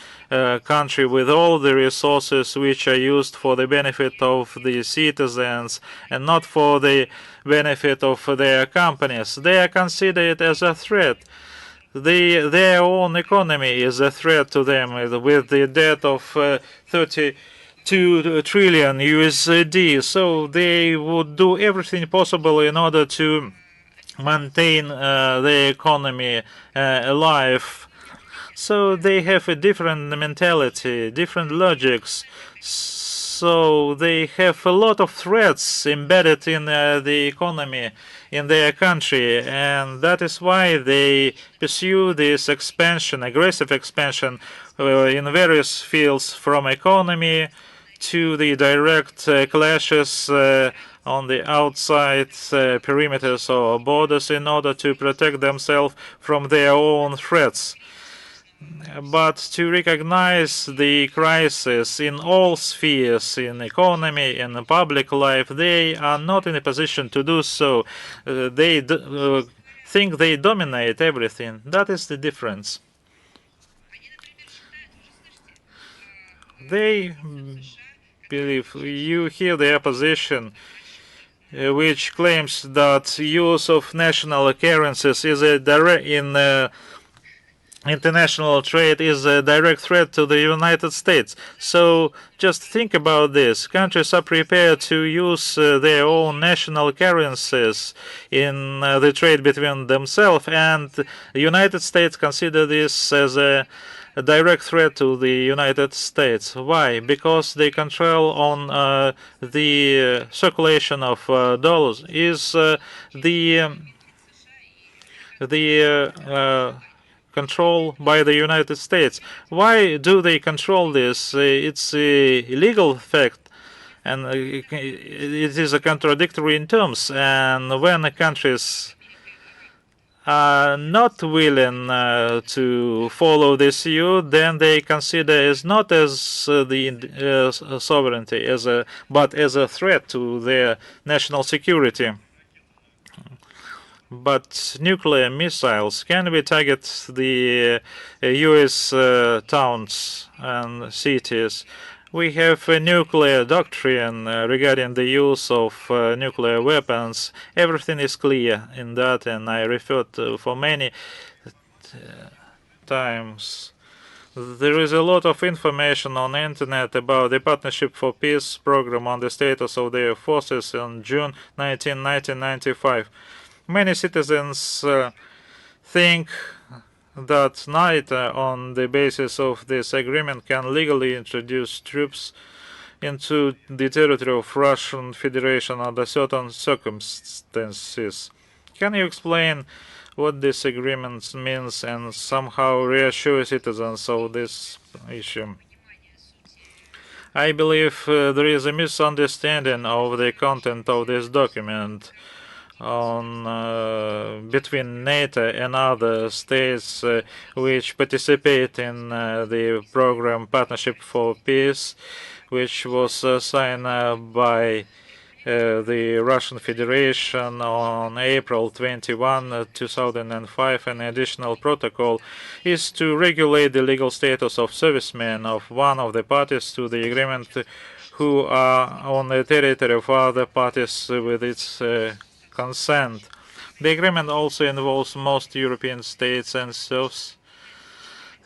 country with all the resources which are used for the benefit of the citizens and not for the benefit of their companies. They are considered as a threat. Their own economy is a threat to them with the debt of 32 trillion USD. So they would do everything possible in order to maintain the economy alive. So they have a different mentality, different logics. So they have a lot of threats embedded in the economy in their country, and that is why they pursue this expansion, aggressive expansion in various fields, from economy to the direct clashes on the outside perimeters or borders in order to protect themselves from their own threats. But to recognize the crisis in all spheres, in economy, in public life, they are not in a position to do so. They think they dominate everything. That is the difference. They believe, you hear the opposition which claims that use of national currencies is a direct international trade is a direct threat to the United States. So just think about this. Countries are prepared to use their own national currencies in the trade between themselves, and the United States consider this as a direct threat to the United States. Why? Because they control on the circulation of dollars. Is the control by the United States. Why do they control this? It's a illegal fact, and it is a contradictory in terms. And when countries are not willing to follow this view, then they consider it not as the sovereignty, but as a threat to their national security. But nuclear missiles, can we target the US towns and cities? We have a nuclear doctrine regarding the use of nuclear weapons. Everything is clear in that, and I referred for many times. There is a lot of information on the internet about the Partnership for Peace program on the status of their forces in June 1995. Many citizens think that NATO, on the basis of this agreement, can legally introduce troops into the territory of Russian Federation under certain circumstances. Can you explain what this agreement means and somehow reassure citizens of this issue? I believe there is a misunderstanding of the content of this document on between NATO and other states which participate in the program Partnership for Peace, which was signed by the Russian Federation on April 21, 2005. An additional protocol is to regulate the legal status of servicemen of one of the parties to the agreement who are on the territory of other parties with its consent. The agreement also involves most European states and serves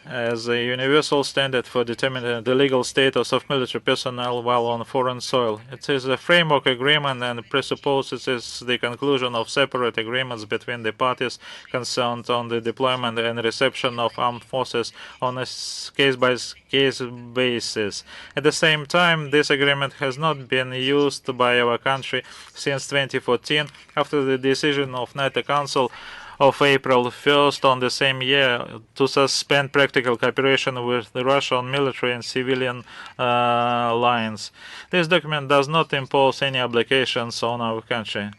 as a universal standard for determining the legal status of military personnel while on foreign soil. It is a framework agreement and presupposes the conclusion of separate agreements between the parties concerned on the deployment and reception of armed forces on a case-by-case basis. At the same time, this agreement has not been used by our country since 2014 after the decision of NATO Council of April 1st on the same year to suspend practical cooperation with Russia on military and civilian lines. This document does not impose any obligations on our country.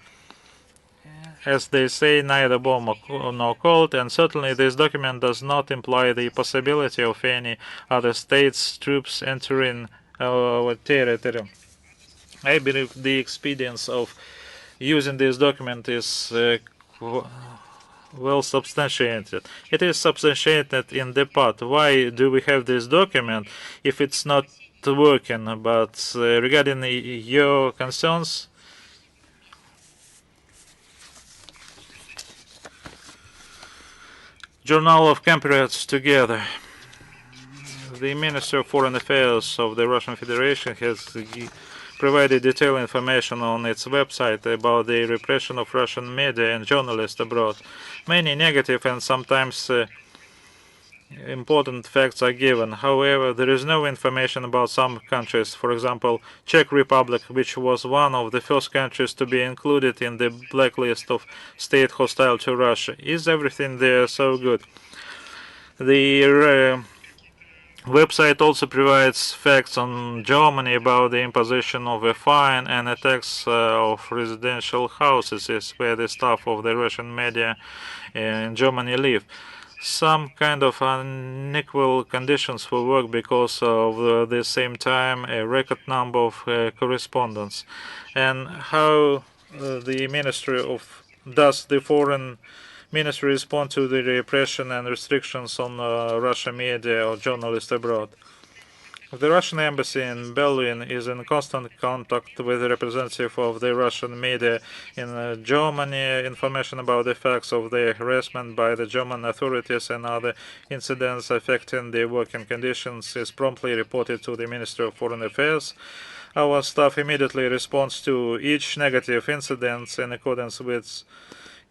As they say, neither bomb nor cold, and certainly this document does not imply the possibility of any other states' troops entering our territory. I believe the expedience of using this document is well substantiated. It is substantiated in the part. Why do we have this document if it's not working? But regarding your concerns, Journal of Compatriots Together. The Minister of Foreign Affairs of the Russian Federation has provided detailed information on its website about the repression of Russian media and journalists abroad. Many negative and sometimes important facts are given. However, there is no information about some countries. For example, Czech Republic, which was one of the first countries to be included in the blacklist of state hostile to Russia. Is everything there so good? The website also provides facts on Germany about the imposition of a fine and a tax of residential houses where the staff of the Russian media in Germany live. Some kind of unequal conditions for work because of the same time a record number of correspondence. And how the Ministry of does the Foreign Ministry respond to the repression and restrictions on Russian media or journalists abroad? The Russian embassy in Berlin is in constant contact with the representative of the Russian media in Germany. Information about the facts of the harassment by the German authorities and other incidents affecting the working conditions is promptly reported to the Ministry of Foreign Affairs. Our staff immediately responds to each negative incident in accordance with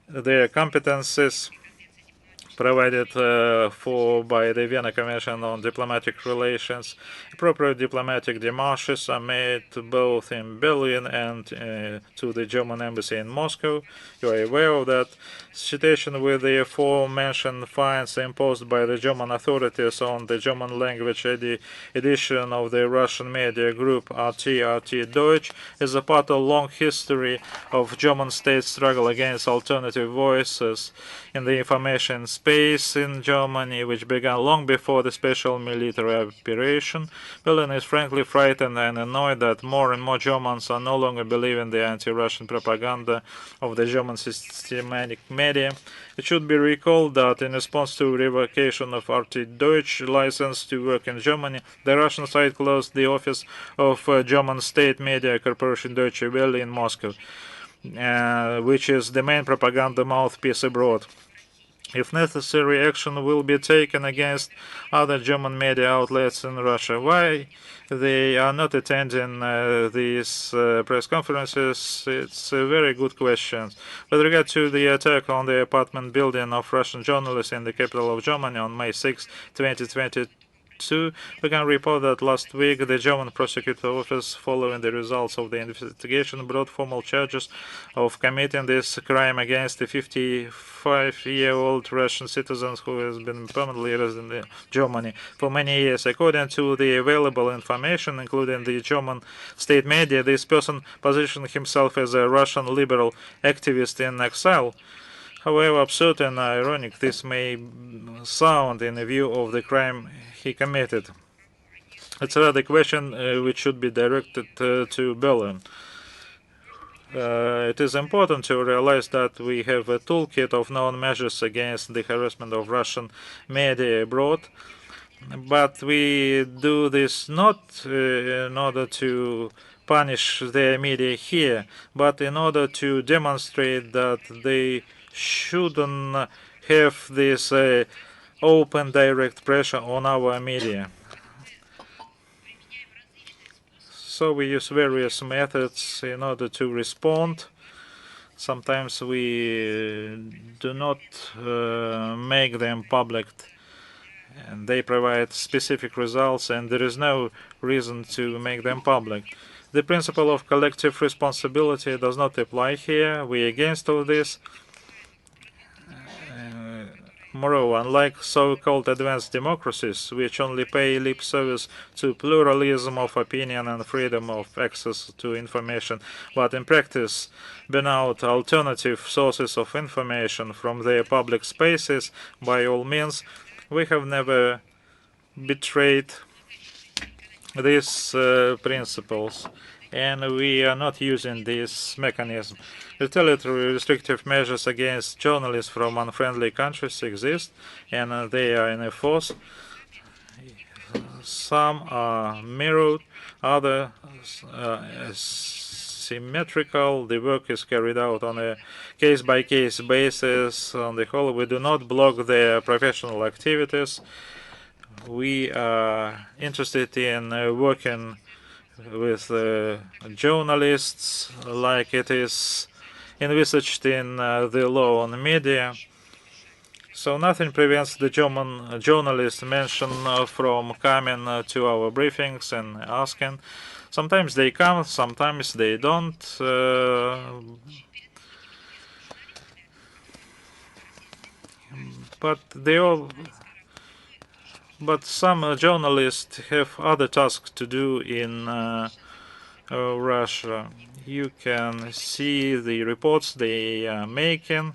their competences provided for by the Vienna Convention on Diplomatic Relations. Appropriate diplomatic démarches are made both in Berlin and to the German embassy in Moscow. You are aware of that. Situation with the aforementioned fines imposed by the German authorities on the German language edition of the Russian media group RT Deutsch is a part of a long history of German state struggle against alternative voices in the information space in Germany, which began long before the special military operation. Berlin is frankly frightened and annoyed that more and more Germans are no longer believing the anti-Russian propaganda of the German systematic media. It should be recalled that in response to revocation of RT Deutsch license to work in Germany, the Russian side closed the office of German state media corporation Deutsche Welle in Moscow, which is the main propaganda mouthpiece abroad. if necessary, action will be taken against other German media outlets in Russia. Why they are not attending these press conferences? It's a very good question. With regard to the attack on the apartment building of Russian journalists in the capital of Germany on May 6, 2022, we can report that last week the German prosecutor office, following the results of the investigation, brought formal charges of committing this crime against a 55-year-old Russian citizen who has been permanently resident in Germany for many years. According to the available information, including the German state media, this person positioned himself as a Russian liberal activist in exile. However absurd and ironic this may sound in view of the crime he committed, it's rather a question which should be directed to Berlin. It is important to realize that we have a toolkit of known measures against the harassment of Russian media abroad, but we do this not in order to punish their media here, but in order to demonstrate that they shouldn't have this open direct pressure on our media. So we use various methods in order to respond. Sometimes we do not make them public, and they provide specific results, and there is no reason to make them public. The principle of collective responsibility does not apply here. We are against all this. Moreover, unlike so-called advanced democracies, which only pay lip service to pluralism of opinion and freedom of access to information, but in practice ban out alternative sources of information from their public spaces by all means, we have never betrayed these principles, and we are not using this mechanism. Retaliatory restrictive measures against journalists from unfriendly countries exist, and they are in force. Some are mirrored, others symmetrical. The work is carried out on a case-by-case basis. On the whole, we do not block their professional activities. We are interested in working with journalists like it is envisaged in the law on media. So nothing prevents the German journalists mentioned from coming to our briefings and asking. Sometimes they come, sometimes they don't. But some journalists have other tasks to do in Russia. You can see the reports they are making,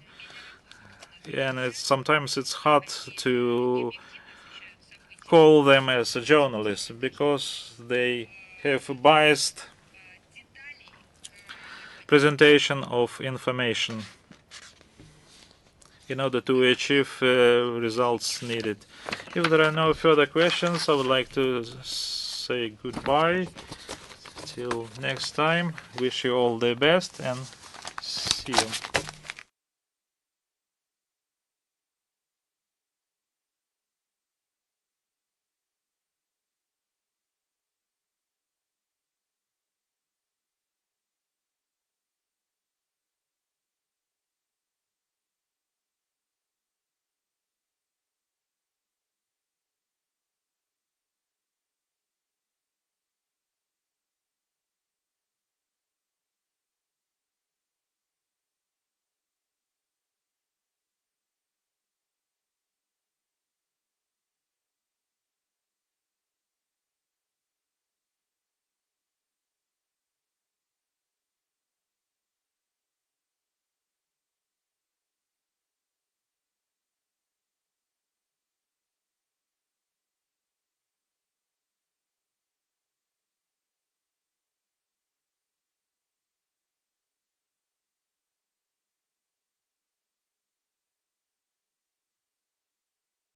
and sometimes it's hard to call them as a journalist because they have a biased presentation of information in order to achieve results needed. If there are no further questions, I would like to say goodbye. Till next time, wish you all the best and see you.